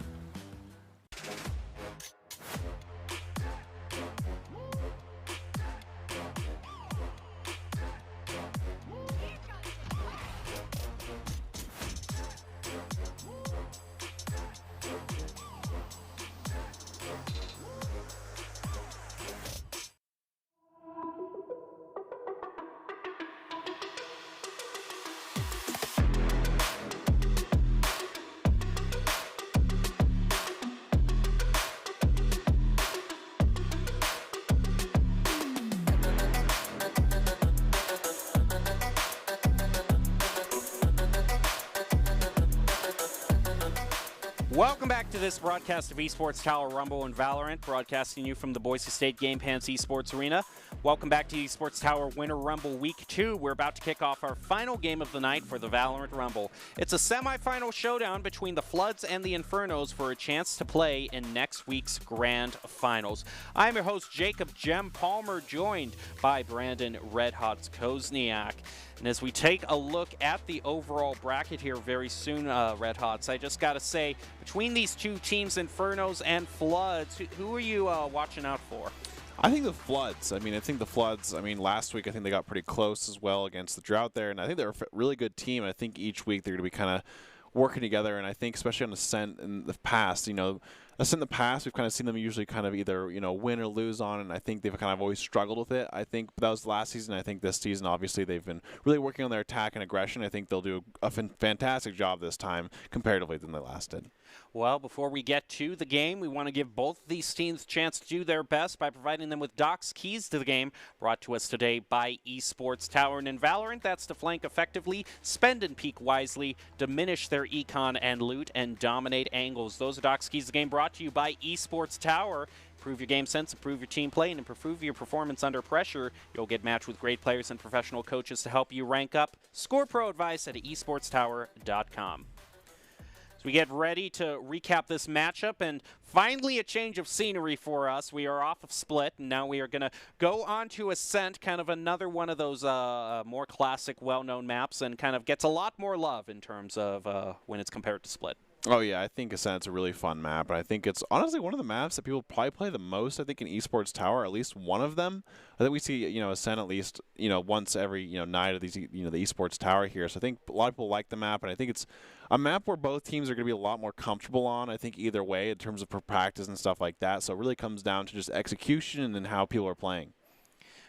Welcome back to this broadcast of Esports Tower Rumble and Valorant, broadcasting you from the Boise State Game Pants Esports Arena. Welcome back to Esports Tower Winter Rumble Week 2. We're about to kick off our final game of the night for the Valorant Rumble. It's a semifinal showdown between the Floods and the Infernos for a chance to play in next week's Grand Finals. I'm your host, Jacob Jem Palmer, joined by Brandon Red Hot Kozniak. And as we take a look at the overall bracket here very soon, Red Hots, I just got to say, between these two teams, Infernos and Floods, who are you watching out for? I think the Floods. Last week I think they got pretty close as well against the Drought there, and I think they're a really good team. I think each week they're going to be kind of working together, and I think especially on Ascent in the past, Ascent in the past, we've kind of seen them usually kind of either, win or lose on, and I think they've kind of always struggled with it. I think that was last season. I think this season, obviously, they've been really working on their attack and aggression. I think they'll do a fantastic job this time comparatively than they last did. Well, before we get to the game, we want to give both these teams a chance to do their best by providing them with Doc's keys to the game, brought to us today by Esports Tower. And in Valorant, that's to flank effectively, spend and peek wisely, diminish their econ and loot, and dominate angles. Those are Doc's keys to the game, brought to you by Esports Tower. Improve your game sense, improve your team play, and improve your performance under pressure. You'll get matched with great players and professional coaches to help you rank up. Score pro advice at esportstower.com. So we get ready to recap this matchup, and finally a change of scenery for us. We are off of Split, and now we are going to go on to Ascent, kind of another one of those more classic, well-known maps, and kind of gets a lot more love in terms of when it's compared to Split. Oh, yeah, I think Ascent's a really fun map, and I think it's honestly one of the maps that people probably play the most, I think, in Esports Tower, at least one of them. I think we see, Ascent at least, once every, night of these, the Esports Tower here. So I think a lot of people like the map, and I think it's a map where both teams are going to be a lot more comfortable on, I think, either way, in terms of practice and stuff like that. So it really comes down to just execution and how people are playing.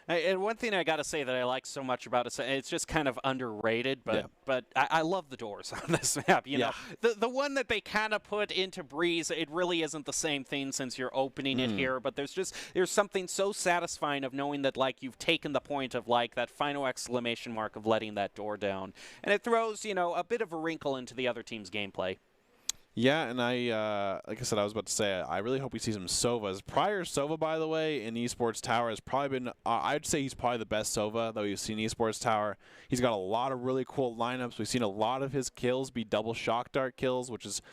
And one thing I got to say that I like so much about it, it's just kind of underrated, but I love the doors on this map. You know, the one that they kind of put into Breeze, it really isn't the same thing since you're opening it here, but there's something so satisfying of knowing that, like, you've taken the point of, like, that final exclamation mark of letting that door down. And it throws, a bit of a wrinkle into the other team's gameplay. Yeah, and like I said, I was about to say, I really hope we see some Sovas. Prior Sova, by the way, in Esports Tower has probably been, I'd say he's probably the best Sova that we've seen in Esports Tower. He's got a lot of really cool lineups. We've seen a lot of his kills be double shock dart kills, which is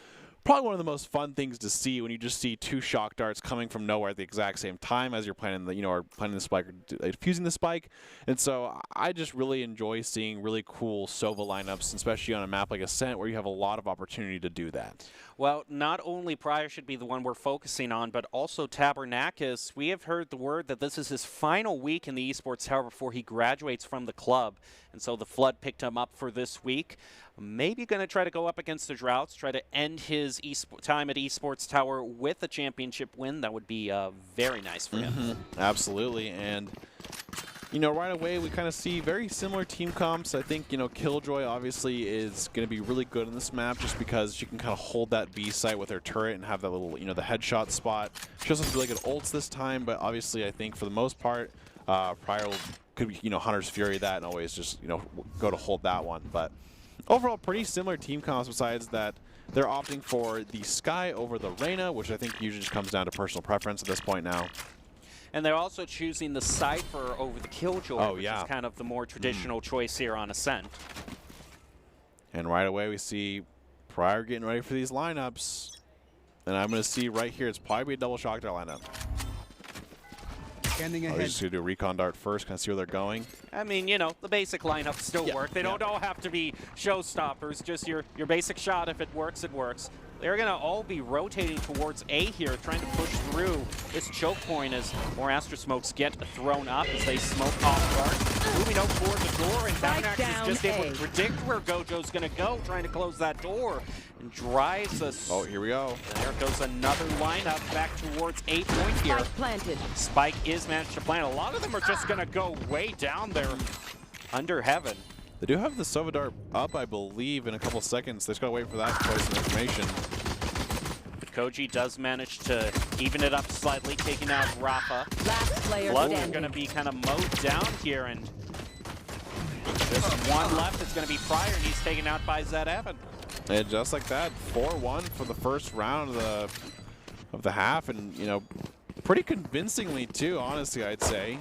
probably one of the most fun things to see when you just see two shock darts coming from nowhere at the exact same time as you're planning the, or planning the spike or defusing the spike. And so I just really enjoy seeing really cool Sova lineups, especially on a map like Ascent where you have a lot of opportunity to do that. Well, not only Pryor should be the one we're focusing on, but also Tabernakis. We have heard the word that this is his final week in the Esports Tower before he graduates from the club. And so the Flood picked him up for this week. Maybe going to try to go up against the Droughts, try to end his time at Esports Tower with a championship win. That would be very nice for him. Absolutely. And, right away we kind of see very similar team comps. I think, Killjoy obviously is going to be really good in this map just because she can kind of hold that B site with her turret and have that little, the headshot spot. She also has really good ults this time, but obviously I think for the most part, Pryor could be, Hunter's Fury that and always just, go to hold that one. But overall, pretty similar team comps besides that they're opting for the Sky over the Reyna, which I think usually just comes down to personal preference at this point now. And they're also choosing the Cypher over the Killjoy, which is kind of the more traditional choice here on Ascent. And right away we see Pryor getting ready for these lineups. And I'm going to see right here, it's probably a double shock dart lineup. Standing I'm ahead. just going to do a recon dart first, kind of see where they're going. I mean, you know, the basic lineups still work. They don't all have to be showstoppers. Just your basic shot. If it works, it works. They're going to all be rotating towards A here, trying to push through this choke point as more Astra Smokes get thrown up as they smoke off guard. Moving out toward the door, and Tabernacle is just able to predict where Gojo's going to go, trying to close that door, and drives us. Oh, here we go. There goes another lineup back towards A point here. Spike planted. Spike is managed to plant. A lot of them are just going to go way down there under heaven. They do have the Sova Dart up, I believe, in a couple seconds. They just got to wait for that to play some information. But Koji does manage to even it up slightly, taking out Rafa. Last player Bloods are standing. going to be kind of mowed down here, and just one left is going to be Pryor, and he's taken out by Zed Evan. And just like that, 4-1 for the first round of the half, and you know, pretty convincingly too, honestly, I'd say.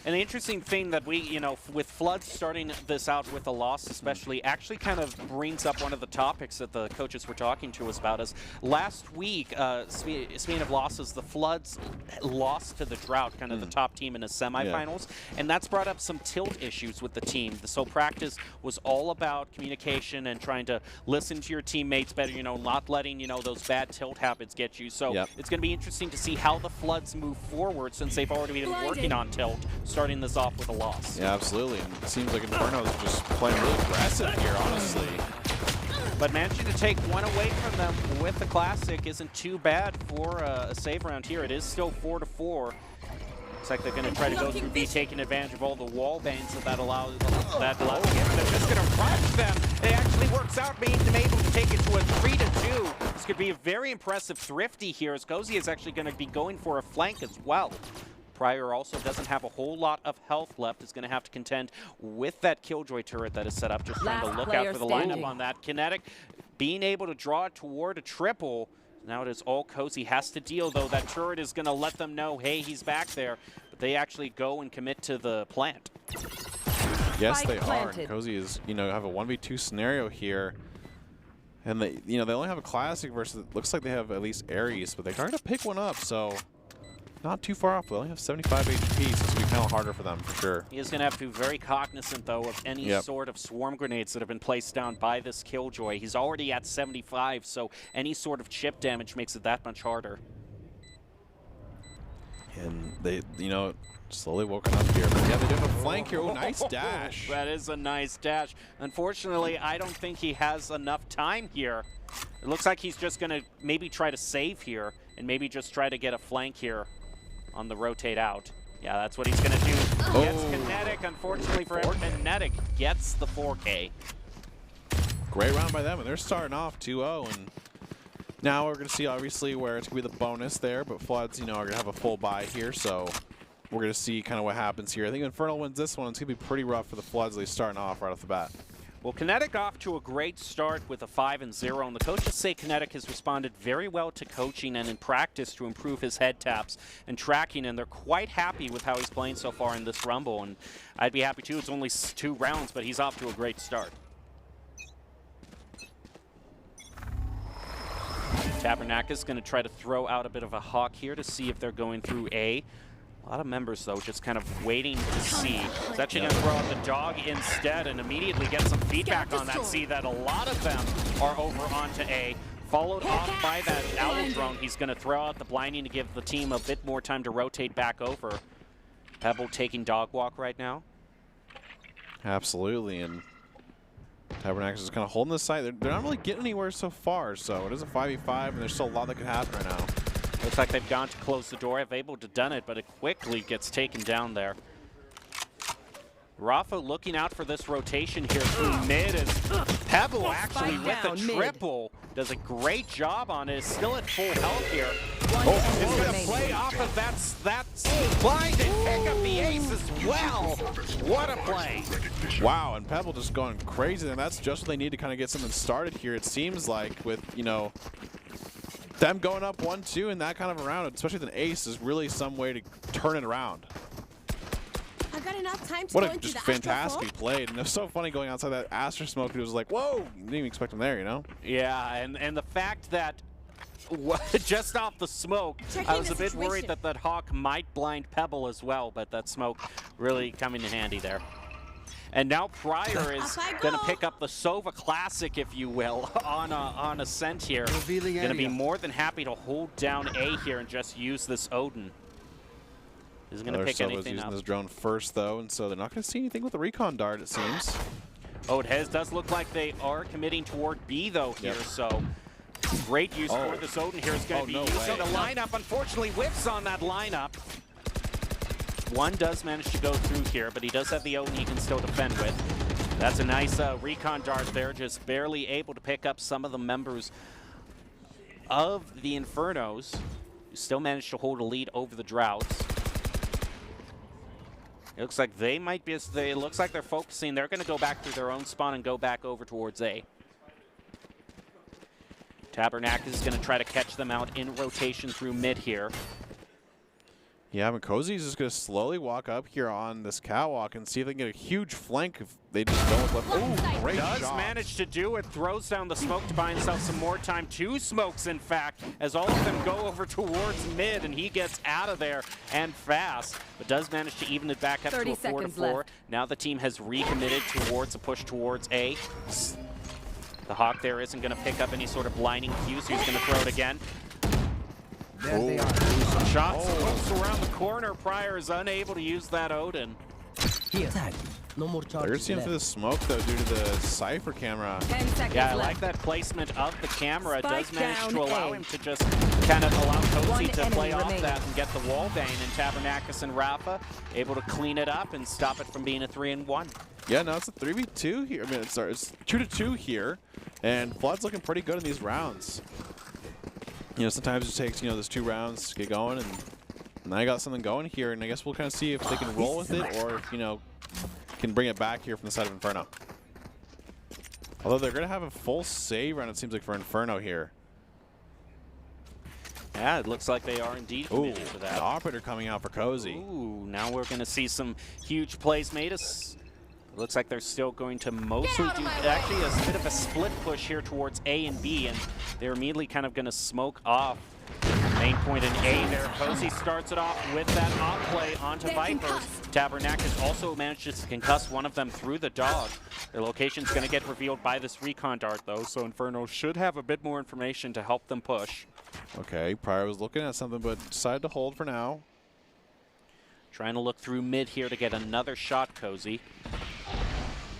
And the interesting thing that we, you know, with Floods starting this out with a loss especially, actually kind of brings up one of the topics that the coaches were talking to us about is last week, speaking of losses, the Floods lost to the Drought, kind of the top team in the semifinals, and that's brought up some tilt issues with the team. So practice was all about communication and trying to listen to your teammates better, you know, not letting, you know, those bad tilt habits get you. So it's going to be interesting to see how the Floods move forward since they've already been working on tilt, starting this off with a loss. Yeah, absolutely. And it seems like Inferno is just playing really aggressive here, honestly. But managing to take one away from them with the Classic isn't too bad for a save round here. It is still 4-4. Looks like they're going to try to go through B, taking advantage of all the wall bangs that allows them. They're just going to rush them. It actually works out, being able to take it to a 3-2. This could be a very impressive Thrifty here, as Cozy is actually going to be going for a flank as well. Pryor also doesn't have a whole lot of health left. Is going to have to contend with that Killjoy turret that is set up. Just trying to look out for the lineup on that. Kinetic being able to draw it toward a triple. Now it is all Cozy has to deal, though. That turret is going to let them know, hey, he's back there. But they actually go and commit to the plant. Yes, they are. And Cozy is, you know, have a 1v2 scenario here. And they, you know, they only have a Classic versus, it looks like they have at least Ares, but they are going to pick one up, so not too far off. They only have 75 HP, so it's going to be kind of harder for them, for sure. He is going to have to be very cognizant, though, of any sort of swarm grenades that have been placed down by this Killjoy. He's already at 75, so any sort of chip damage makes it that much harder. And they, you know, slowly woken up here. But yeah, they do have a flank here. Oh, nice dash. That is a nice dash. Unfortunately, I don't think he has enough time here. It looks like he's just going to maybe try to save here and maybe just try to get a flank here on the rotate out. Yeah, that's what he's going to do. Gets Kinetic, unfortunately for him. Kinetic gets the 4K. Great round by them, and they're starting off 2-0. And now we're going to see, obviously, where it's going to be the bonus there. But Floods, you know, are going to have a full buy here, so we're going to see kind of what happens here. I think Infernal wins this one. It's going to be pretty rough for the Floods. They're starting off right off the bat. Well, Kinetic off to a great start with a 5-0, and the coaches say Kinetic has responded very well to coaching and in practice to improve his head taps and tracking, and they're quite happy with how he's playing so far in this Rumble, and I'd be happy too. It's only 2 rounds, but he's off to a great start. Tabernacle is going to try to throw out a bit of a hawk here to see if they're going through A. A lot of members, though, just kind of waiting to see. He's actually going to throw out the dog instead and immediately get some feedback on that. See that a lot of them are over onto A. Followed off by that owl drone. He's going to throw out the blinding to give the team a bit more time to rotate back over. Pebble taking dog walk right now. Absolutely, and Tabernacle is kind of holding the site. They're not really getting anywhere so far, so it is a 5v5, and there's still a lot that could happen right now. Looks like they've gone to close the door. Have able to done it, but it quickly gets taken down there. Rafa looking out for this rotation here through mid as Pebble actually with the triple does a great job on it. Is still at full health here. Is going to play off of that blind and pick up the ace as well. What a play. Wow, and Pebble just going crazy, and that's just what they need to kind of get something started here. It seems like with, you know, them going up 1-2 in that kind of a round, especially with an ace, is really some way to turn it around. got enough time to What go a into just the fantastic Astro played. And it was so funny going outside that Astra smoke. It was like, whoa, you didn't even expect him there, you know? Yeah, and the fact that just off the smoke, Checking I was the a bit worried situation. that Hawk might blind Pebble as well, but that smoke really coming in handy there. And now Pryor is Up I going to go. pick up the Sova Classic, if you will, on Ascent here. Revealing Going to be area. more than happy to hold down A here and just use this Odin. Isn't going to pick Sova's anything using up. this drone first, though, and so they're not going to see anything with the recon dart, it seems. Oh, it does look like they are committing toward B, though, here, Yep. so great use for this Odin here is going to be no using way. the lineup. Unfortunately, whiffs on that lineup. One does manage to go through here, but he does have the Odin he can still defend with. That's a nice recon dart there, just barely able to pick up some of the members of the Infernos. Still managed to hold a lead over the Droughts. It looks like they might be, it looks like they're focusing. They're going to go back through their own spawn and go back over towards A. Tabernakis is going to try to catch them out in rotation through mid here. Yeah, but Cozy's just going to slowly walk up here on this catwalk and see if they can get a huge flank if they just don't left. Oh, great Does shot. manage to do it, throws down the smoke to buy himself some more time. 2 smokes, in fact, as all of them go over towards mid, and he gets out of there and fast, but does manage to even it back up to 30 a 4-4. seconds left. Now the team has recommitted towards a push towards A. The Hawk there isn't going to pick up any sort of blinding cue, so he's going to throw it again. There they are. Shots close around the corner. Pryor is unable to use that Odin. Here. Tag. No more They're charges seeing left. through the smoke, though, due to the Cypher camera. 10 seconds Yeah, I left. like that placement of the camera. It does Spike manage down to allow A. him to just kind of allow Cozy One to enemy play off remaining. that and get the wall bang, and Tabernakis and Rafa able to clean it up and stop it from being a 3-1. Yeah, no, it's a 3v2 here. I mean, it's 2-2 here, and Flood's looking pretty good in these rounds. You know, sometimes it takes, you know, those 2 rounds to get going, and now you got something going here, and I guess we'll kind of see if they can roll with it or, you know, can bring it back here from the side of Inferno. Although they're going to have a full save round, it seems like, for Inferno here. Yeah, it looks like they are indeed Ooh, committed for the that. operator coming out for Cozy. Ooh, now we're going to see some huge plays made. It looks like they're still going to mostly out of do my way. actually a bit of a split push here towards A and B, and they're immediately kind of going to smoke off main point in A there. Cozy starts it off with that off play onto They're Vipers. concussed. Tabernakis also manages to concuss one of them through the dog. Their location's going to get revealed by this recon dart, though, so Inferno should have a bit more information to help them push. Okay, Pryor was looking at something, but decided to hold for now. Trying to look through mid here to get another shot, Cozy.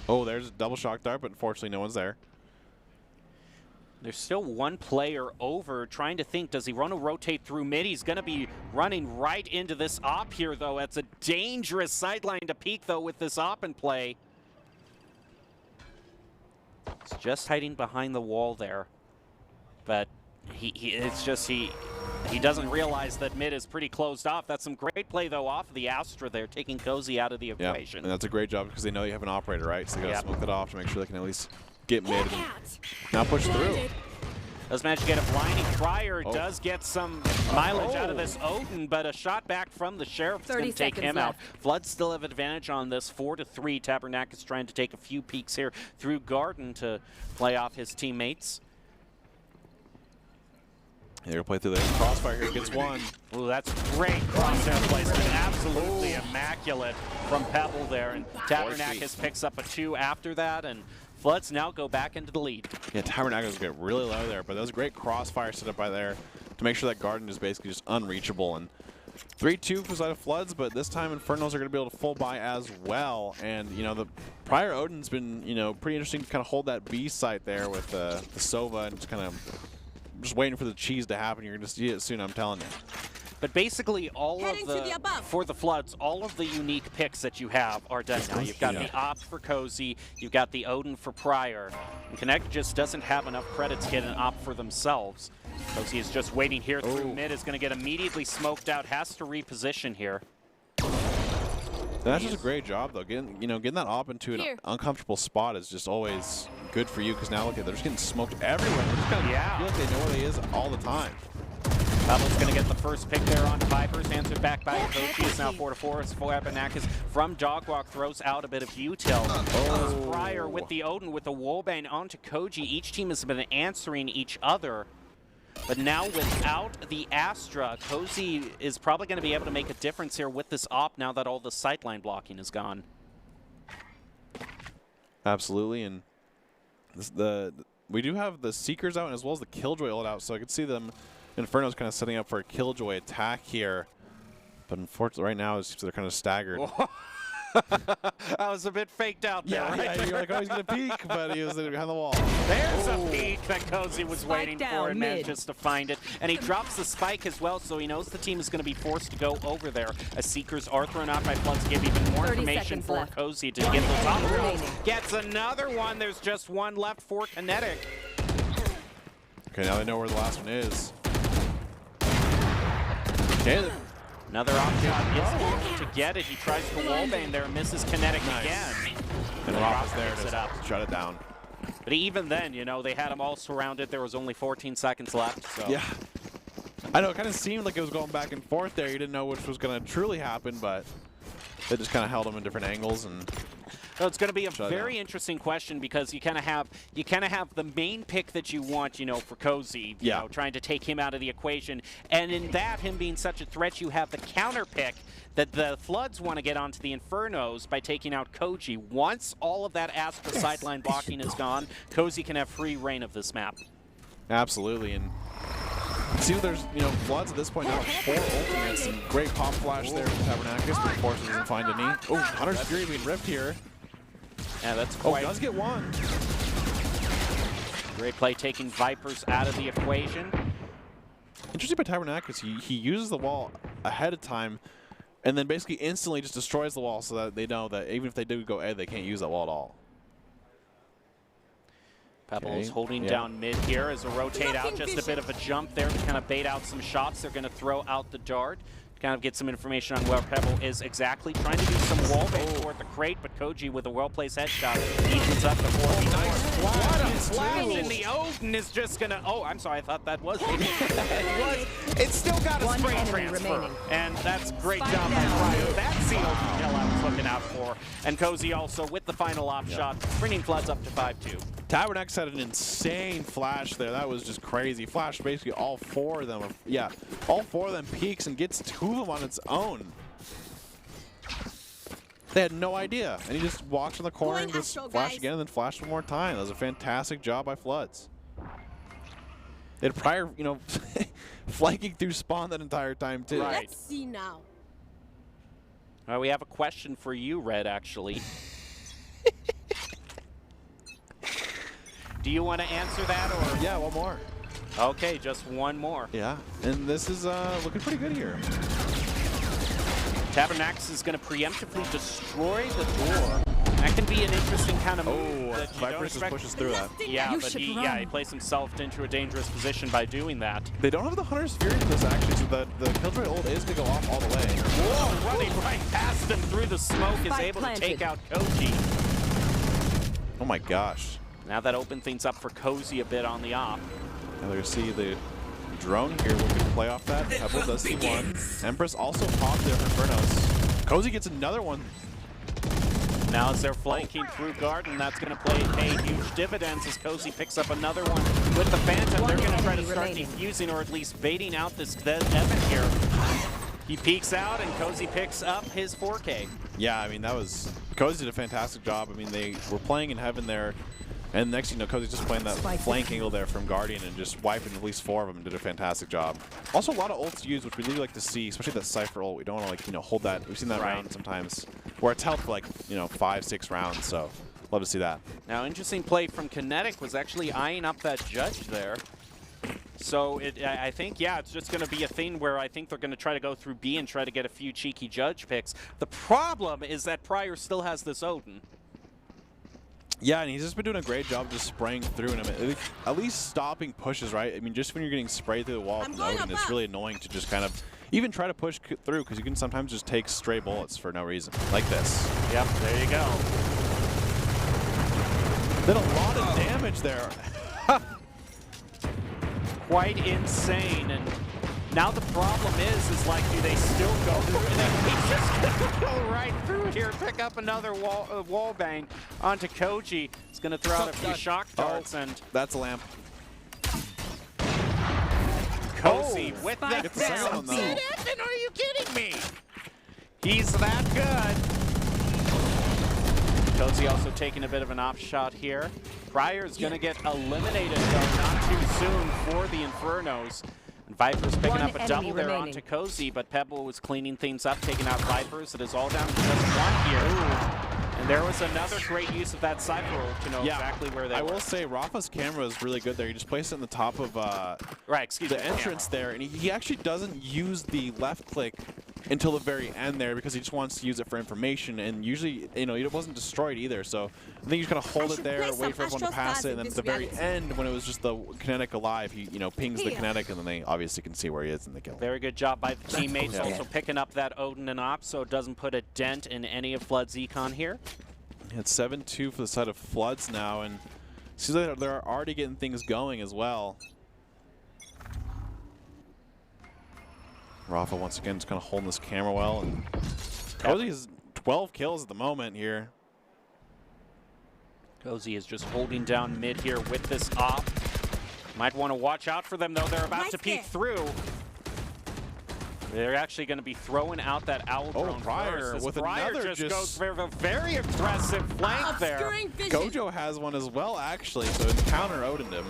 Oh, there's a double shock dart, but unfortunately no one's there. There's still one player over, trying to think, does he want to rotate through mid? He's going to be running right into this op here, though. It's a dangerous sideline to peek, though, with this op in play. He's just hiding behind the wall there. But he doesn't realize that mid is pretty closed off. That's some great play, though, off of the Astra there, taking Cozy out of the Yeah, equation. and that's a great job because they know you have an operator, right? So they got to Yep. smoke that off to make sure they can at least get mid Look and out. now push through. Blinded. Does manage to get a blinding. Pryor Oh. does get some mileage out of this Odin, but a shot back from the Sheriff is going 30 to take seconds him out. left. Flood still have advantage on this, 4-3. Tabernakis trying to take a few peeks here through Garden to play off his teammates. They're going to play through the crossfire here. Gets one. Ooh, that's great crosshair placement. Absolutely immaculate from Pebble there. And Tabernakis picks up a 2 after that, and Floods now go back into the lead. Yeah, Tabernakles get really low there, but that was a great crossfire set up by there to make sure that Garden is basically just unreachable. And 3-2 for the side of Floods, but this time Infernos are going to be able to full buy as well. And, you know, the prior Odin's been, you know, pretty interesting to kind of hold that B site there with the Sova and just kind of just waiting for the cheese to happen. You're going to see it soon, I'm telling you. But basically, all Heading of to the above. for the Floods, all of the unique picks that you have are done now. You've got the Opt for Cozy, you've got the Odin for Pryor. And Connect just doesn't have enough credits to get an Opt for themselves. Cozy is just waiting here through mid, is going to get immediately smoked out, has to reposition here. That's just a great job, though. Getting that op into an Here. uncomfortable spot is just always good for you because now look at they're just getting smoked everywhere. They just kind of Yeah. feel like they know where they is all the time. Pavel's going to get the first pick there on Vipers. Answered back by Koji. It's now 4-4. It's Flabanakas from Dogwalk. Throws out a bit of util. Oh. Pryor with the Odin with the wallbang onto Koji. Each team has been answering each other. But now without the Astra, Cozy is probably going to be able to make a difference here with this op now that all the sightline blocking is gone. Absolutely, and we do have the Seekers out as well as the Killjoy ult out, so I could see them, Inferno's kind of setting up for a Killjoy attack here. But unfortunately, right now, it seems they're kind of staggered. That was a bit faked out there. Yeah, Right? yeah, you're like, oh, he's going to peek, but he was behind the wall. There's a peek that Cozy was waiting for and manages to find it. And he drops the spike as well, so he knows the team is going to be forced to go over there. As Seekers are thrown out by Floods to give even more information for left. Cozy to get those op. Gets another one. There's just one left for Kinetic. Okay, now they know where the last one is. Okay. Another op shot is able to get it. He tries to wallbang there, misses Kinetic again. And Rob is there picks it to up. shut it down. But even then, you know, they had him all surrounded. There was only 14 seconds left. So. Yeah. I know, it kind of seemed like it was going back and forth there. You didn't know which was going to truly happen, but they just kind of held him in different angles. And So it's going to be a very interesting question because you kind of have the main pick that you want, you know, for Cozy, you know, trying to take him out of the equation, and in that, him being such a threat, you have the counter pick that the Floods want to get onto the Infernos by taking out Koji. Once all of that Astra sideline blocking is gone, Cozy can have free reign of this map. Absolutely, and see, there's, you know, Floods at this point now have 4 ultimates, and great pop flash there from Tabernacus, but unfortunately doesn't find any. Oh, Hunter's Fury being ripped here. Yeah, that's quite... Oh, does get one. Great play taking Vipers out of the equation. Interesting by Tabernacus, he uses the wall ahead of time, and then basically instantly just destroys the wall so that they know that even if they do go A, they can't use that wall at all. Pebbles holding down mid here as a rotate out, just a bit of a jump there to kind of bait out some shots. They're going to throw out the dart. Kind of get some information on where Pebble is exactly. Trying to do some wall bait toward the crate, but Koji with a well-placed headshot evens up the 4v4. Nice flash. What a flash, and the Odin is just gonna... Oh, I'm sorry, I thought that was... It was. It's still got a spray transfer, and that's great job by Pryor. That's the Odin kill I was looking out for. And Cozy also with the final op shot, bringing Floods up to 5-2. Tabernacus had an insane flash there. That was just crazy. Flashed basically all 4 of them. Yeah, all 4 of them peaks and gets 2 of them on its own. They had no idea. And he just walks in the corner and just flashed again and then flashed one more time. That was a fantastic job by Floods. They had Pryor, you know, flanking through spawn that entire time too. Right. Let's see now. We have a question for you, Red, actually. Do you want to answer that, or? Yeah, one more. Okay, just one more. Yeah, and this is looking pretty good here. Tabernacus is going to preemptively destroy the door. That can be an interesting kind of move. Oh, Vipers just pushes through that. Yeah, but he plays himself into a dangerous position by doing that. They don't have the Hunter's Fury for this actually, so the Killjoy ult is going to go off all the way. Whoa, running right past him through the smoke is able to take out Koji. Oh my gosh. Now that opened things up for Cozy a bit on the op. Now they're going to see the drone here looking to play off that. Pebble does see one. Empress also popped there for Infernos. Cozy gets another one. Now as they're flanking through Garden, that's going to pay huge dividends as Cozy picks up another one with the Phantom. They're going to try to start defusing or at least baiting out this Evan here. He peeks out and Cozy picks up his 4K. Yeah, I mean, that was... Cozy did a fantastic job. I mean, they were playing in heaven there. And next thing you know, Cozy's just playing that flank angle there from Guardian and just wiping at least 4 of them and did a fantastic job. Also, a lot of ults used, which we really like to see, especially that Cypher ult. We don't want to, like, you know, hold that. We've seen that round sometimes where it's held for, like, you know, 5-6 rounds. So, love to see that. Now, interesting play from Kinetic was actually eyeing up that judge there. So, I think, yeah, it's just going to be a thing where I think they're going to try to go through B and try to get a few cheeky judge picks. The problem is that Pryor still has this Odin. Yeah, and he's just been doing a great job just spraying through and at least stopping pushes, right? I mean, just when you're getting sprayed through the wall from Odin, it's really annoying to just kind of even try to push through because you can sometimes just take stray bullets for no reason, like this. Yep, there you go. Did a lot of damage there. Quite insane, and Now the problem is like, do they still go through? And then he's just going to go right through here, pick up another wall bang onto Koji. He's going to throw out a few shock darts, and that's a lamp. Cozy with the Get the second one, though. Are you kidding me? He's that good. Cozy also taking a bit of an off shot here. Pryor's going to get eliminated, though, not too soon for the Infernos. And Viper's picking up a double there onto Cozy, but Pebble was cleaning things up, taking out Vipers. It is all down to just one here. Ooh. And there was another great use of that Cypher to know exactly where they were. I will say, Rafa's camera is really good there. You just place it in the top of the entrance there, and he actually doesn't use the left click until the very end there because he just wants to use it for information, and usually, you know, it wasn't destroyed either, so I think you just kind of hold it there, wait for everyone to pass it, and then at the very end, when it was just the kinetic alive, he, you know, pings the kinetic, and then they obviously can see where he is in the kill. Very good job by the teammates, also picking up that Odin and Op, so it doesn't put a dent in any of Flood's econ here. It's 7-2 for the side of Floods now, and seems like they're already getting things going as well. Rafa once again just kind of holding this camera well, and Cozy has 12 kills at the moment here. Cozy is just holding down mid here with this op. Might want to watch out for them, though. They're about to peek through. They're actually going to be throwing out that owl drone Pryor with another just goes for a very aggressive flank there. Gojo has one as well, actually, so counter Odin him.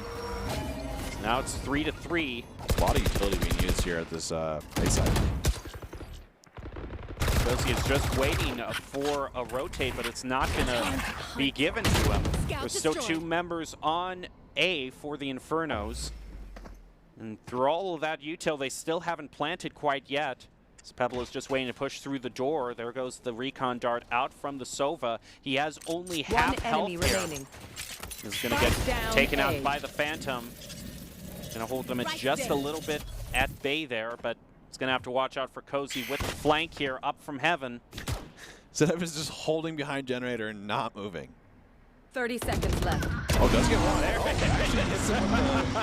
Now it's 3-3. A lot of utility being used here at this A side. Cozy is just waiting for a rotate, but it's not going to be given to him. There's still 2 members on A for the Infernos. And through all of that util, they still haven't planted quite yet. So Pebble is just waiting to push through the door. There goes the recon dart out from the Sova. He has only half health here. He's going to get taken out by the Phantom. Going to hold them at just a little bit at bay there, but it's going to have to watch out for Cozy with the flank here up from heaven. Zedev is just holding behind Generator and not moving. 30 seconds left. Oh, does get one there.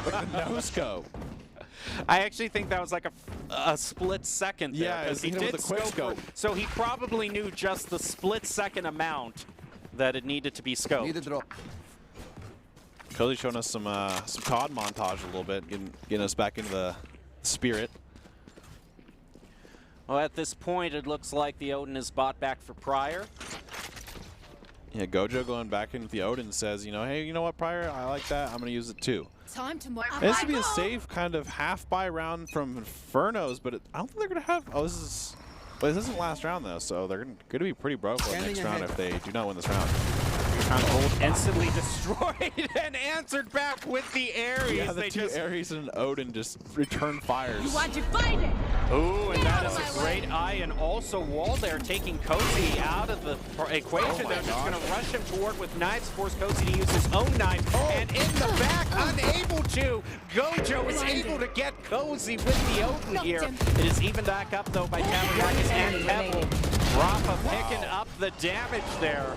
With the no scope. I actually think that was like a split second there. Yeah, he did with the quick scope. So he probably knew just the split second amount that it needed to be scoped. Need a drop. Cozy showing us some COD montage a little bit, getting us back into the spirit. Well, at this point, it looks like the Odin is bought back for Pryor. Yeah, Gojo going back in with the Odin says, you know, hey, you know what, Pryor? I like that. I'm going to use it too. Time to move. This would be a safe kind of half-buy round from Infernos, but I don't think they're going to have... Oh, this isn't last round, though, so they're going to be pretty broke for the next round if they do not win this round. Gold instantly destroyed and answered back with the Ares. Yeah, the two Ares and Odin just return fires. You want to fight it? Ooh, and that is a great eye, and also Wall there taking Cozy out of the equation. They're just going to rush him toward with knives, force Cozy to use his own knife, and in the back, unable to. Gojo is able to get Cozy with the Odin here. It is evened back up, though, by Tabernacle and Pebble. Rafa picking up the damage there.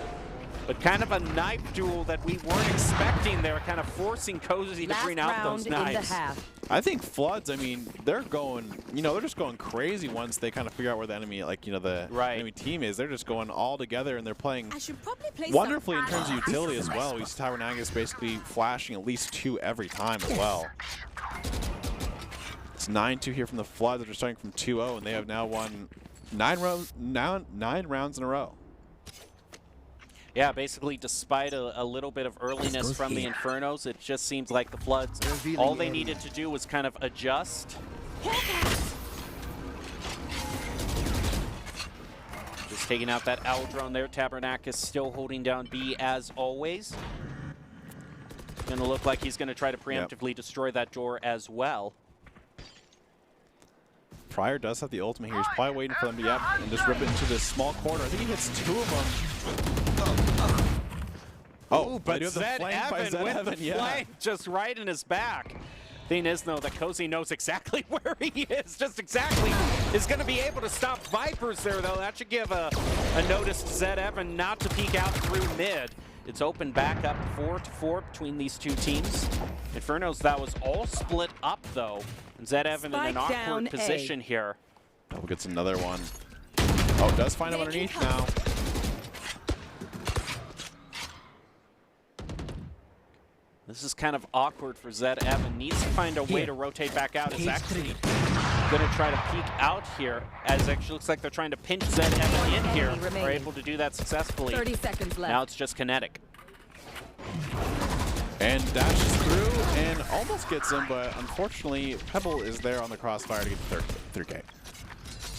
But kind of a knife duel that we weren't expecting there, kind of forcing Cozy to bring out those knives. I think Floods, I mean, they're going, you know, they're just going crazy once they kind of figure out where the enemy, like, you know, the enemy team is. They're just going all together, and they're playing wonderfully in terms of utility as well. We see Tabernagus basically flashing at least 2 every time as well. It's 9-2 here from the Floods. They're starting from 2-0, and they have now won 9 rounds in a row. Yeah, basically, despite a little bit of earliness from the Infernos, it just seems like the Floods, all they needed to do was kind of adjust. Just taking out that owl drone there. Tabernacle is still holding down B as always. Going to look like he's going to try to preemptively destroy that door as well. Pryor does have the ultimate here. He's probably waiting for them to and just rip it into this small corner. I think he hits 2 of them. Oh, but Zed Evan with the flank just right in his back. Thing is, though, that Cozy knows exactly where he is, just exactly. Is going to be able to stop Vipers there, though. That should give a notice to Zed Evan not to peek out through mid. It's open back up 4-4 between these two teams. Inferno's that was all split up though. And Zed Evan in an awkward position here. Double gets another one. Oh, does find him underneath now. This is kind of awkward for Zed Evan. Needs to find a way to rotate back out. Is actually going to try to peek out here, as it actually looks like they're trying to pinch Zed Evan in here. Are able to do that successfully. 30 seconds left. Now it's just Kinetic. And dashes through and almost gets him, but unfortunately, Pebble is there on the crossfire to get the 3K.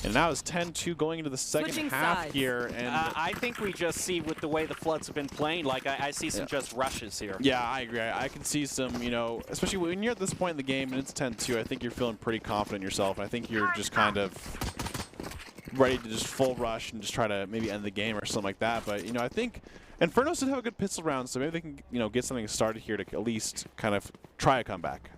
And now it's 10-2 going into the second half here. And I think we just see with the way the Floods have been playing, like I see some just rushes here. Yeah, I agree. I can see some, you know, especially when you're at this point in the game and it's 10-2, I think you're feeling pretty confident in yourself. I think you're just kind of ready to just full rush and just try to maybe end the game or something like that. But, you know, I think Infernos did have a good pistol round, so maybe they can, you know, get something started here to at least kind of try a comeback.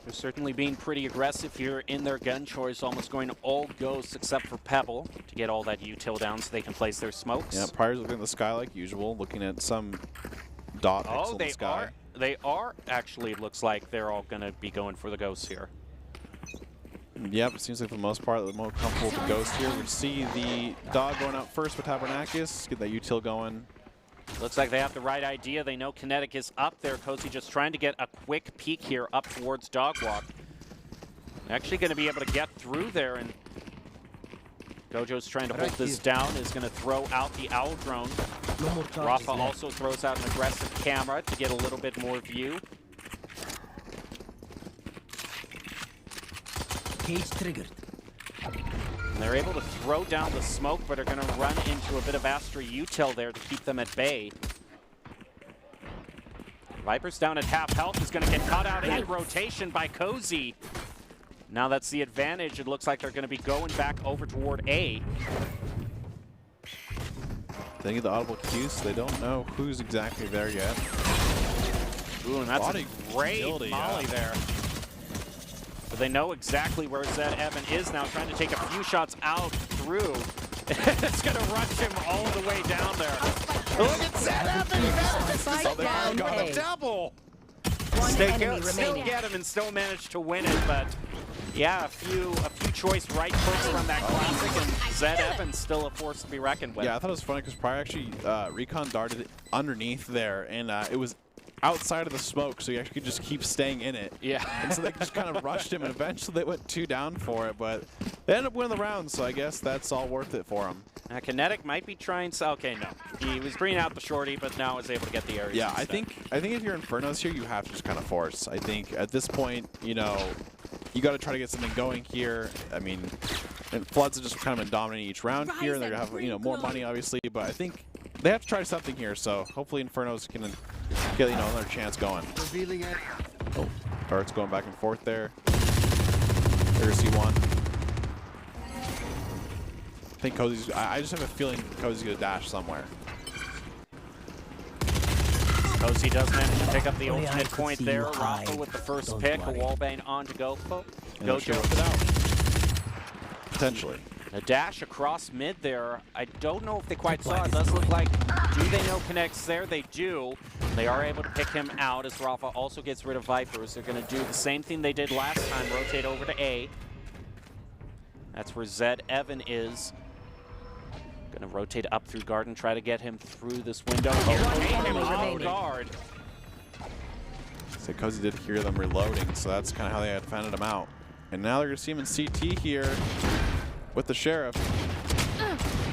They're certainly being pretty aggressive here in their gun choice, almost going all ghosts except for Pebble to get all that util down so they can place their smokes. Yeah, Prior's looking at the sky like usual, looking at some dot pixel in the sky. They are actually, it looks like they're all going to be going for the ghosts here. Yep, it seems like for the most part, the more comfortable with the ghost here. We see the dog going out first with Tabernakis, get that util going. Looks like they have the right idea. They know Kinetic is up there. Cozy just trying to get a quick peek here up towards Dogwalk. Actually going to be able to get through there, and Gojo's trying to hold this down, is going to throw out the Owl Drone. Rafa also throws out an aggressive camera to get a little bit more view. Cage triggered. And they're able to throw down the smoke, but are going to run into a bit of Astra util there to keep them at bay. Viper's down at half health, is going to get caught out in rotation by Cozy. Now that's the advantage. It looks like they're going to be going back over toward A. They need the audible cues, so they don't know who's exactly there yet. Ooh, and that's a great molly there. But they know exactly where Zed Evan is now, trying to take a few shots out through. It's going to rush him all the way down there. Look at Zed Evan! He got a double! Still get him and still manage to win it, but yeah, a few choice right clicks from that classic, and Zed Evan's still a force to be reckoned with. Yeah, I thought it was funny because Prior actually recon darted underneath there, and it was outside of the smoke, so he actually could just keep staying in it. Yeah. And so they just kind of rushed him, and eventually they went 2 down for it, but they ended up winning the round, so I guess that's all worth it for him. Kinetic might be trying to, okay, no. He was bringing out the shorty, but now is able to get the areas. Yeah, instead. I think if you're Infernos here, you have to just kind of force. I think at this point, you know, you got to try to get something going here. I mean, and Floods have just kind of been dominating each round here. They're going to have, you know, more money, obviously, but I think they have to try something here, so hopefully Infernos can get, you know, another chance going. Revealing it. Oh, darts going back and forth there. There's C1. I think Cozy's, I just have a feeling Cozy's going to dash somewhere. Cozy does manage to pick up the ultimate point there. Rafa with the first pick, a wallbang on to Gojo. Gojo it out. Potentially. A dash across mid there. I don't know if they quite saw it. It does look like, do they know Connect's there? They do. They are able to pick him out as Rafa also gets rid of Vipers. They're going to do the same thing they did last time, rotate over to A. That's where Zed Evan is. Going to rotate up through Garden, try to get him through this window. Take him off guard. So Cozy did hear them reloading, so that's kind of how they had defended him out. And now they're going to see him in CT here with the Sheriff.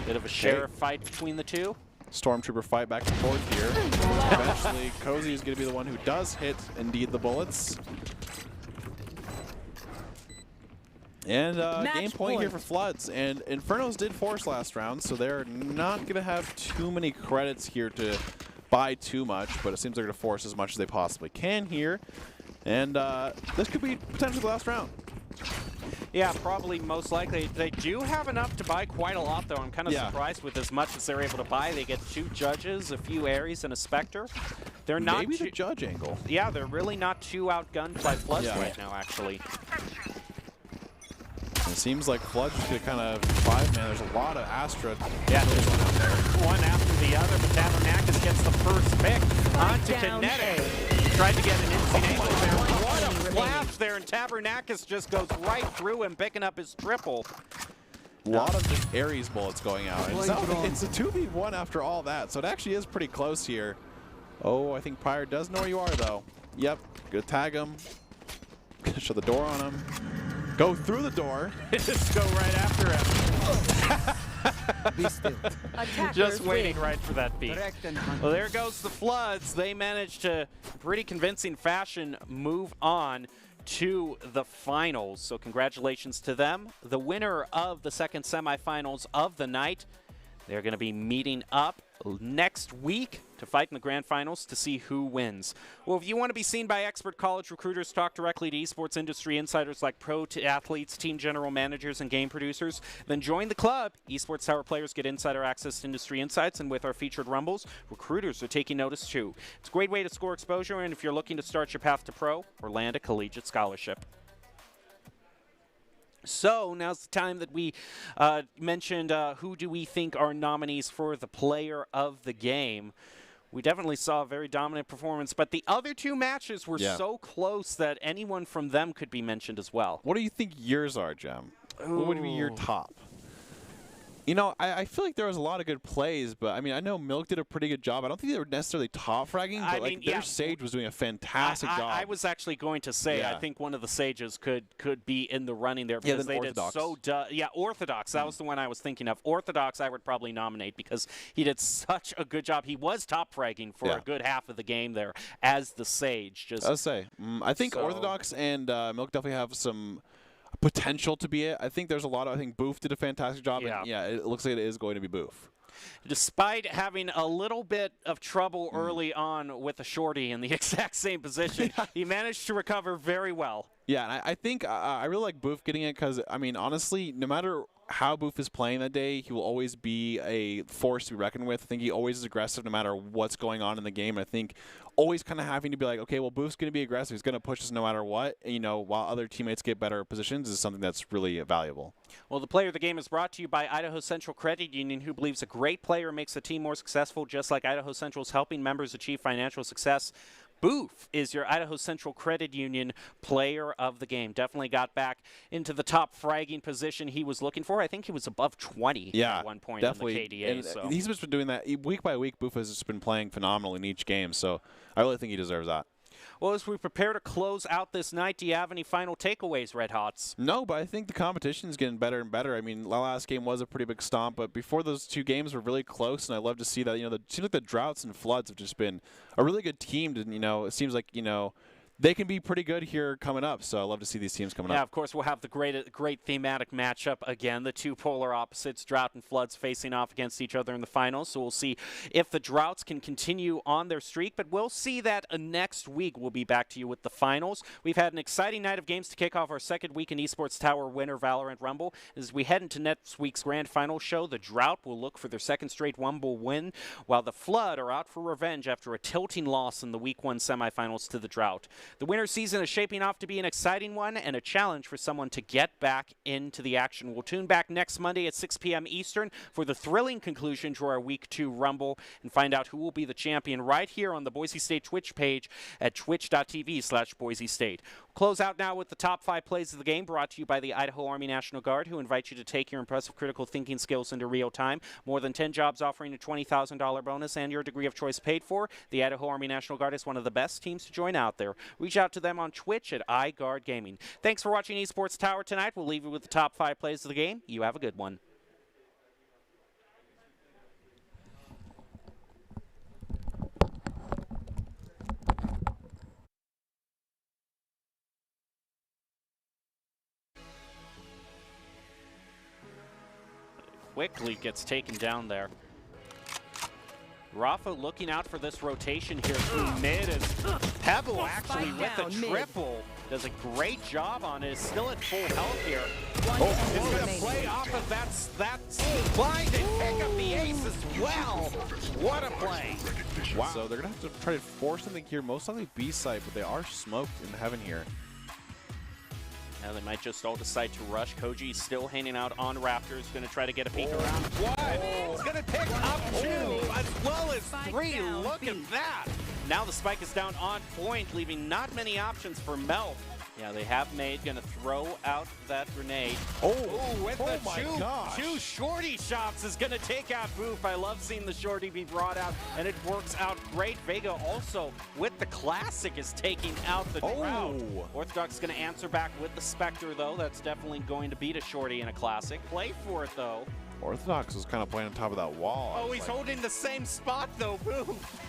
Bit of a Sheriff fight between the two. Stormtrooper fight back and forth here. Eventually, Cozy is going to be the one who does hit, indeed, the bullets. And game point here for Floods. And Infernos did force last round, so they're not going to have too many credits here to buy too much, but it seems they're going to force as much as they possibly can here. And this could be potentially the last round. Yeah, probably most likely. They do have enough to buy quite a lot, though. I'm kind of surprised with as much as they're able to buy. They get 2 Judges, a few Ares, and a Spectre. They're not maybe the Judge angle. Yeah, they're really not too outgunned by Floods right now, actually. It seems like Flood's just going to kind of five-man. There's a lot of Astra. Yeah, there's one after the other, but Tabernakis gets the first pick onto Kinetic. Tried to get an instant angle there. What a flash there, and Tabernakis just goes right through him, picking up his triple. A lot of just Ares bullets going out. And it's a 2v1 after all that, so it actually is pretty close here. Oh, I think Pyre does know where you are, though. Yep, gonna tag him. Gonna shut the door on him. Go through the door. Just go right after him. Be still. Just waiting right for that beat. Well, there goes the Floods. They managed to, pretty convincing fashion, move on to the finals. So congratulations to them. The winner of the second semifinals of the night. They're going to be meeting up next week to fight in the grand finals to see who wins. Well, if you want to be seen by expert college recruiters, talk directly to esports industry insiders like pro athletes, team general managers, and game producers, then join the club. Esports Tower players get insider access to industry insights, and with our featured Rumbles, recruiters are taking notice too. It's a great way to score exposure, and if you're looking to start your path to pro or land a collegiate scholarship. So now's the time that we mentioned who do we think are nominees for the player of the game. We definitely saw a very dominant performance, but the other two matches were so close that anyone from them could be mentioned as well. What do you think yours are, Jem? What would be your top? You know, I feel like there was a lot of good plays, but I mean, I know Milk did a pretty good job. I don't think they were necessarily top fragging, but like their Sage was doing a fantastic job. I was actually going to say, I think one of the Sages could be in the running there because they Orthodox. did so. Orthodox. That was the one I was thinking of. Orthodox, I would probably nominate because he did such a good job. He was top fragging for a good half of the game there as the Sage. Just I'll say, I think Orthodox and Milk definitely have some potential to be it. I think there's a lot of, I think Boof did a fantastic job. Yeah. And yeah, it looks like it is going to be Boof. Despite having a little bit of trouble early on with a shorty in the exact same position, he managed to recover very well. Yeah, and I think I really like Boof getting it because, I mean, honestly, no matter how Boof is playing that day, he will always be a force to be reckoned with. I think he always is aggressive no matter what's going on in the game. I think always kind of having to be like, okay, well, Boof's going to be aggressive. He's going to push us no matter what. And, you know, while other teammates get better positions is something that's really valuable. Well, the player of the game is brought to you by Idaho Central Credit Union, who believes a great player makes a team more successful, just like Idaho Central's helping members achieve financial success. Boof is your Idaho Central Credit Union player of the game. Definitely got back into the top fragging position he was looking for. I think he was above 20 at one point definitely. in the KDA. And so. He's just been doing that week by week. Boof has just been playing phenomenal in each game, so I really think he deserves that. Well, as we prepare to close out this night, do you have any final takeaways, Red Hots? No, but I think the competition is getting better and better. I mean, the last game was a pretty big stomp, but before those two games were really close, and I love to see that. You know, it seems like the Droughts and Floods have just been a really good team. And, you know, it seems like, you know, they can be pretty good here coming up, so I love to see these teams coming up. Yeah, of course, we'll have the great thematic matchup again. The two polar opposites, Drought and Floods, facing off against each other in the finals. So we'll see if the Droughts can continue on their streak, but we'll see that next week. We'll be back to you with the finals. We've had an exciting night of games to kick off our second week in Esports Tower Winter Valorant Rumble. As we head into next week's grand final show, the Drought will look for their second straight Rumble win, while the Flood are out for revenge after a tilting loss in the Week 1 semifinals to the Drought. The winter season is shaping off to be an exciting one and a challenge for someone to get back into the action. We'll tune back next Monday at 6 p.m. Eastern for the thrilling conclusion to our Week 2 Rumble and find out who will be the champion right here on the Boise State Twitch page at twitch.tv/Boise State. We'll close out now with the top 5 plays of the game brought to you by the Idaho Army National Guard, who invite you to take your impressive critical thinking skills into real time. More than 10 jobs offering a $20,000 bonus and your degree of choice paid for. The Idaho Army National Guard is one of the best teams to join out there. Reach out to them on Twitch at iGuard Gaming. Thanks for watching Esports Tower tonight. We'll leave you with the top 5 plays of the game. You have a good one. Quickly gets taken down there. Rafa looking out for this rotation here through mid as Pebble actually with a triple. Does a great job on it. Is still at full health here. It's going to play off of that's blind and pick up the ace as well. What a play. Wow. So they're going to have to try to force something here. Most likely B side, but they are smoked in heaven here. Now they might just all decide to rush. Koji still hanging out on Raptors, going to try to get a peek around. What? He's going to pick up 2 as well as 3. Look at that. Now the spike is down on point, leaving not many options for Mel. Yeah, they have made, going to throw out that grenade. With the two shorty shots is going to take out Boof. I love seeing the shorty be brought out, and it works out great. Vega also, with the classic, is taking out the Drought. Orthodox is going to answer back with the Spectre, though. That's definitely going to beat a shorty in a classic. Play for it, though. Orthodox is kind of playing on top of that wall. Oh, he's holding the same spot, though, Boof.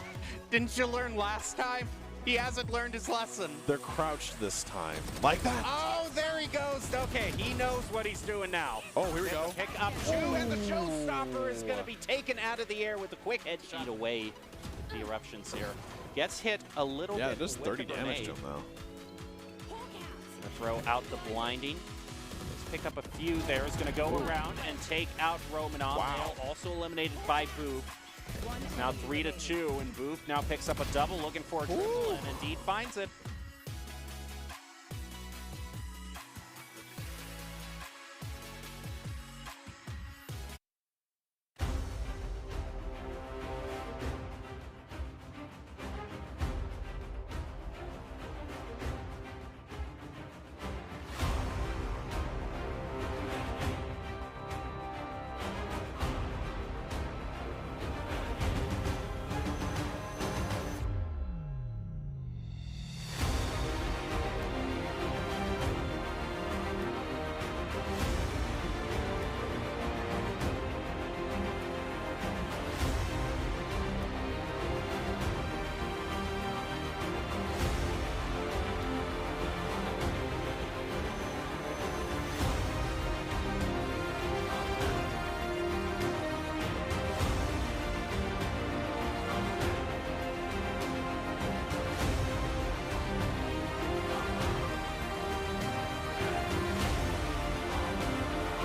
Didn't you learn last time? He hasn't learned his lesson. They're crouched this time. Like that. Oh, there he goes. Okay, he knows what he's doing now. Oh, here we go. Pick up 2, and the showstopper is going to be taken out of the air with a quick headshot away. The eruptions here. Gets hit a little bit. Yeah, just with 30 the damage to grenade. him, though. Gonna throw out the blinding. Let's pick up a few there. Is going to go around and take out Romanov. Wow. Also eliminated by Boof. Now 3-2, and Boof now picks up a double, looking for a triple, and indeed finds it.